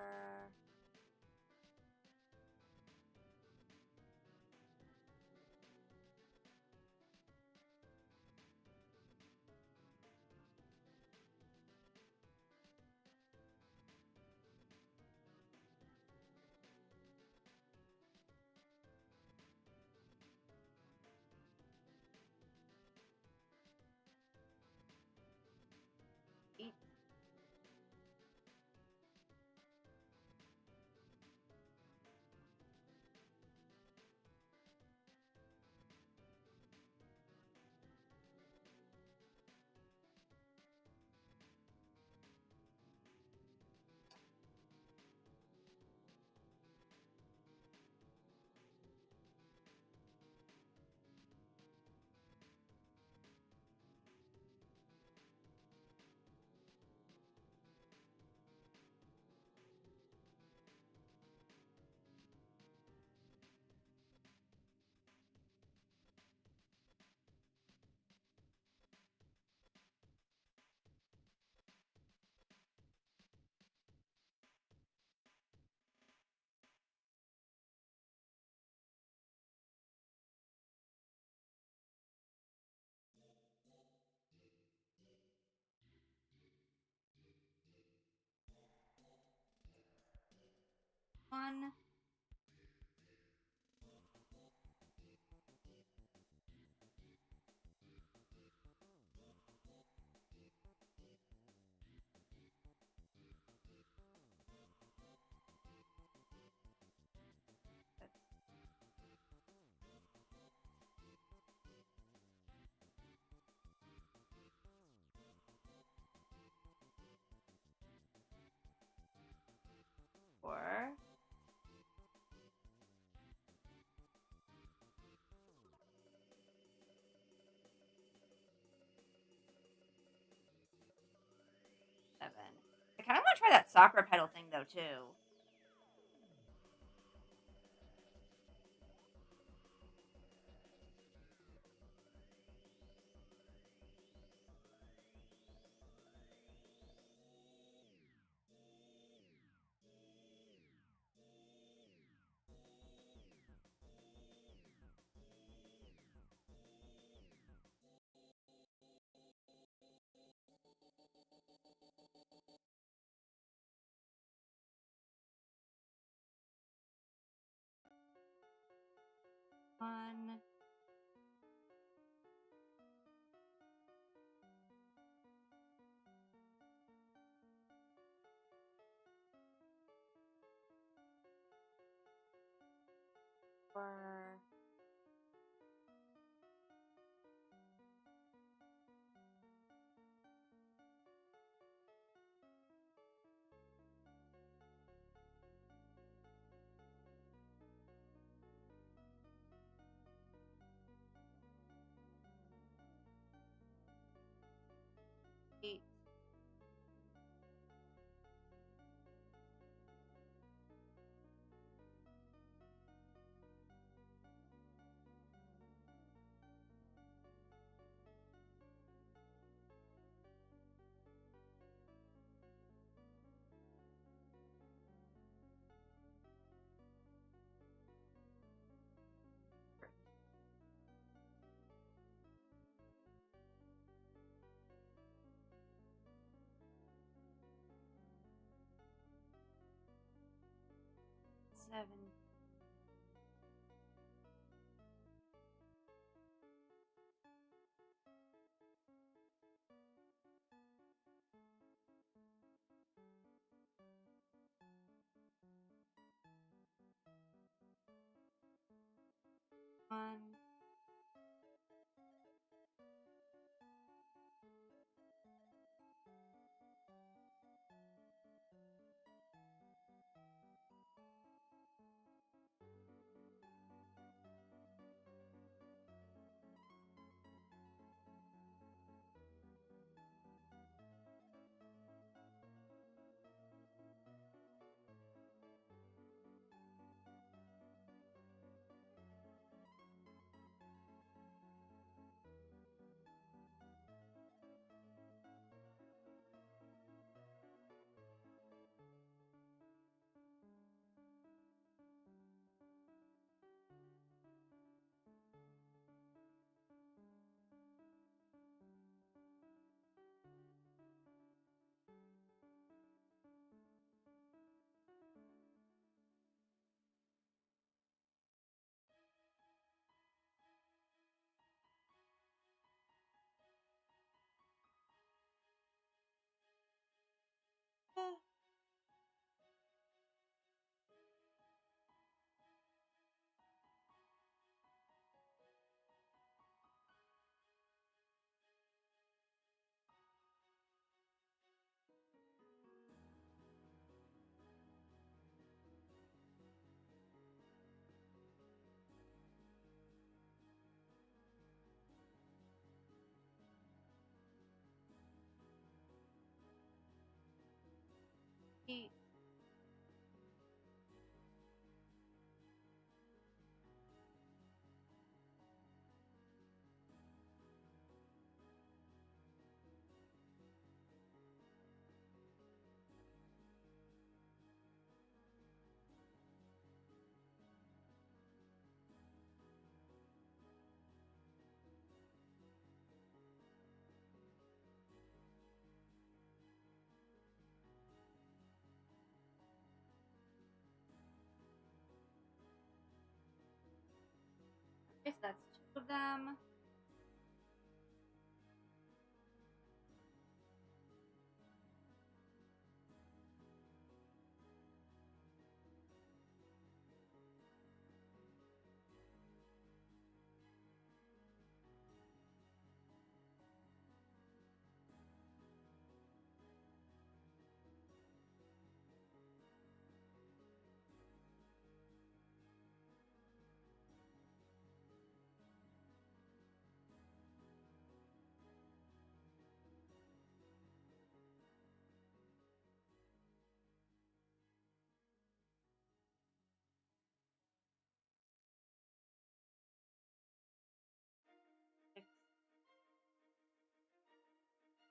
8, 1. That's 4. that soccer pedal thing though too. One, four, 8, 7, 1, 8. Okay, so that's two of them.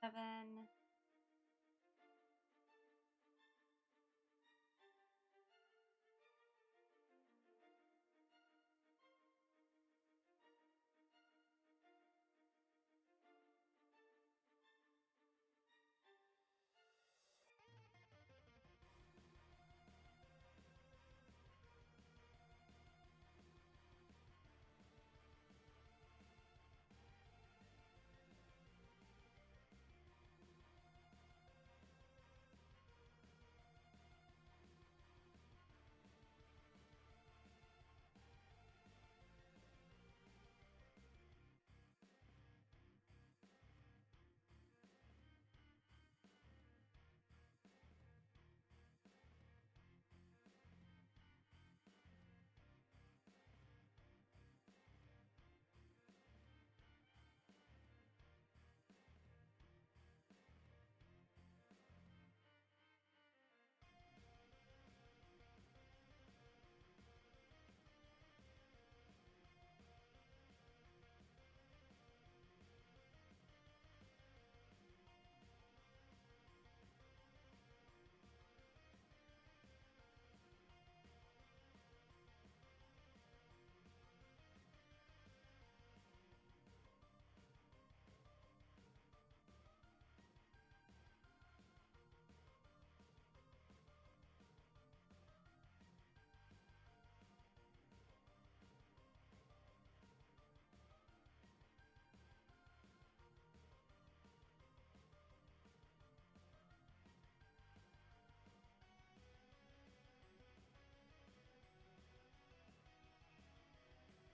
7.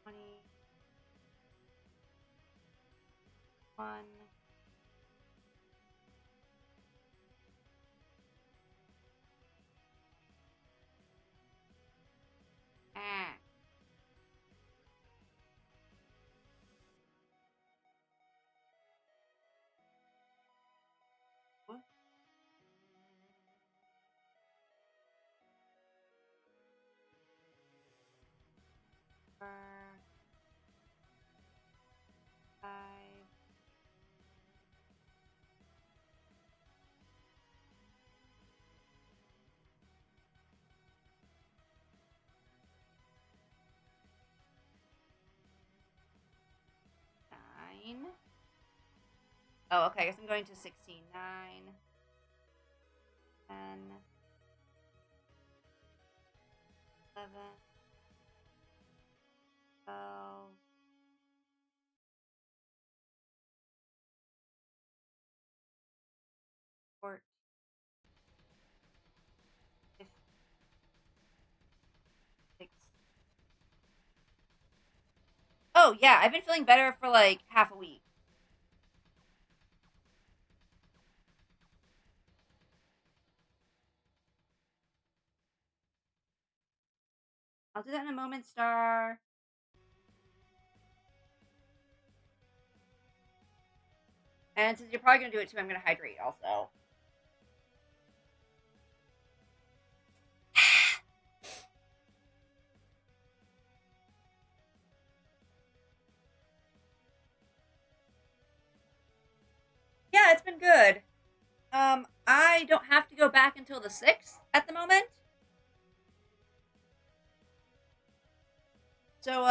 Twenty one. Ah. What? 4, 5. 9. Oh, okay. I guess I'm going to 16. 9, 10, 11, 12, 14, 15, 16. Oh, yeah. I've been feeling better for like half a week. I'll do that in a moment, Star. And since you're probably going to do it too, I'm going to hydrate also. Yeah, it's been good. I don't have to go back until the 6th at the moment. So,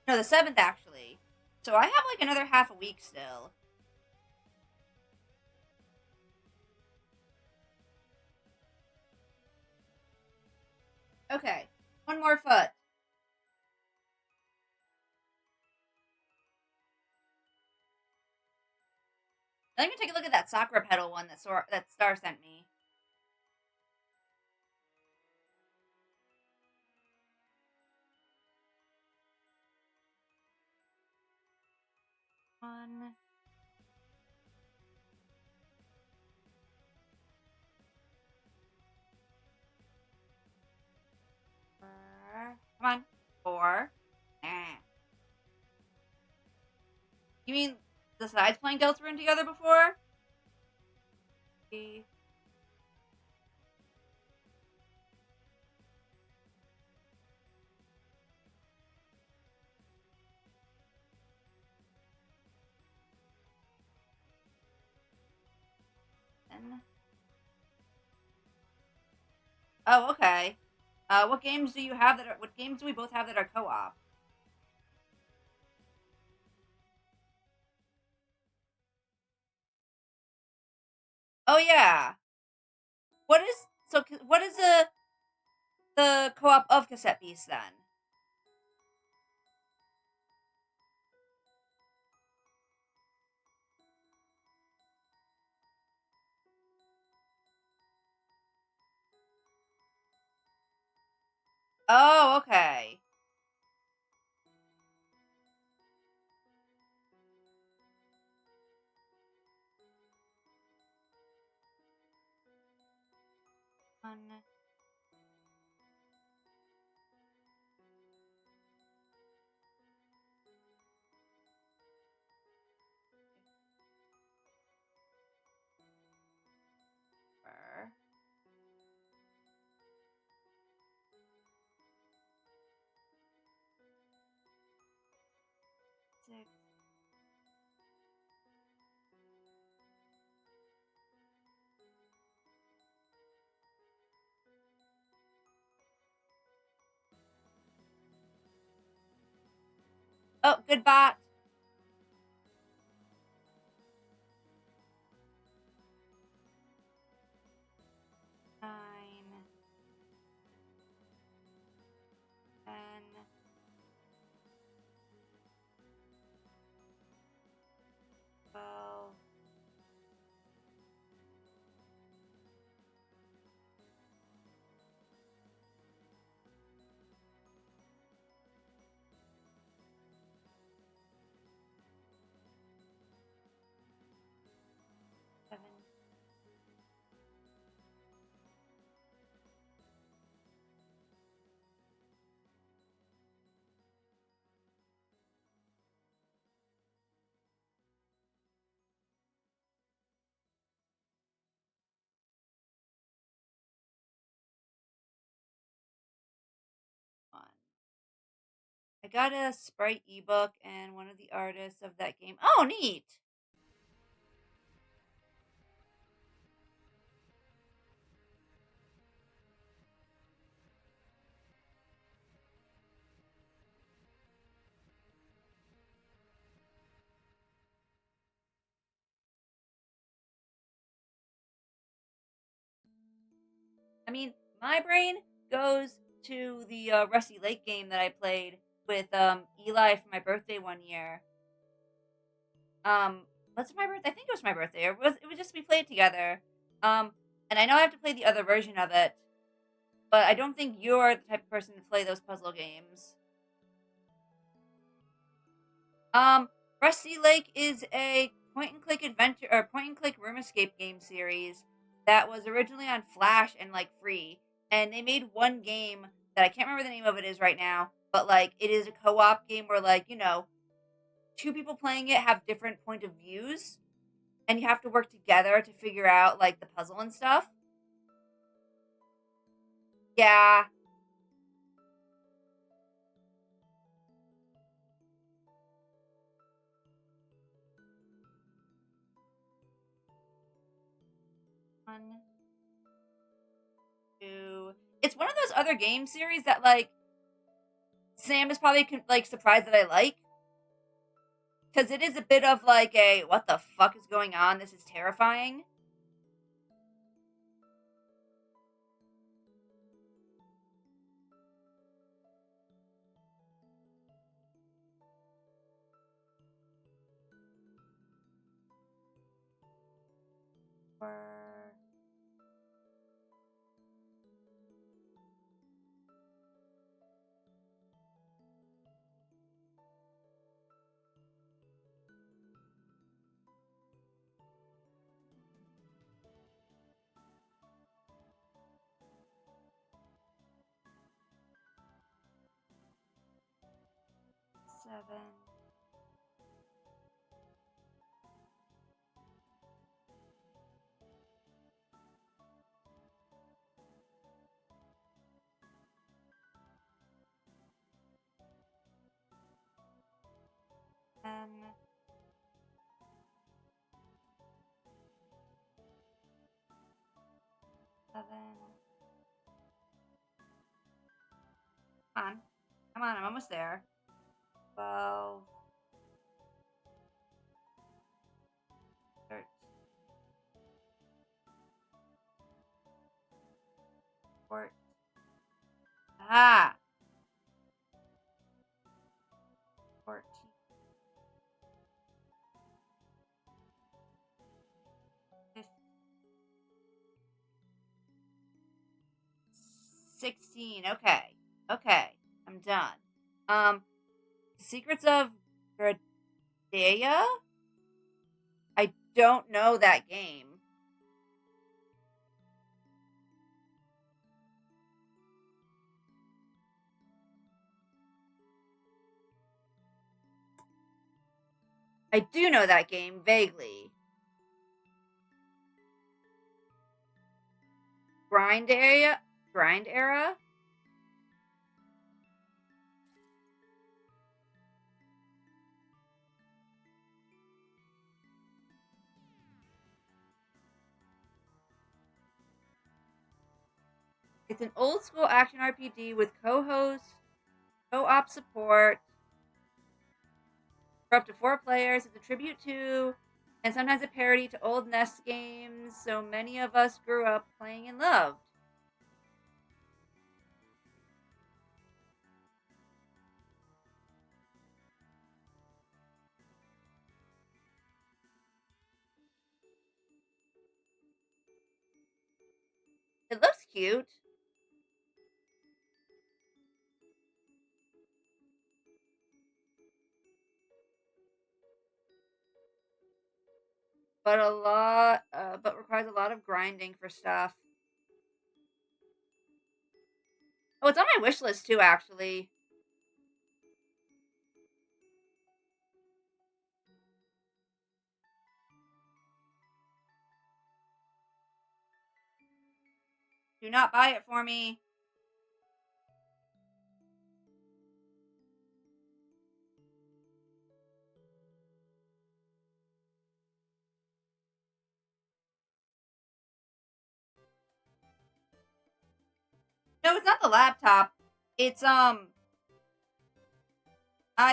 no, the 7th actually. So I have like another half a week still. Okay, one more foot. Let me take a look at that sakura petal one that Star sent me. One. Come on. 4. Nah. You mean the sides playing Deltarune together before? 3. Oh, okay. What games do you have that are? What games do we both have that are co-op? Oh yeah. What is so? What is the co-op of Cassette Beast then? Oh, okay. One, four, 6. Oh, good bot. 9, 10, 12, 7. One. I got a Sprite ebook and one of the artists of that game. Oh, neat. I mean, my brain goes to the Rusty Lake game that I played with Eli for my birthday one year. Um, what's my birthday? I think it was my birthday. It was just we played together. Um, and I know I have to play the other version of it, but I don't think you're the type of person to play those puzzle games. Rusty Lake is a point and click adventure or point and click room escape game series that was originally on Flash and like free. And they made one game that I can't remember the name of it is right now, but like it is a co-op game where like, two people playing it have different point of views and you have to work together to figure out like the puzzle and stuff. Yeah. One, two. It's one of those other game series that like Sam is probably like surprised that I like because it is a bit of like a what the fuck is going on? This is terrifying. Four, 7, 10, 7. Come on. Come on, I'm almost there. 12. 13. 14. Ah! 14. 15. 16. Okay. Okay. I'm done. Secrets of Gradea? I don't know that game. I do know that game vaguely. Grind area? Grind era? It's an old school action RPG with co-host, co-op support for up to 4 players. It's a tribute to and sometimes a parody to old NES games so many of us grew up playing and loved. It looks cute, but requires a lot of grinding for stuff. Oh, it's on my wish list too, actually. Do not buy it for me. No, it's not the laptop. It's I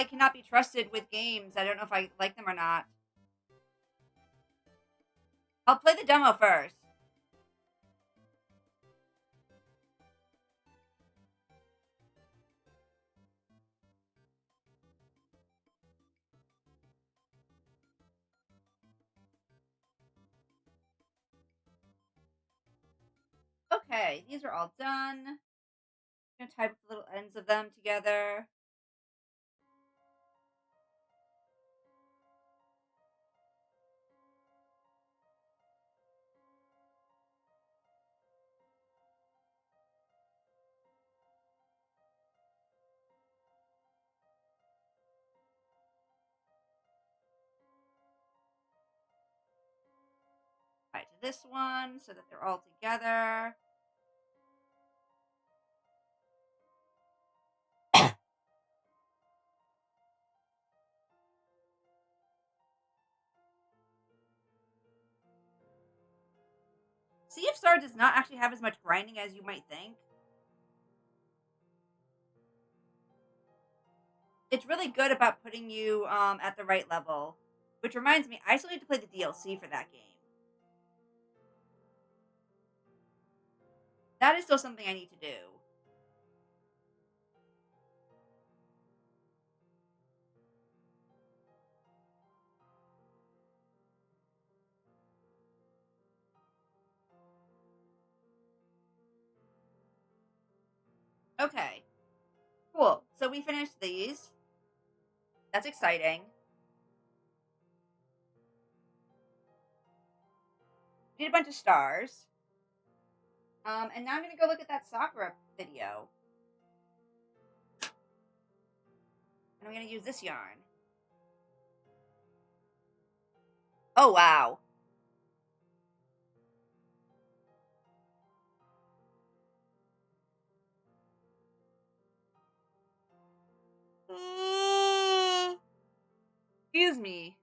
cannot be trusted with games. I don't know if I like them or not. I'll play the demo first. Okay, these are all done. I'm gonna type the little ends of them together. Right to this one so that they're all together. Sea of Stars does not actually have as much grinding as you might think. It's really good about putting you at the right level. Which reminds me, I still need to play the DLC for that game. That is still something I need to do. Okay, cool. So we finished these. That's exciting. Need a bunch of stars. And now I'm gonna go look at that Sakura video. And I'm gonna use this yarn. Oh wow. Excuse me.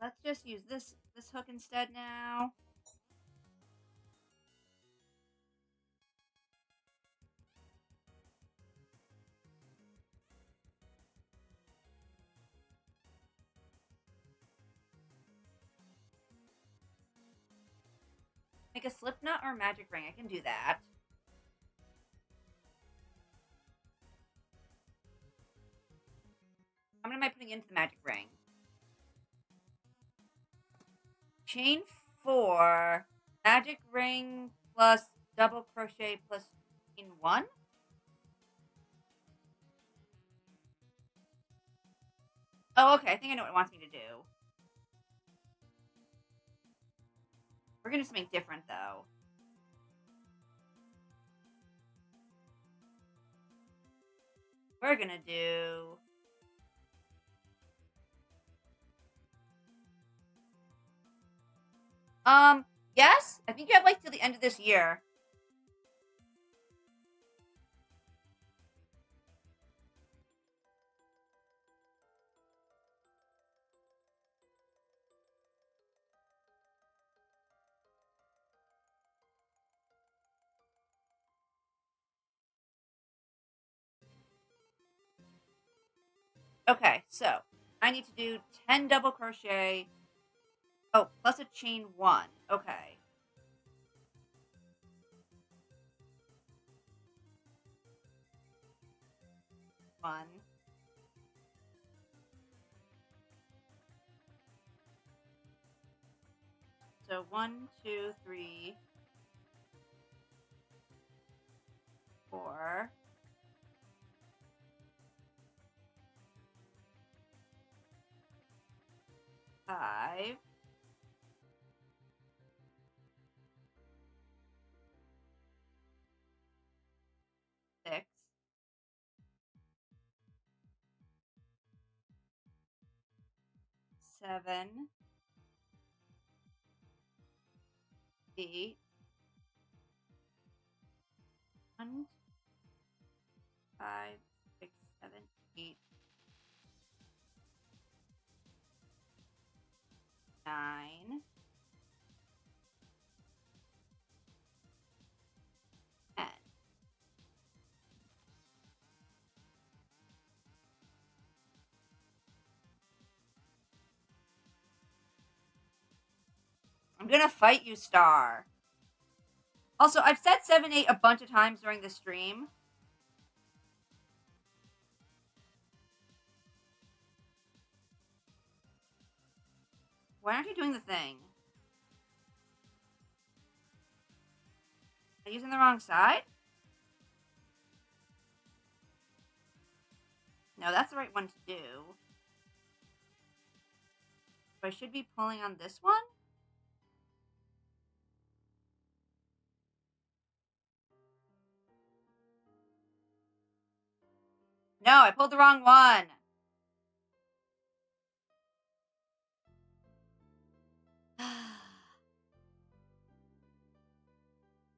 Let's just use this hook instead now. Make a slip knot or a magic ring. I can do that. How many am I putting into the magic ring? Chain 4, magic ring plus double crochet plus chain 1. Oh, okay. I think I know what it wants me to do. We're gonna do something different though. We're gonna do yes. I think you have like till the end of this year. Okay, so I need to do 10 double crochet. Oh, plus a chain 1. Okay. One. So 1, 2, 3, 4. 5. 6. 7. 8. 1, 5, 6, 7, 8, 9, 10. I'm gonna fight you, Star. Also, I've said 7, 8 a bunch of times during the stream. Why aren't you doing the thing? Am I using the wrong side? No, that's the right one to do. So I should be pulling on this one? No, I pulled the wrong one.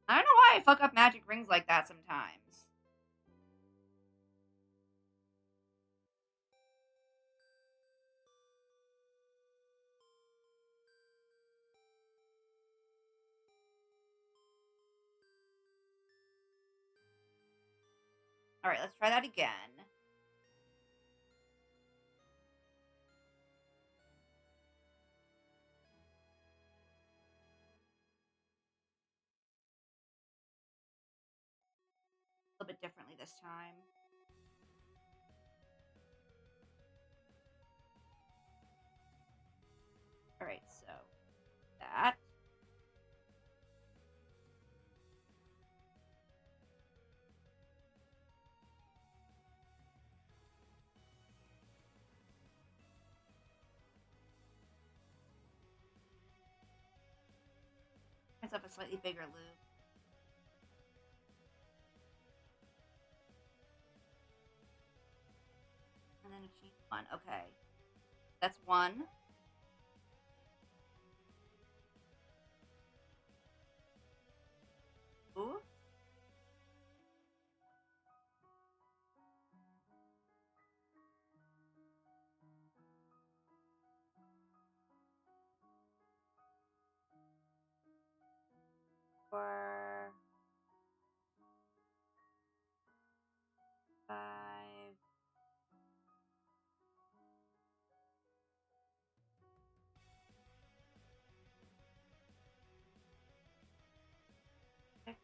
I don't know why I fuck up magic rings like that sometimes. Alright, let's try that again. A little bit differently this time. Alright, so that. Myself a slightly bigger loop. And then a chain 1. Okay. That's 1. Ooh. 5, 6,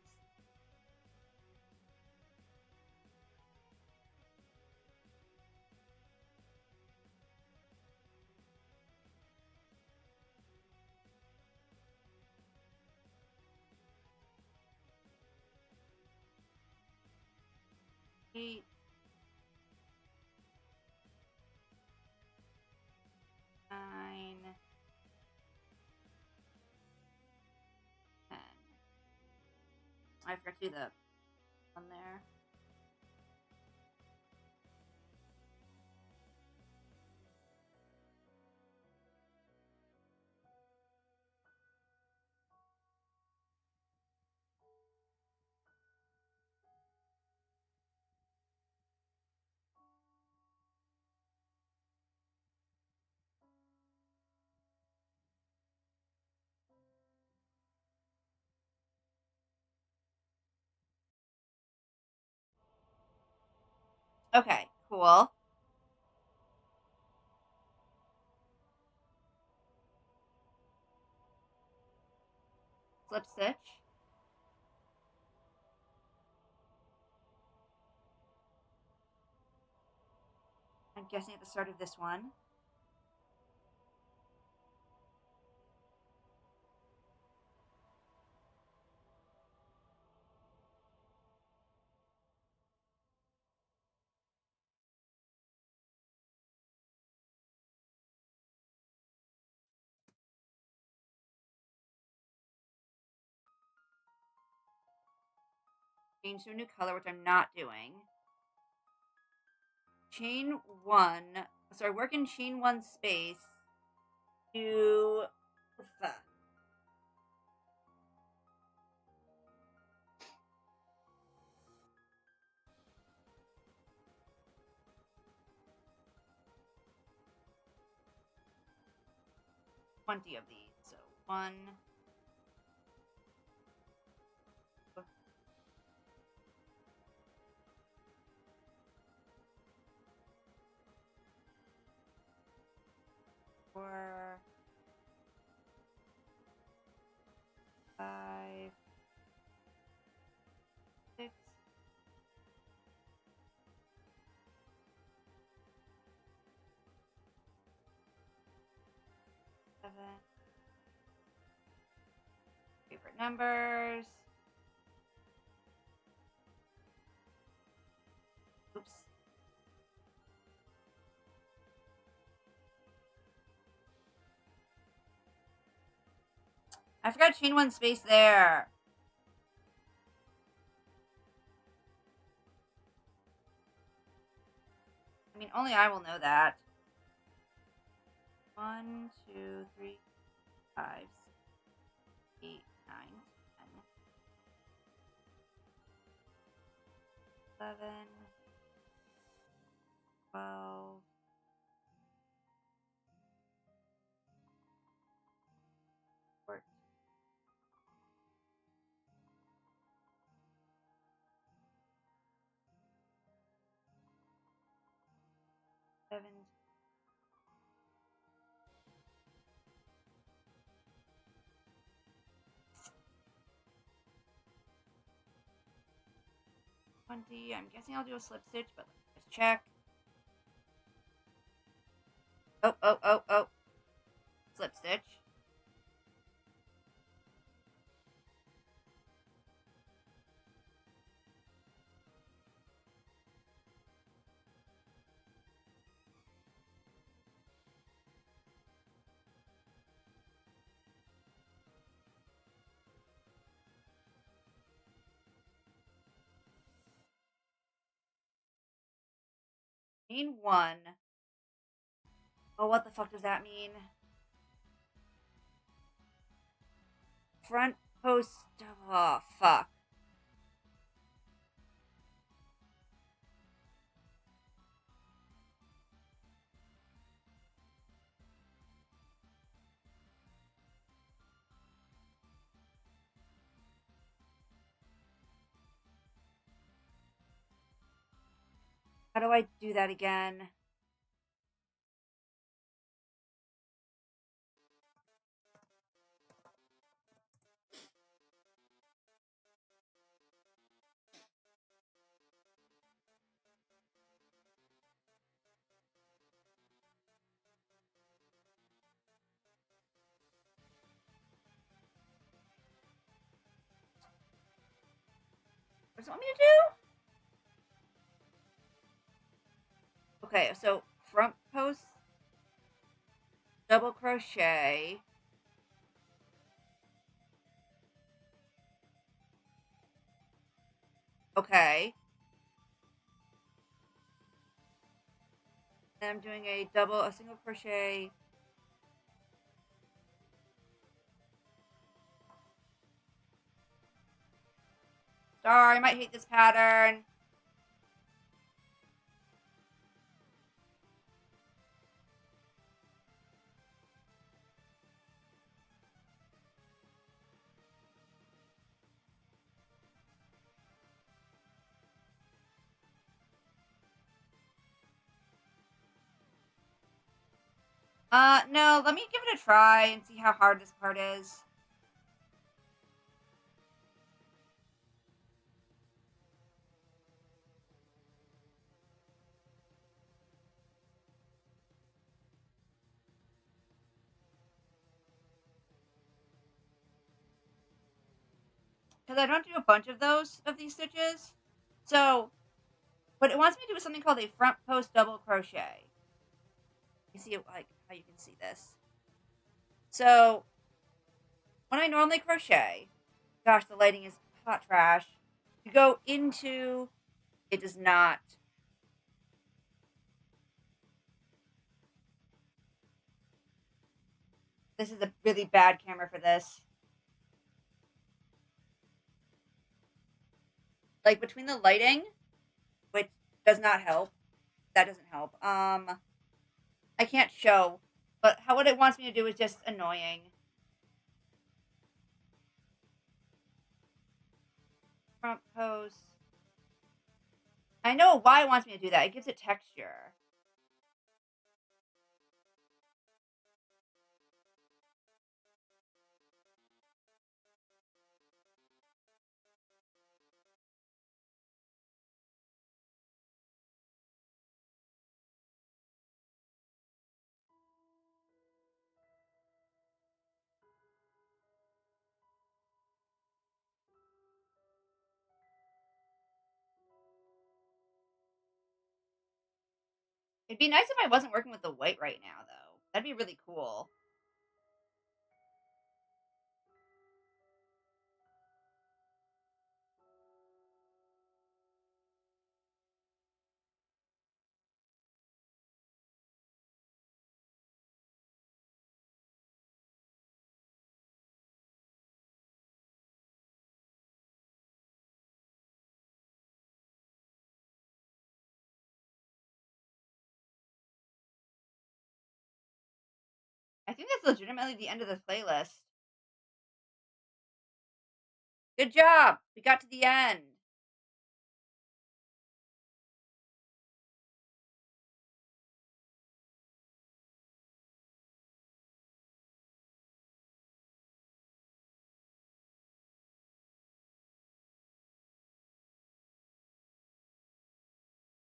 8, 9, 10. I forgot to do the one there. Okay, cool. Slip stitch. I'm guessing at the start of this one. Change to a new color, which I'm not doing. Chain 1. Sorry, work in chain 1 space to 20 of these. So 1, 4, 5, 6, 7. Favorite numbers. Oops. I forgot chain 1 space there. I mean, only I will know that. 1, 2, 3, 5, 6, 8, 9, 10, 11, 12, 14, 17, 20. I'm guessing I'll do a slip stitch, but let's just check. Oh, oh, oh, oh. Slip stitch. Chain 1. Oh, what the fuck does that mean? Front post. Oh, fuck. How do I do that again? What does it want me to do? Okay, so front post double crochet. Okay. Then I'm doing a single crochet. Sorry, I might hate this pattern. No, let me give it a try and see how hard this part is. Because I don't do a bunch of these stitches. So, what it wants me to do is something called a front post double crochet. You see, like, how you can see this. So, when I normally crochet, gosh, the lighting is hot trash. You go into, it does not. This is a really bad camera for this. Like, between the lighting, which does not help, that doesn't help. I can't show, but what it wants me to do is just annoying. Front post. I know why it wants me to do that. It gives it texture. It'd be nice if I wasn't working with the white right now, though. That'd be really cool. I think that's legitimately the end of the playlist. Good job! We got to the end.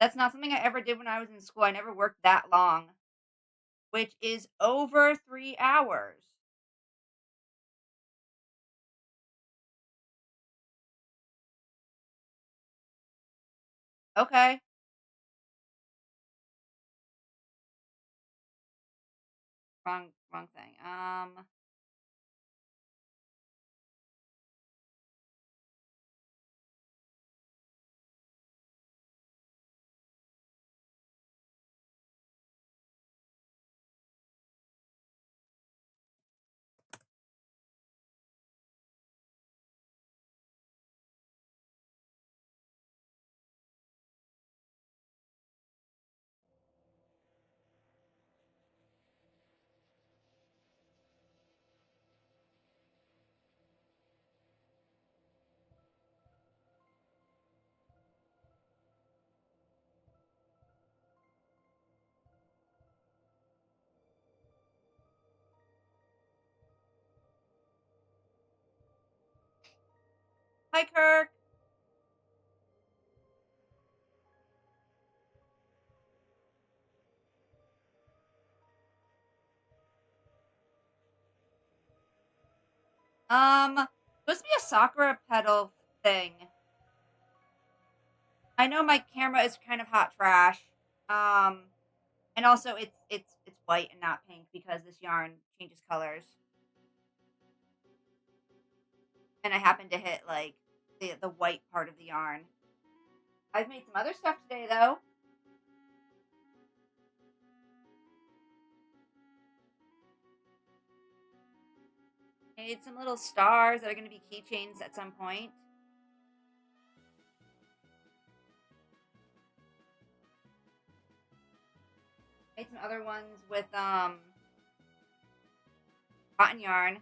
That's not something I ever did when I was in school. I never worked that long, which is over 3 hours. Okay. Wrong thing. Hi, Kirk. Supposed to be a Sakura pedal thing. I know my camera is kind of hot trash. Um, and also it's white and not pink because this yarn changes colors. And I happen to hit like the white part of the yarn. I've made some other stuff today though. Made some little stars that are going to be keychains at some point. Made some other ones with cotton yarn.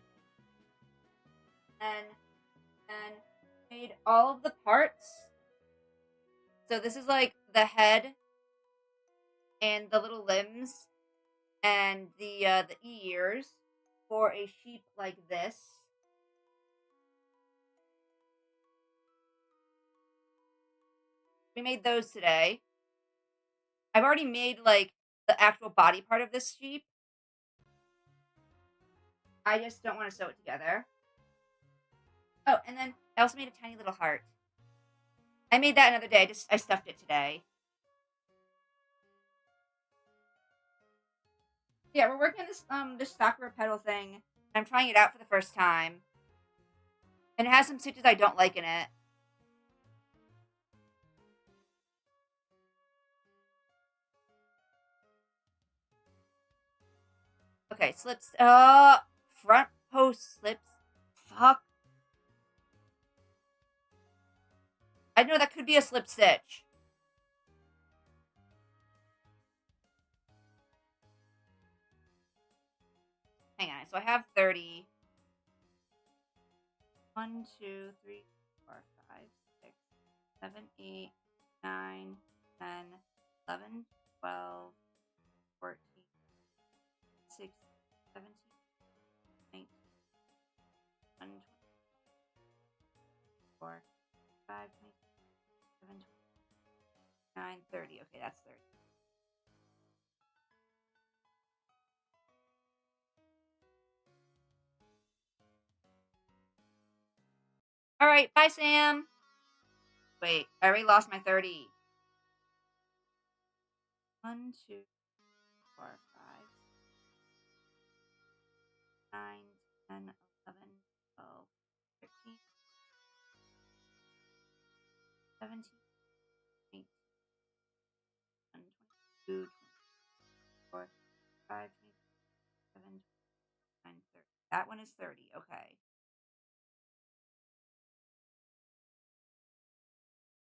And made all of the parts. So this is like the head and the little limbs and the ears for a sheep like this. We made those today. I've already made like the actual body part of this sheep. I just don't want to sew it together. Oh, and then I also made a tiny little heart. I made that another day. I stuffed it today. Yeah, we're working on this Sakura pedal thing. I'm trying it out for the first time. And it has some stitches I don't like in it. Okay, slips. Front post slips. Fuck. I know that could be a slip stitch. Hang on. So I have 30. 1, 2, 3, 4, 5, 6, 7, 8, 9, 10, 11, 12, 14, 16, 17, 19, 20, 24, 5, 27, 29, 30. Okay, that's 30. All right, bye, Sam. Wait, I already lost my 30. 1, 2, 4, 5, 9, 10, 11, 12, 13, 17, 18, 22, 24, 25, 27, 29, 30. That one is 30. Okay.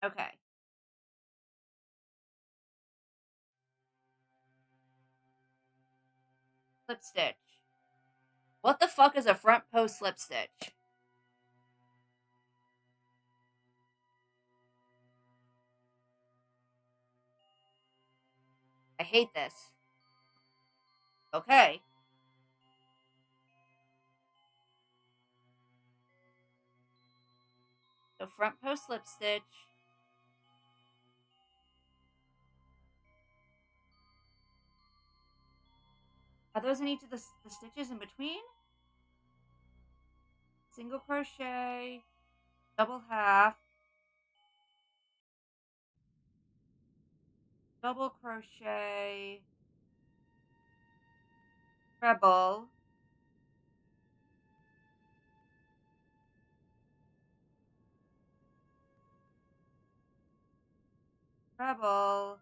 Okay. Slip stitch. What the fuck is a front post slip stitch? I hate this. Okay. So front post slip stitch. Are those in each of the stitches in between? Single crochet, double half, double crochet, treble, treble,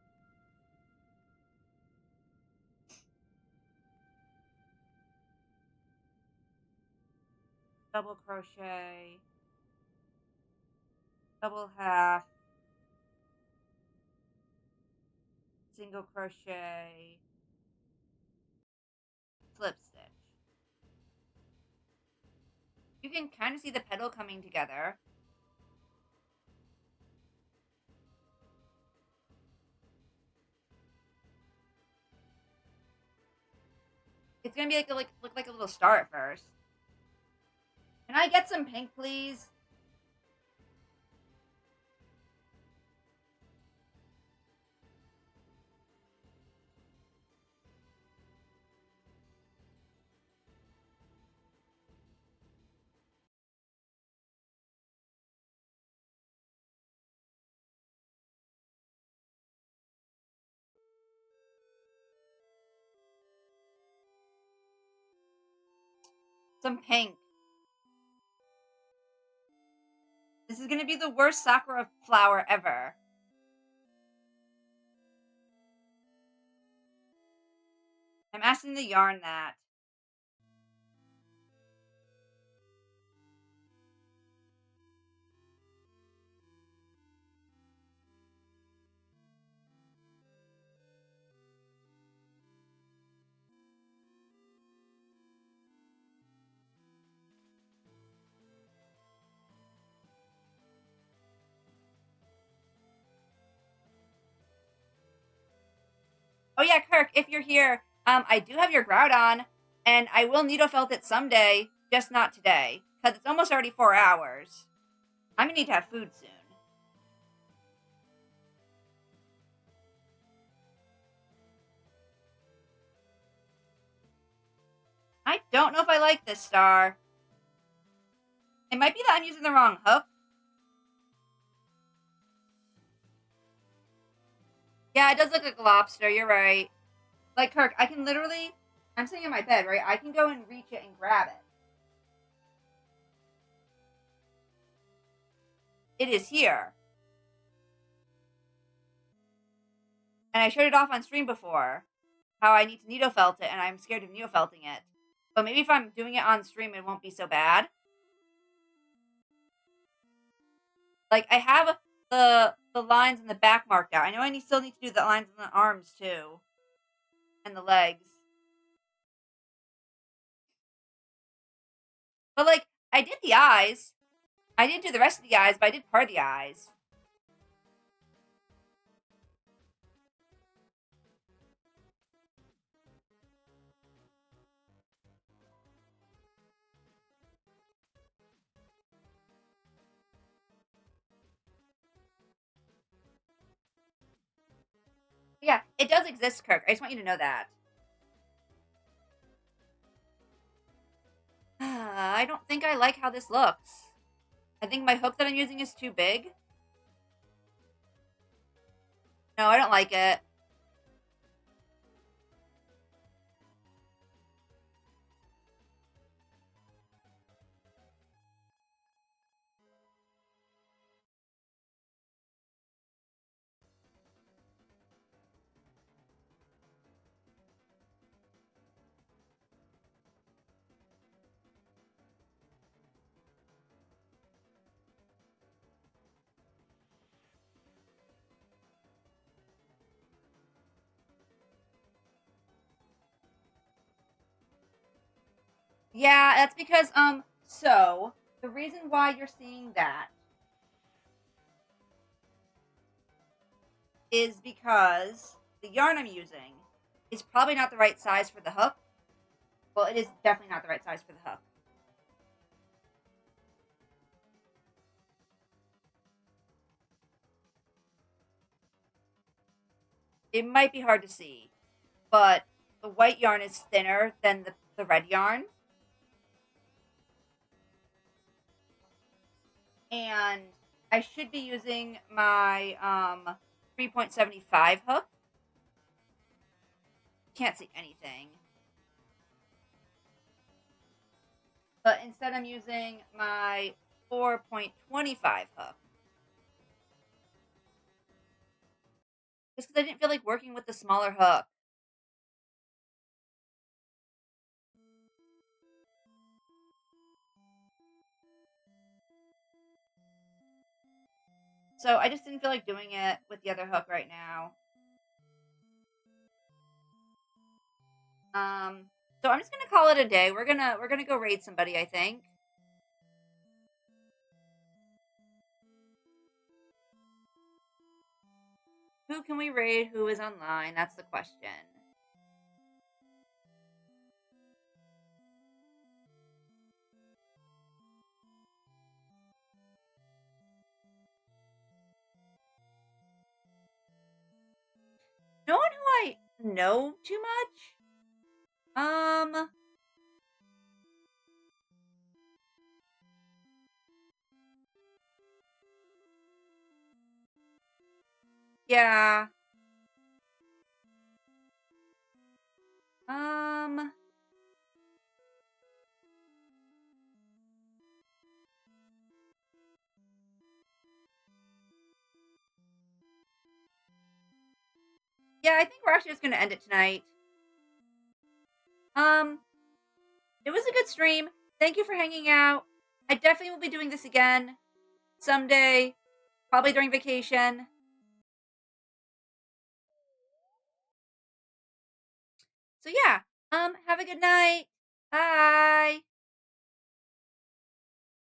double crochet, double half, single crochet, slip stitch. You can kind of see the petal coming together. It's gonna be look like a little star at first. Can I get some pink, please? Some pink. This is gonna be the worst sakura flower ever. I'm asking the yarn that. Oh yeah, Kirk, if you're here, I do have your Groudon, and I will needle felt it someday, just not today, because it's almost already 4 hours. I'm gonna need to have food soon. I don't know if I like this star. It might be that I'm using the wrong hook. Yeah, it does look like a lobster, you're right. Like, Kirk, I can literally, I'm sitting in my bed, right? I can go and reach it and grab it. It is here. And I showed it off on stream before, how I need to needle felt it, and I'm scared of needle felting it. But maybe if I'm doing it on stream, it won't be so bad. Like, I have the lines in the back marked out. I know I still need to do the lines in the arms, too. And the legs. But, like, I did the eyes. I didn't do the rest of the eyes, but I did part of the eyes. Yeah, it does exist, Kirk. I just want you to know that. I don't think I like how this looks. I think my hook that I'm using is too big. No, I don't like it. Yeah, that's because, so, the reason why you're seeing that is because the yarn I'm using is probably not the right size for the hook. Well, it is definitely not the right size for the hook. It might be hard to see, but the white yarn is thinner than the red yarn. And I should be using my 3.75 hook. Can't see anything. But instead I'm using my 4.25 hook. Just because I didn't feel like working with the smaller hook. So I just didn't feel like doing it with the other hook right now. So I'm just gonna call it a day. We're gonna go raid somebody, I think. Who can we raid? Who is online? That's the question. No one who I know too much. Yeah. Um, Yeah, I think we're actually just gonna end it tonight. Um, it was a good stream. Thank you for hanging out. I definitely will be doing this again someday, probably during vacation. So yeah, have a good night. Bye.